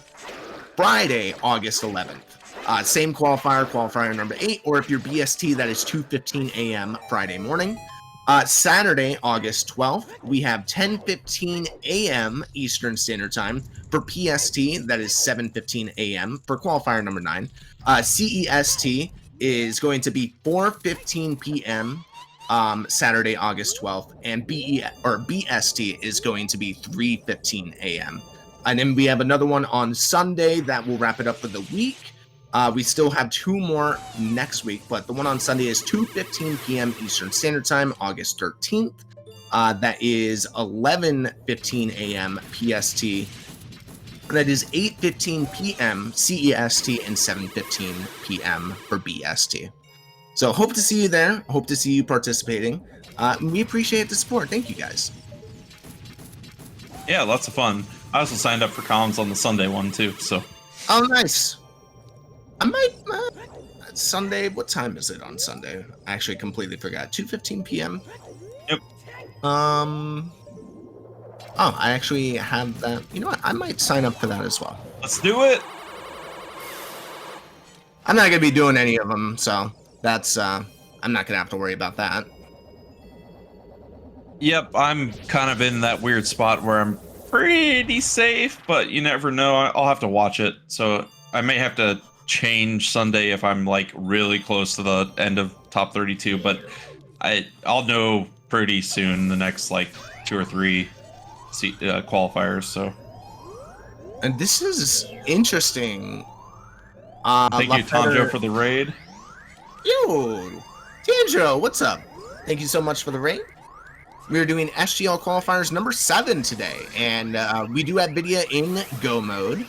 Friday, August 11th. Same qualifier number 8, or if you're BST, that is 2:15 a.m. Friday morning. Saturday, August 12th, we have 10:15 a.m. Eastern Standard Time. For PST, that is 7:15 a.m. for qualifier number 9. CEST is going to be 4:15 p.m. Saturday, August 12th, and BST is going to be 3:15 a.m. And then we have another one on Sunday that will wrap it up for the week. We still have 2 more next week, but the one on Sunday is 2:15 p.m. Eastern Standard Time, August 13th. That is 11:15 a.m. PST. That is 8:15 p.m. CEST and 7:15 p.m. for BST. So hope to see you there. Hope to see you participating. We appreciate the support. Thank you, guys. Yeah, lots of fun. I also signed up for comms on the Sunday one too. So. Oh, nice. I might Sunday. What time is it on Sunday? I actually completely forgot. 2:15 p.m. Yep. Oh, I actually have that. You know what? I might sign up for that as well. Let's do it. I'm not gonna be doing any of them, so that's I'm not gonna have to worry about that. Yep, I'm kind of in that weird spot where I'm pretty safe, but you never know. I'll have to watch it, so I may have to change Sunday if I'm like really close to the end of top 32, but I'll know pretty soon, the next like 2 or 3 qualifiers. So, and this is interesting. Thank you, Tanjo, for the raid. Yo, Tanjo, what's up? Thank you so much for the raid. We are doing SGL qualifiers number 7 today, and we do have video in go mode.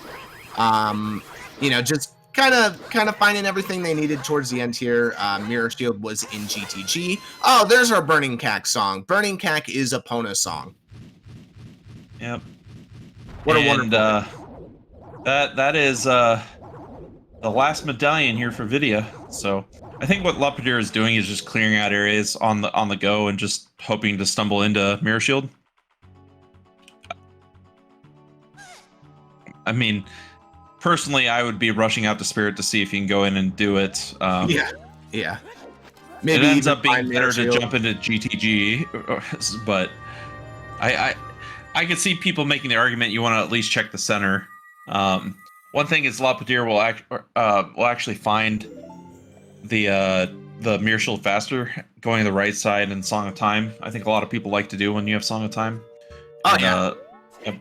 You know, just kind of finding everything they needed towards the end here. Mirror Shield was in GTG. Oh, there's our Burning Cack song. Burning Cack is a Pona song. Yep. What a wonderful. That is the last medallion here for Vidya. So I think what Lapidir is doing is just clearing out areas on the go and just hoping to stumble into Mirror Shield. I mean, personally, I would be rushing out to Spirit to see if you can go in and do it. Yeah. Maybe it ends up being better to jump into GTG, but I could see people making the argument you want to at least check the center. One thing is Lapidir will actually find the Mirror Shield faster going to the right side in Song of Time. I think a lot of people like to do when you have Song of Time. Oh, and, yeah. Yep.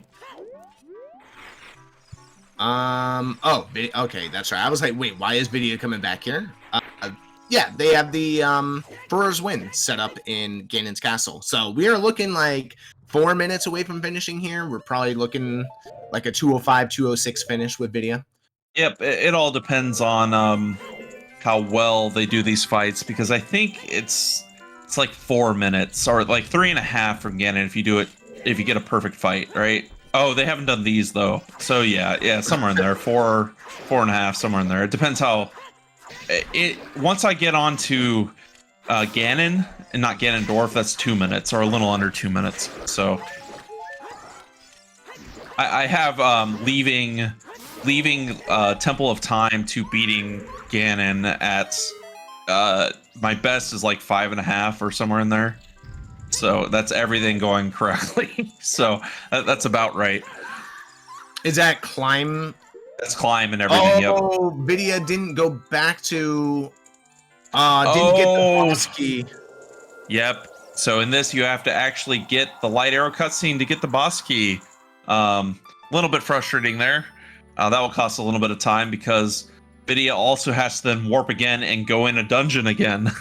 Okay, that's right. I was like, wait, why is video coming back here? Yeah, they have the Furor's Win set up in Ganon's Castle. So we are looking like 4 minutes away from finishing here. We're probably looking like a 2:05, 2:06 finish with video. Yep, it all depends on how well they do these fights, because I think it's like 4 minutes or like 3.5 from Ganon if you get a perfect fight, right? Oh, they haven't done these though. So yeah, somewhere in there, 4.5, somewhere in there. It depends how once I get onto Ganon and not Ganondorf, that's 2 minutes or a little under 2 minutes. So I have leaving Temple of Time to beating Ganon at my best is like 5.5 or somewhere in there. So that's everything going correctly. So that's about right. Is that climb? That's climb and everything. Oh, yep. Vidya didn't go back to. Didn't get the boss key. Yep. So in this, you have to actually get the light arrow cutscene to get the boss key. A little bit frustrating there. That will cost a little bit of time because Vidya also has to then warp again and go in a dungeon again.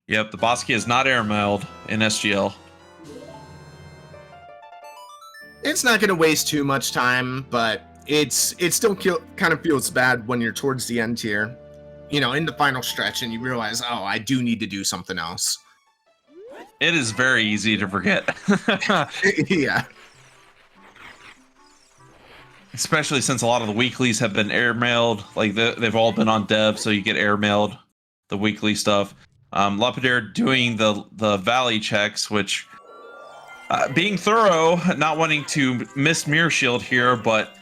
Yep, the boss key is not airmailed in SGL. It's not going to waste too much time, but it still kind of feels bad when you're towards the end here, you know, in the final stretch, and you realize, oh, I do need to do something else. It is very easy to forget. Yeah. Especially since a lot of the weeklies have been airmailed, like they've all been on dev, so you get airmailed the weekly stuff. Lapidir doing the valley checks, which being thorough, not wanting to miss Mirror Shield here, but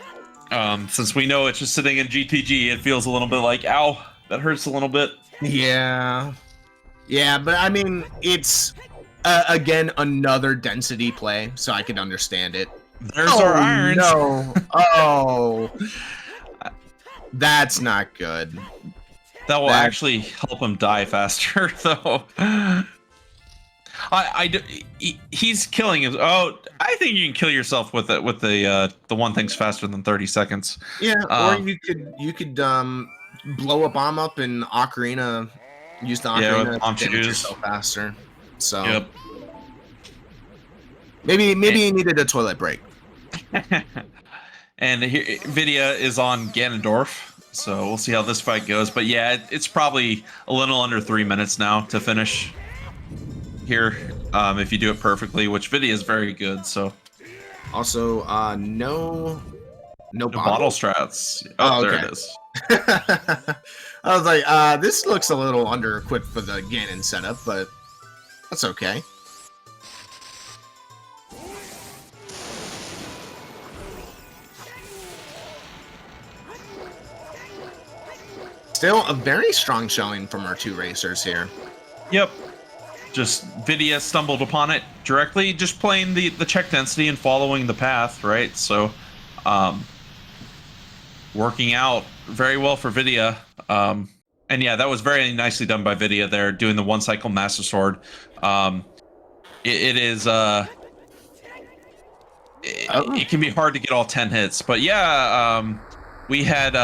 Since we know it's just sitting in GTG, it feels a little bit like, ow, that hurts a little bit. Yeah. Yeah, but I mean, it's, again, another density play, so I can understand it. There's our irons. No. Oh. That's not good. That will actually help him die faster, though. He's killing him. Oh, I think you can kill yourself with the one thing's faster than 30 seconds. Yeah, or you could blow a bomb up in Ocarina, use the Ocarina to damage yourself faster. So yep. maybe you needed a toilet break. And here, Vidya is on Ganondorf. So we'll see how this fight goes. But yeah, it's probably a little under 3 minutes now to finish here, if you do it perfectly, which Vidya is very good. So also, no bottle strats. Oh, there okay. it is. I was like, this looks a little under-equipped for the Ganon setup, but that's okay. Still a very strong showing from our two racers here. Yep. Just Vidya stumbled upon it directly, just playing the check density and following the path, right? So, working out very well for Vidya. And yeah, that was very nicely done by Vidya there, doing the one cycle Master Sword. It can be hard to get all 10 hits, but yeah, we had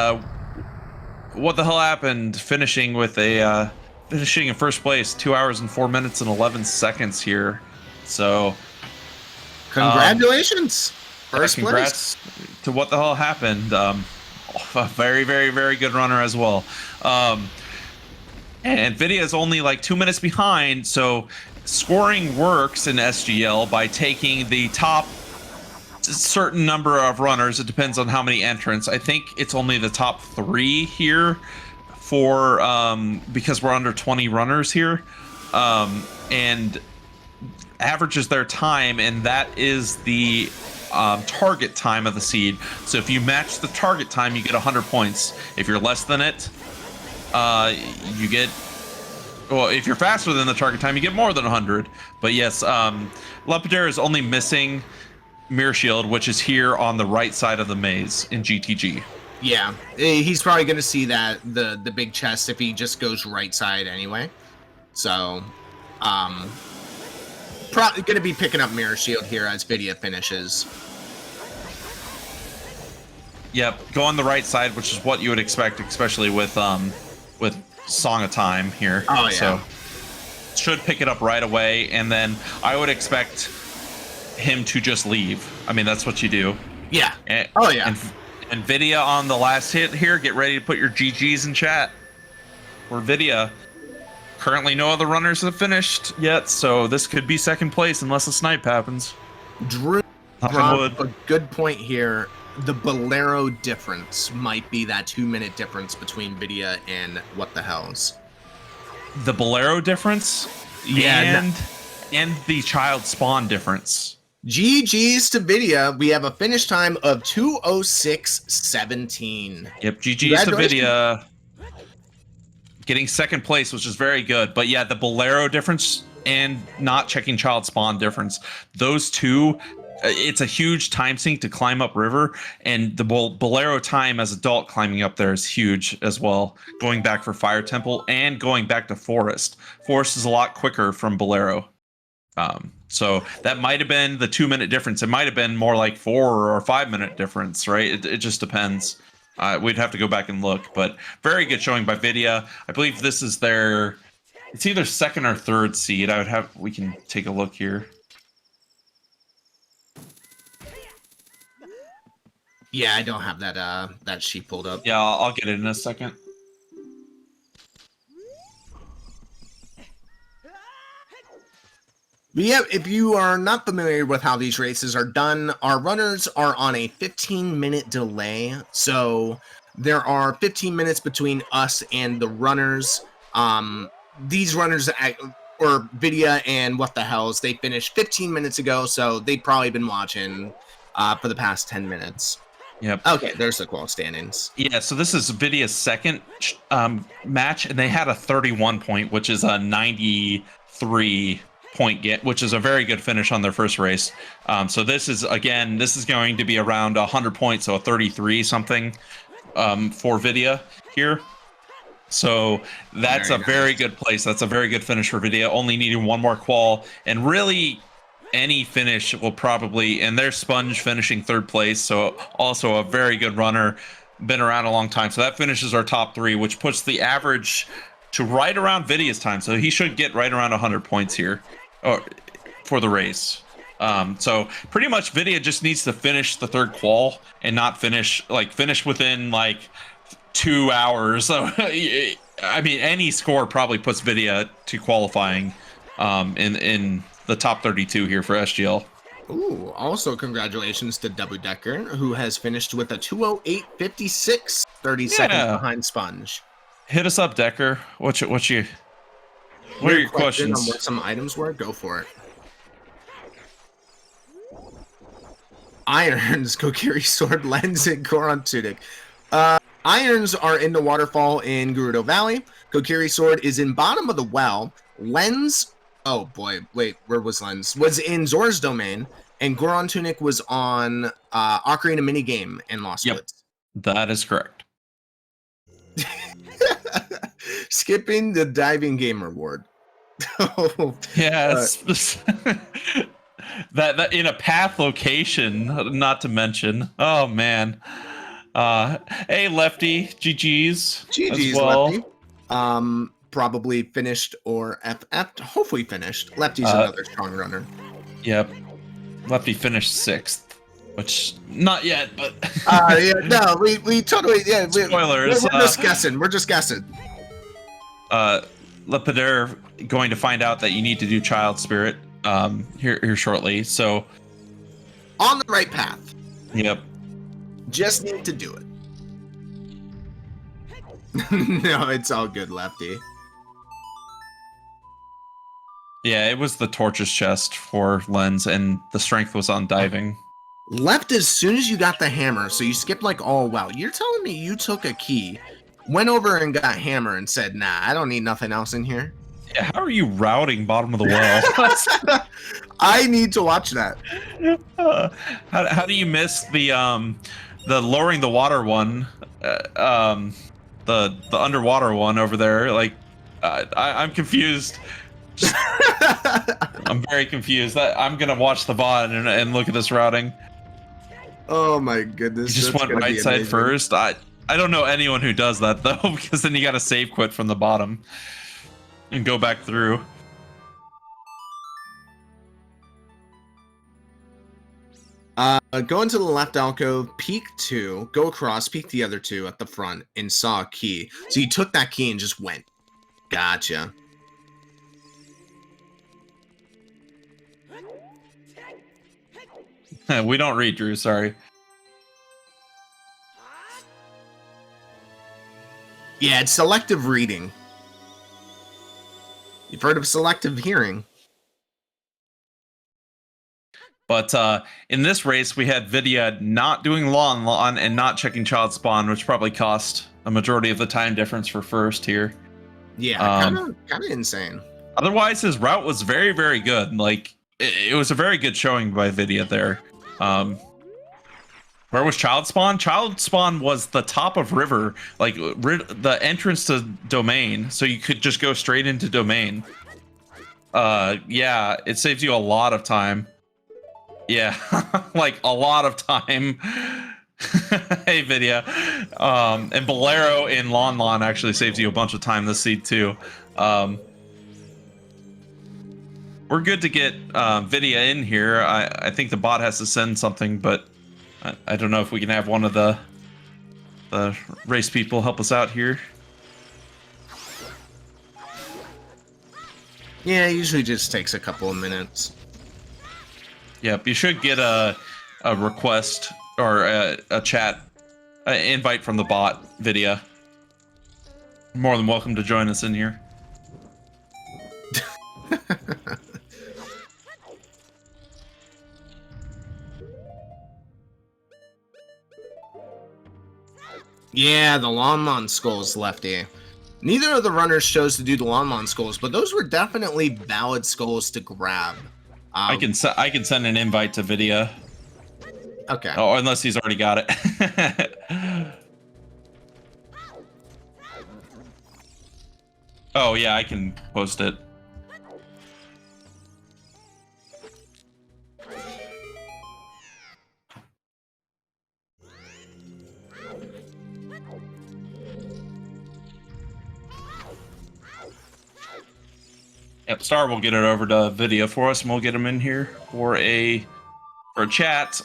what the hell happened finishing with a finishing in first place, 2 hours and 4 minutes and 11 seconds here. So congratulations, first congrats place to what the hell happened. A very, very, very good runner as well. And Vidya is only like 2 minutes behind, so scoring works in SGL by taking the top certain number of runners. It depends on how many entrants. I think it's only the top 3 here for because we're under 20 runners here, and averages their time, and that is the target time of the seed. So if you match the target time, you get 100 points. If you're less than it, you get, well, if you're faster than the target time, you get more than 100. But yes, Lepidera is only missing Mirror Shield, which is here on the right side of the maze in GTG. Yeah, he's probably going to see that the big chest if he just goes right side anyway. So, probably going to be picking up Mirror Shield here as Vidya finishes. Yep, go on the right side, which is what you would expect, especially with Song of Time here. Oh yeah. So should pick it up right away, and then I would expect him to just leave. I mean, that's what you do. Yeah. And Vidya on the last hit here, get ready to put your GGs in chat. For Vidya, currently no other runners have finished yet, so this could be second place unless a snipe happens. Drew brought a good point here. The Bolero difference might be that 2 minute difference between Vidya and What the Hells. The Bolero difference? Yeah. And the child spawn difference. GG's to Vidya. We have a finish time of 2:06:17. Yep, GG's to Vidya. Getting second place, which is very good. But yeah, the Bolero difference and not checking child spawn difference. Those two, it's a huge time sink to climb up river. And the Bolero time as adult climbing up there is huge as well. Going back for Fire Temple and going back to Forest. Forest is a lot quicker from Bolero. So that might have been the 2 minute difference. It might have been more like 4 or 5 minute difference, right? It just depends. We'd have to go back and look, but very good showing by Vidya. I believe this is their, it's either second or third seed. We can take a look here. Yeah, I don't have that sheet pulled up. Yeah, I'll get it in a second. But yeah, if you are not familiar with how these races are done, our runners are on a 15-minute delay. So there are 15 minutes between us and the runners. These runners, or Vidya and What the Hells, they finished 15 minutes ago, so they've probably been watching for the past 10 minutes. Yep. Okay, there's the qual standings. Yeah, so this is Vidia's second match, and they had a 31 point, which is a 93 point get, which is a very good finish on their first race. So this is going to be around 100 points, so a 33 something for Vidia here. So that's Very a very nice. good place. That's a very good finish for Vidia. Only needing one more qual, and really any finish will probably. And there's Sponge finishing third place, so also a very good runner, been around a long time. So that finishes our top three, which puts the average to right around Vidia's time. So he should get right around 100 points here, or for the race. So pretty much Vidia just needs to finish the third qual and not finish within like 2 hours. So I mean, any score probably puts Vidia to qualifying in the top 32 here for SGL. Ooh, also congratulations to Double Decker, who has finished with a 2:08.56, 30 seconds behind Sponge. Hit us up, Decker. What are your question questions? On what some items were? Go for it. Irons, Kokiri Sword, Lens, and Goron Tunic. Irons are in the waterfall in Gerudo Valley. Kokiri Sword is in bottom of the well. Lens, oh boy, wait, where was Lens? Was in Zora's domain, and Goron Tunic was on Ocarina minigame and Lost Woods. That is correct. Skipping the diving game reward. Yes. that in a path location, not to mention. Oh man. Hey Lefty, GG's. GG's, well. Lefty. Probably finished or FF. Hopefully finished. Lefty's another strong runner. Yep. Lefty finished 6th. Which not yet, but yeah, no, we totally spoilers. We're just guessing. We're just guessing. Lepider going to find out that you need to do Child Spirit here shortly. So on the right path. Yep. Just need to do it. No, it's all good, Lefty. Yeah, it was the Torches chest for Lens, and the strength was on diving. Left as soon as you got the hammer, so you skipped like all well. You're telling me you took a key, went over and got hammer and said, nah, I don't need nothing else in here. Yeah, how are you routing bottom of the well? I need to watch that. How do you miss the lowering the water one, the underwater one over there? Like, I'm confused. I'm very confused. I'm gonna watch the VOD and look at this routing. Oh my goodness! You just went right side first. I don't know anyone who does that though, because then you got to save quit from the bottom and go back through. Go into the left alcove, peek 2, go across, peek the other 2 at the front, and saw a key. So you took that key and just went. Gotcha. We don't read, Drew. Sorry. Yeah, it's selective reading. You've heard of selective hearing. But in this race, we had Vidia not doing lawn and not checking child spawn, which probably cost a majority of the time difference for first here. Yeah, kind of insane. Otherwise, his route was very, very good. Like, it was a very good showing by Vidia there. Where was Child Spawn? Child Spawn was the top of River, like the entrance to Domain, so you could just go straight into Domain. Yeah, it saves you a lot of time. Yeah, like a lot of time. Hey, Vidia. And Bolero in Lon actually saves you a bunch of time this seed too. We're good to get Vidia in here. I think the bot has to send something, but I don't know if we can have one of the race people help us out here. Yeah, it usually just takes a couple of minutes. Yep, you should get a request or a chat invite from the bot, Vidia. More than welcome to join us in here. Yeah, the Longmon skulls, Lefty. Neither of the runners chose to do the Longmon skulls, but those were definitely valid skulls to grab. I can send an invite to Vidya. Okay. Oh, unless he's already got it. Oh yeah, I can post it. Yep, Star will get it over to Vidya for us, and we'll get him in here for a chat.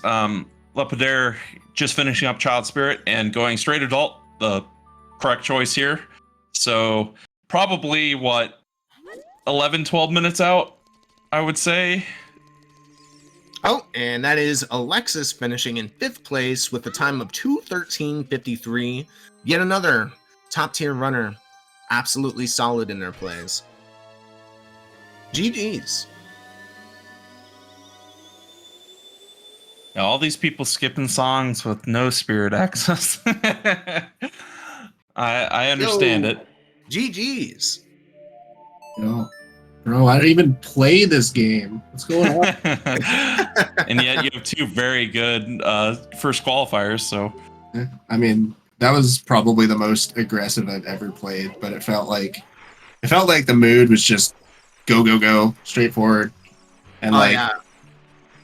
Lepidere just finishing up Child Spirit and going straight adult, the correct choice here. So probably what, 11, 12 minutes out, I would say. Oh, and that is Alexis finishing in 5th place with a time of 2:13.53. Yet another top tier runner, absolutely solid in their plays. GG's. Yeah, all these people skipping songs with no spirit access. I understand it. GG's. No. Bro, I don't even play this game. What's going on? And yet you have 2 very good first qualifiers, so. I mean, that was probably the most aggressive I've ever played, but it felt like the mood was just go, go, go, straightforward. And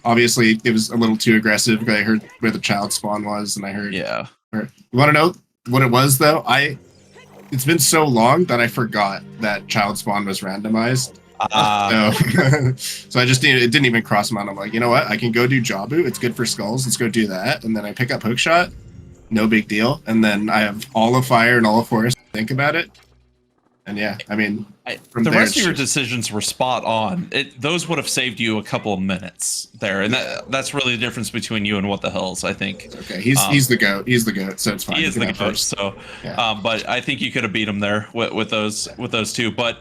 obviously it was a little too aggressive because I heard where the child spawn was, and I heard yeah. You want to know what it was though? It's been so long that I forgot that child spawn was randomized. So I just it didn't even cross my mind. I'm like, you know what? I can go do Jabu. It's good for skulls. Let's go do that. And then I pick up Hookshot. No big deal. And then I have all of Fire and all of Forest. Think about it. And yeah, I mean, the rest of your decisions were spot on. Those would have saved you a couple of minutes there, and that's really the difference between you and What the Hills, I think. Okay, he's the goat. He's the goat, so it's fine. He is the goat. So, yeah. But I think you could have beat him there with those 2. But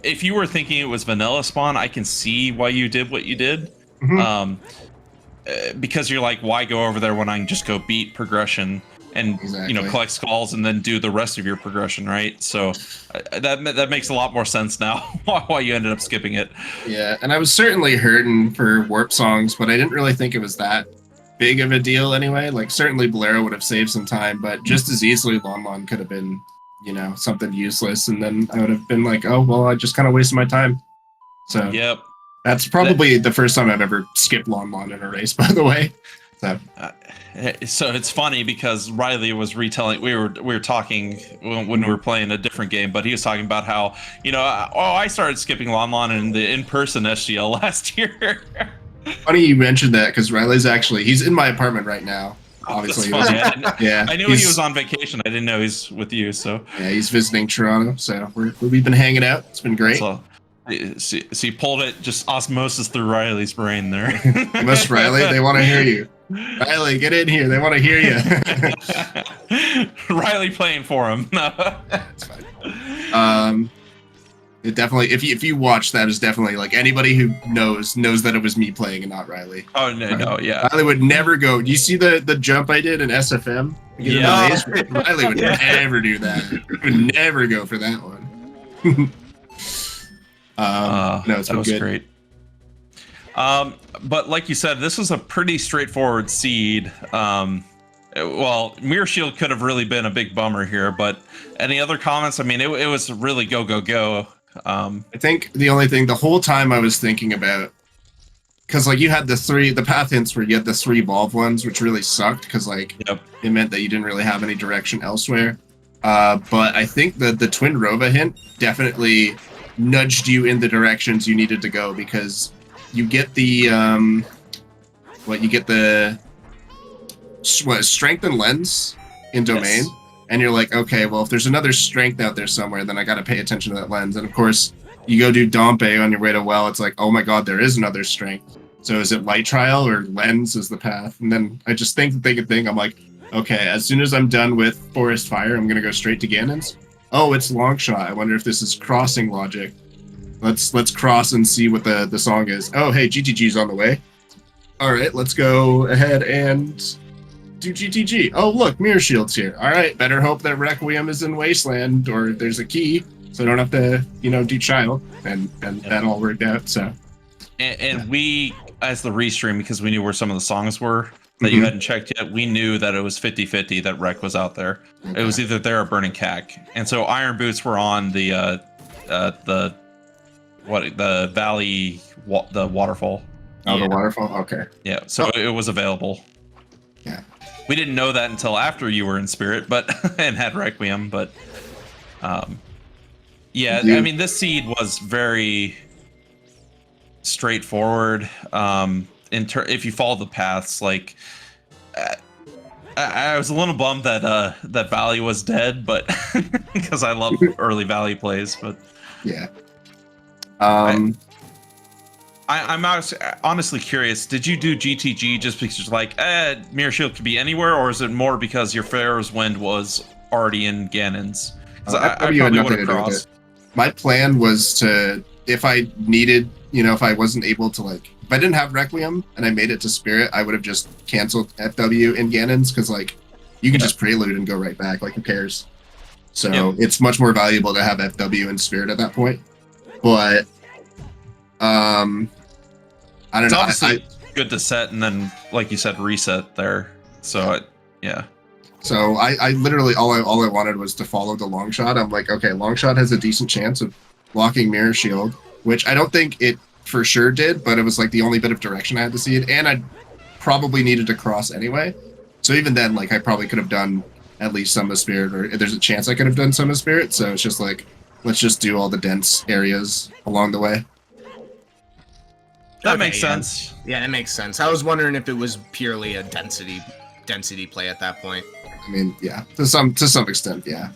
if you were thinking it was vanilla spawn, I can see why you did what you did. Mm-hmm. Because you're like, why go over there when I can just go beat progression and collect skulls and then do the rest of your progression, right? So that makes a lot more sense now why you ended up skipping it. Yeah, and I was certainly hurting for warp songs, but I didn't really think it was that big of a deal anyway. Like certainly Bolero would have saved some time, but just as easily Lon could have been, something useless, and then I would have been like, oh well, I just kind of wasted my time. So yep, that's probably the first time I've ever skipped Lon in a race, by the way. So it's funny because Riley was retelling. We were talking when we were playing a different game, but he was talking about how I started skipping Lon in the in-person SGL last year. Funny you mentioned that because Riley's he's in my apartment right now. Obviously, yeah. I knew he was on vacation. I didn't know he's with you. So yeah, he's visiting Toronto. So we've been hanging out. It's been great. So he pulled it just osmosis through Riley's brain there. Miss Riley, they want to hear you. Riley, get in here. They want to hear you. Riley playing for him. That's fine. It definitely, if you watch that, is definitely like anybody who knows that it was me playing and not Riley. Oh no, yeah. Riley would never go. Do you see the jump I did in SFM? Yeah. Riley would never do that. He would never go for that one. No, it's that was good. Great. But like you said, this was a pretty straightforward seed. Well, Mirror Shield could have really been a big bummer here, but any other comments? I mean, it was really go. I think the whole time I was thinking about, because like you had the path hints where you had the 3 evolve ones, which really sucked because it meant that you didn't really have any direction elsewhere. But I think that the Twin Rova hint definitely nudged you in the directions you needed to go, because you get the strength and lens in domain. Yes. And you're like, okay, well, if there's another strength out there somewhere, then I got to pay attention to that lens. And of course, you go do Dompe on your way to well. It's like, oh my god, there is another strength. So is it light trial or lens is the path? And then I just think. I'm like, okay, as soon as I'm done with Forest Fire, I'm gonna go straight to Ganon's. Oh, it's long shot. I wonder if this is crossing logic. Let's cross and see what the song is. Oh, hey, GGG's on the way. All right, let's go ahead and do GTG. Oh, look, Mirror Shield's here. All right, better hope that Requiem is in Wasteland or there's a key, so I don't have to, do Child. And that all worked out. So, and we, as the restream, because we knew where some of the songs were that you hadn't checked yet, we knew that it was 50-50 that Rec was out there. Okay. It was either there or Burning Cack, and so Iron Boots were on the valley, the waterfall. Oh, the waterfall. Okay. Yeah, so it was available. Yeah. We didn't know that until after you were in Spirit, but and had Requiem, but yeah, I mean, this seed was very straightforward. If you follow the paths, like I was a little bummed that that Valley was dead, but because I love early Valley plays, but yeah. I'm honestly curious. Did you do GTG just because you're like, Mirror Shield could be anywhere, or is it more because your Pharaoh's Wind was already in Ganon's? I probably would have crossed. My plan was to, if I needed, if I wasn't able to, like, if I didn't have Requiem and I made it to Spirit, I would have just canceled FW in Ganon's, because, like, you can just prelude and go right back. Like, who cares? So it's much more valuable to have FW in Spirit at that point. But I don't know. Obviously good to set and then, like you said, reset there. So yeah. So I literally all I wanted was to follow the long shot. I'm like, okay, long shot has a decent chance of blocking Mirror Shield, which I don't think it for sure did, but it was like the only bit of direction I had to see it, and I probably needed to cross anyway. So even then, like, I probably could have done at least some of Spirit, or there's a chance I could have done some of Spirit. So it's just like, let's just do all the dense areas along the way. That makes sense. Yeah, that makes sense. I was wondering if it was purely a density play at that point. I mean, yeah, to some extent, yeah.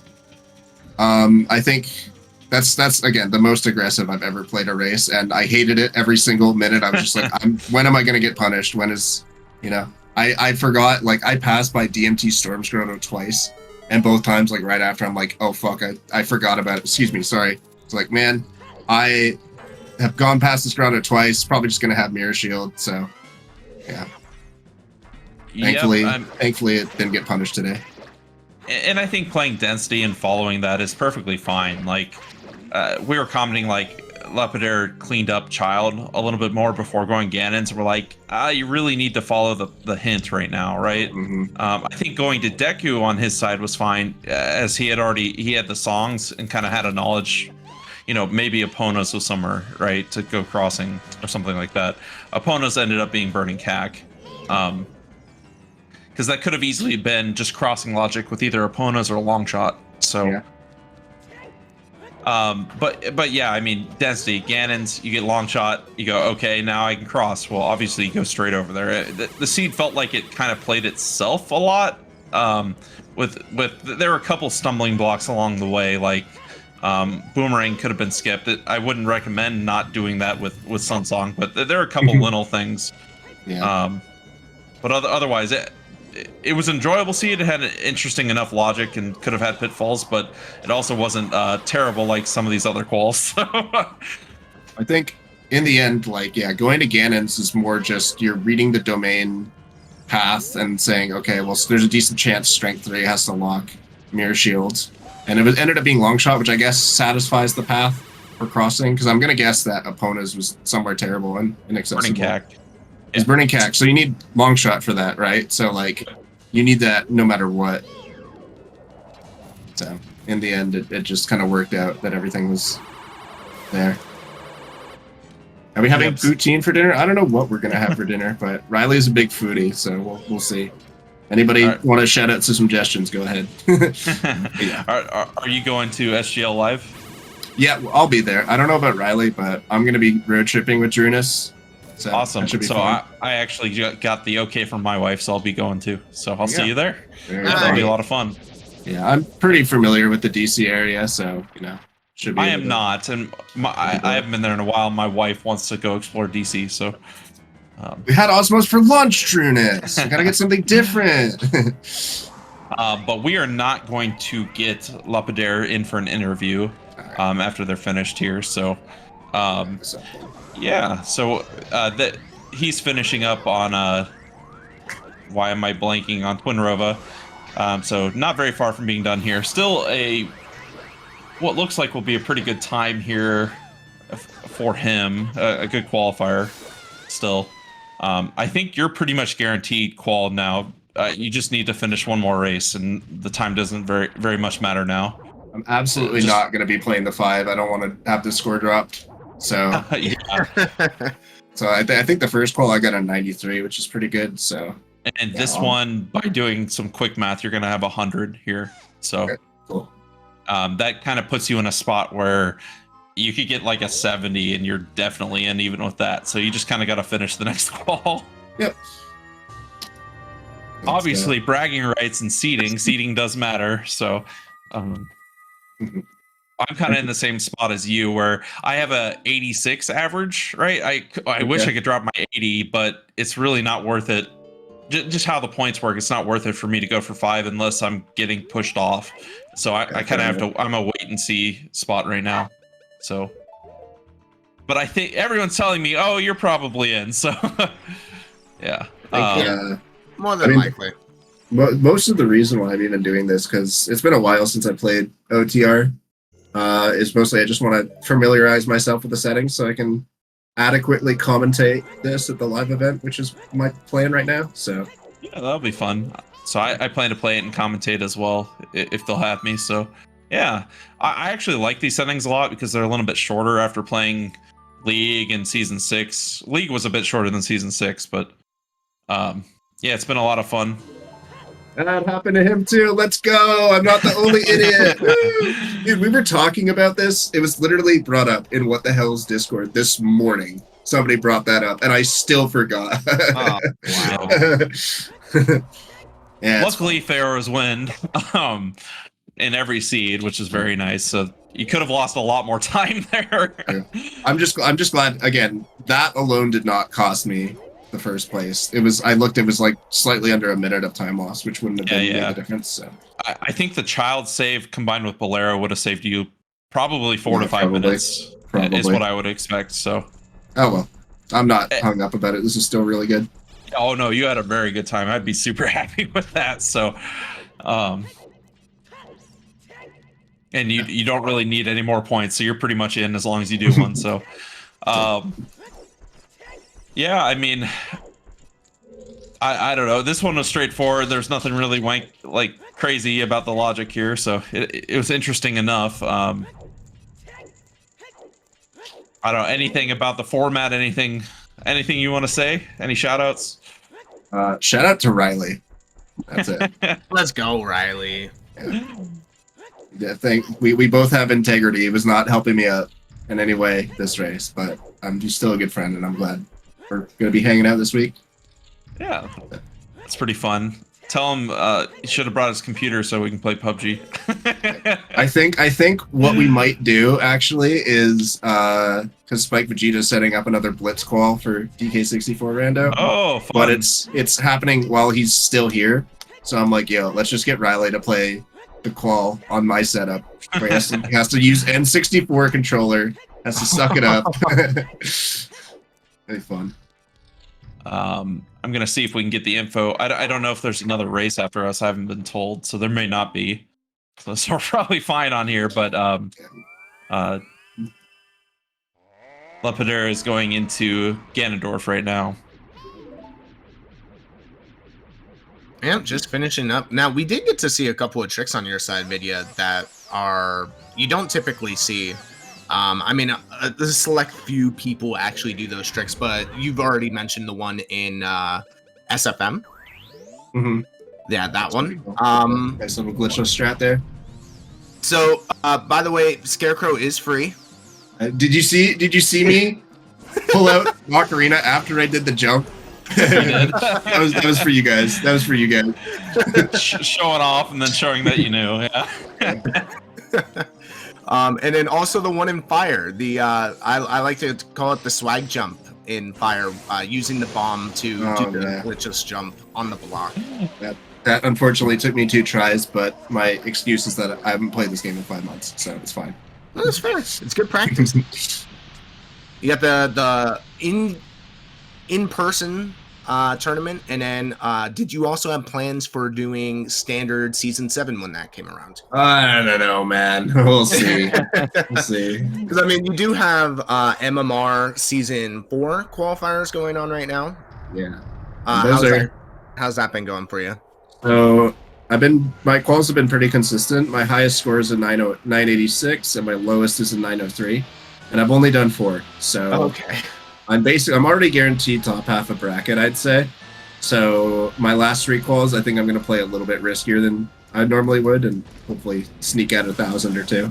I think that's again the most aggressive I've ever played a race, and I hated it every single minute. I was just like, when am I going to get punished? When is, I forgot, like, I passed by DMT Storm Scroto twice, and both times, like, right after, I'm like, oh fuck, I forgot about it. Excuse me, sorry. It's like, man, I have gone past this Scroto twice. Probably just going to have Mirror Shield. So, yeah. Thankfully it didn't get punished today. And I think playing Density and following that is perfectly fine. Like, we were commenting, like, Lepidare cleaned up Child a little bit more before going Ganon's. We're like, you really need to follow the hint right now, right? I think going to Deku on his side was fine, as he had the songs and kind of had a knowledge. Maybe Epona's was somewhere, right, to go crossing or something like that. Epona's ended up being Burning Cack. Because that could have easily been just crossing logic with either Epona's or a long shot. So, yeah. But yeah, I mean, Density, Ganon's, you get long shot, you go, okay, now I can cross. Well, obviously you go straight over there. The seed felt like it kind of played itself a lot. There were a couple stumbling blocks along the way, like Boomerang could have been skipped. I wouldn't recommend not doing that with Sunsong, but there are a couple little things. Yeah. But otherwise, it was enjoyable seed. It had an interesting enough logic and could have had pitfalls, but it also wasn't terrible like some of these other quals. I think in the end, like, yeah, going to Ganon's is more just you're reading the domain path and saying, okay, well, so there's a decent chance Strength 3 has to lock Mirror Shields. And it ended up being long shot, which I guess satisfies the path for crossing, because I'm going to guess that Epona's was somewhere terrible and inaccessible. Burning Cack. It's Burning Cack, so you need long shot for that, right? So, like, you need that no matter what. So, in the end, it just kind of worked out that everything was there. Are we having poutine for dinner? I don't know what we're going to have for dinner, but Riley's a big foodie, so we'll see. Anybody want to shout out some suggestions, go ahead. Yeah. Are you going to SGL Live? Yeah, I'll be there. I don't know about Riley, but I'm going to be road tripping with Drunus. So awesome. So I actually got the okay from my wife, so I'll be going too. So I'll see you there. That'll be a lot of fun. Yeah, I'm pretty familiar with the DC area, so, should be. I am not, and I haven't been there in a while. My wife wants to go explore DC, so. We had Osmos for lunch, Drunus. We gotta get something different. But we are not going to get Lepidare in for an interview after they're finished here, so. Yeah, so he's finishing up on why am I blanking on Twinrova? So not very far from being done here. Still what looks like will be a pretty good time here for him. A good qualifier still. I think you're pretty much guaranteed qual now. You just need to finish one more race, and the time doesn't very much matter now. I'm absolutely not going to be playing the 5. I don't want to have the score dropped. So Yeah. so I think the first qual I got a 93, which is pretty good. So And this one, by doing some quick math, you're going to have 100 here. So okay, cool. That kind of puts you in a spot where you could get like a 70, and you're definitely in even with that. So you just kind of got to finish the next qual. Yep. Obviously, bragging rights and seeding does matter. So I'm kind of in the same spot as you, where I have a 86 average, right? I wish I could drop my 80, but it's really not worth it. Just how the points work, it's not worth it for me to go for 5 unless I'm getting pushed off. So I kind of have to. I'm a wait and see spot right now. So, but I think everyone's telling me, "Oh, you're probably in." So, yeah. More than likely. Most of the reason why I'm even doing this, because it's been a while since I played OTR, is mostly I just want to familiarize myself with the settings so I can adequately commentate this at the live event, which is my plan right now. So yeah, that'll be fun. So I plan to play it and commentate as well if they'll have me. So yeah, I actually like these settings a lot because they're a little bit shorter after playing League and Season 6. League was a bit shorter than Season 6, but yeah, it's been a lot of fun. that happened to him too. Let's go. I'm not the only idiot. Dude, we were talking about this. It was literally brought up in What the Hell's Discord this morning. Somebody brought that up, and I still forgot. Oh, wow. Yeah, Luckily, Pharaoh's win in every seed, which is very nice. So you could have lost a lot more time there. I'm just glad. Again, that alone did not cost me the first place. It was it was like slightly under a minute of time loss, which wouldn't have been the difference. So I think the child save combined with Bolero would have saved you probably 4 to 5 minutes. Is what I would expect. So oh well, I'm not hung up about it. This is still really good. oh no, you had a very good time. I'd be super happy with that. So and you don't really need any more points, so you're pretty much in as long as you do one. So yeah, I mean, I don't know. This one was straightforward. There's nothing really crazy about the logic here, so it was interesting enough. I don't know anything about the format. Anything you want to say? Any shout outs? Shout out to Riley. That's it. Let's go, Riley. Yeah, we both have integrity. It was not helping me out in any way this race, but I'm just still a good friend, and I'm glad we're gonna be hanging out this week. Yeah, it's pretty fun. Tell him he should have brought his computer so we can play PUBG. I think what we might do actually is because Spike Vegeta's setting up another blitz qual for DK64 Rando. Oh, fun. But it's happening while he's still here. So I'm like, yo, let's just get Riley to play the qual on my setup. Where he has to use N64 controller. Has to suck it up. Very fun. I'm gonna see if we can get the info. I don't know if there's another race after us. I haven't been told, so there may not be. So we're probably fine on here, but La Padera is going into Ganondorf right now. Yeah, just finishing up. Now, we did get to see a couple of tricks on your side, Vidya, that you don't typically see. I mean, a select few people actually do those tricks, but you've already mentioned the one in SFM. Mm-hmm. Yeah, that one. Nice little glitchless strat there. So, by the way, Scarecrow is free. Did you see me pull out Ocarina after I did the jump? that was for you guys. That was for you guys. Showing off and then showing that you knew. Yeah. And then also the one in Fire. The I like to call it the swag jump in Fire, using the bomb to do the glitchless jump on the block. That unfortunately took me 2 tries, but my excuse is that I haven't played this game in 5 months, so it's fine. No, that's fair. It's good practice. You got the in-person tournament? And then did you also have plans for doing standard season 7 when that came around? I don't know, man. We'll see. We'll see. Because I mean, you do have MMR season 4 qualifiers going on right now. Yeah. How's that been going for you? So my quals have been pretty consistent. My highest score is a 986, and my lowest is a 903, and I've only done 4. So okay. I'm already guaranteed top half a bracket, I'd say. So my last 3 quals, I think I'm going to play a little bit riskier than I normally would, and hopefully sneak out 1,000 or 2.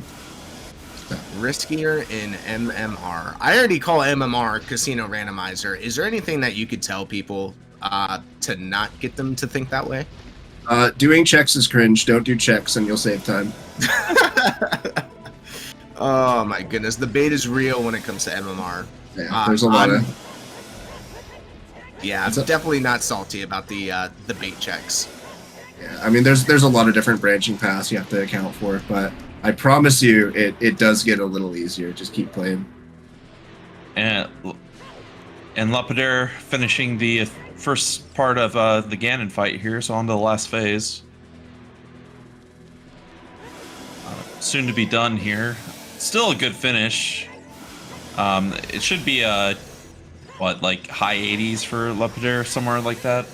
So. Riskier in MMR. I already call MMR Casino Randomizer. Is there anything that you could tell people to not get them to think that way? Doing checks is cringe. Don't do checks, and you'll save time. Oh my goodness, the bait is real when it comes to MMR. Yeah, there's a lot of. Yeah, I'm definitely not salty about the bait checks. Yeah, I mean, there's a lot of different branching paths you have to account for, but I promise you, it does get a little easier. Just keep playing. And Lapidaire finishing the first part of the Ganon fight here, so on to the last phase. Soon to be done here. Still a good finish. It should be like high 80s for Lapidaire, somewhere like that.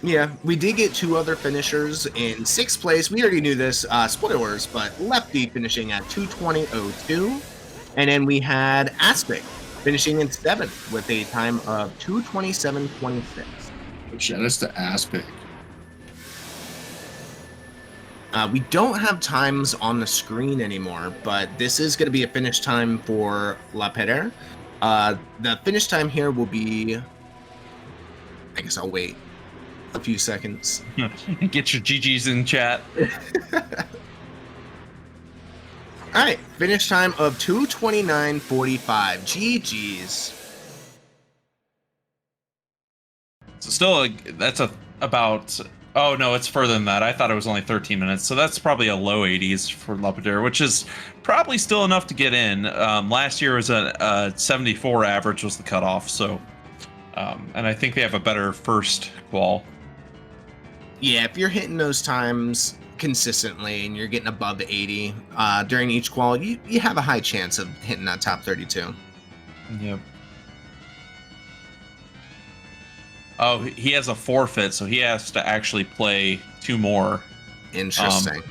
Yeah, we did get 2 other finishers in 6th place. We already knew this, spoilers, but Lefty finishing at 220.02, and then we had Aspic finishing in 7th with a time of 227.26. Shout outs to Aspic. We don't have times on the screen anymore, but this is going to be a finish time for Lapidaire. The finish time here will be... I guess I'll wait a few seconds. Get your GGs in chat. All right, finish time of 2:29.45. GG's. So still, that's about. Oh no, it's further than that. I thought it was only 13 minutes. So that's probably a low 80s for Lapidaire, which is probably still enough to get in. Last year was a 74 average was the cutoff. So, and I think they have a better first qual. Yeah, if you're hitting those times consistently and you're getting above 80 during each qual, you have a high chance of hitting that top 32. Yep. Oh, he has a forfeit, so he has to actually play 2 more. Interesting.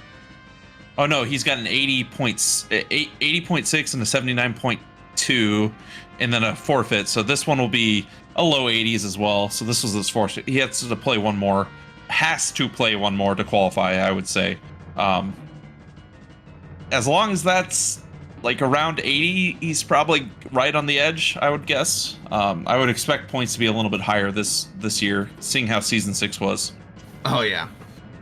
Oh no, he's got an 80.6 and a 79.2, and then a forfeit. So this one will be a low 80s as well. So this was his forfeit. He has to play 1 more. Has to play 1 more to qualify, I would say. As long as that's like around 80, he's probably right on the edge, I would guess. I would expect points to be a little bit higher this year, seeing how Season 6 was. Oh, yeah.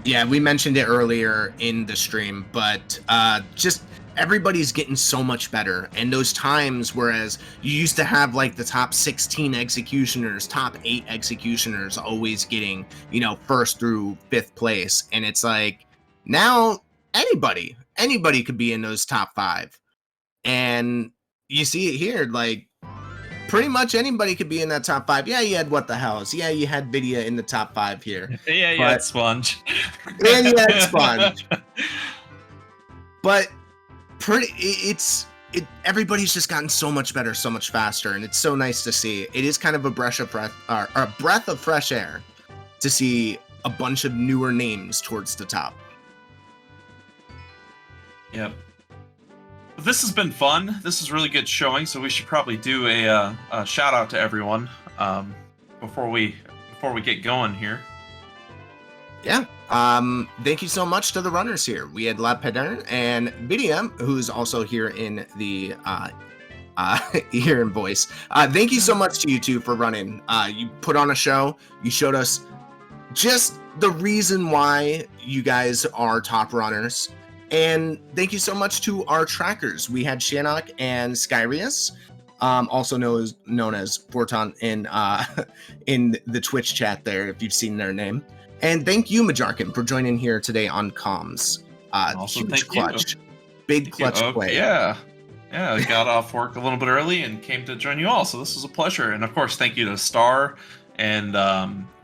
Yeah, we mentioned it earlier in the stream, but just everybody's getting so much better. And those times, whereas you used to have like the top 16 executioners, top 8 executioners always getting, 1st through 5th place. And it's like, now anybody could be in those top 5. And you see it here, like pretty much anybody could be in that top 5. Yeah, you had What the Hells. Yeah, you had Vidya in the top 5 here. Yeah, you had Sponge. And you had Sponge. But everybody's just gotten so much better, so much faster, and it's so nice to see. It is kind of a breath of fresh air to see a bunch of newer names towards the top. Yep. This has been fun. This is really good showing, so we should probably do a shout out to everyone before we get going here. Yeah. Thank you so much to the runners here. We had Lapidaire and Vidya, who's also here in the here in voice. Thank you so much to you two for running. You put on a show. You showed us just the reason why you guys are top runners. And thank you so much to our trackers. We had Shannock and Skyrius, also known as Forton in the Twitch chat there, if you've seen their name. And thank you, Majarkin, for joining here today on comms. Huge clutch. Big clutch play. Yeah. I got off work a little bit early and came to join you all, so this was a pleasure. And of course, thank you to Star And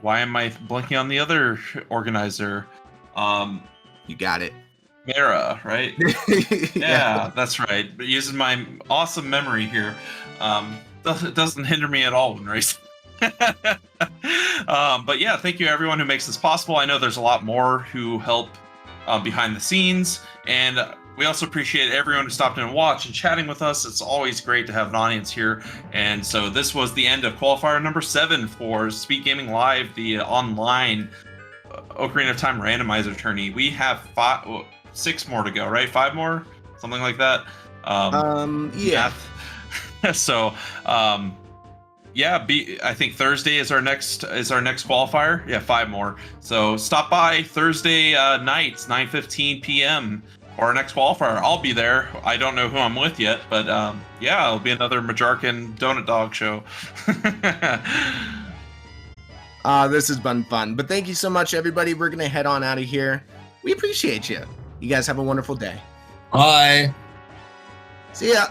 why am I blanking on the other organizer? You got it. Mara, right? Yeah, that's right. But using my awesome memory here, it doesn't hinder me at all when racing. But yeah, thank you everyone who makes this possible. I know there's a lot more who help behind the scenes, and we also appreciate everyone who stopped in and watched and chatting with us. It's always great to have an audience here. And so this was the end of qualifier number 7 for Speedgaming Live, the online Ocarina of Time randomizer tourney. We have 6 more to go, right? 5 more, something like that. Yeah. So, yeah, I think Thursday is our next qualifier. Yeah, 5 more. So stop by Thursday nights, 9:15 p.m. for our next qualifier. I'll be there. I don't know who I'm with yet, but yeah, it'll be another Majarkin Donut Dog show. This has been fun. But thank you so much, everybody. We're gonna head on out of here. We appreciate you. You guys have a wonderful day. Bye. See ya.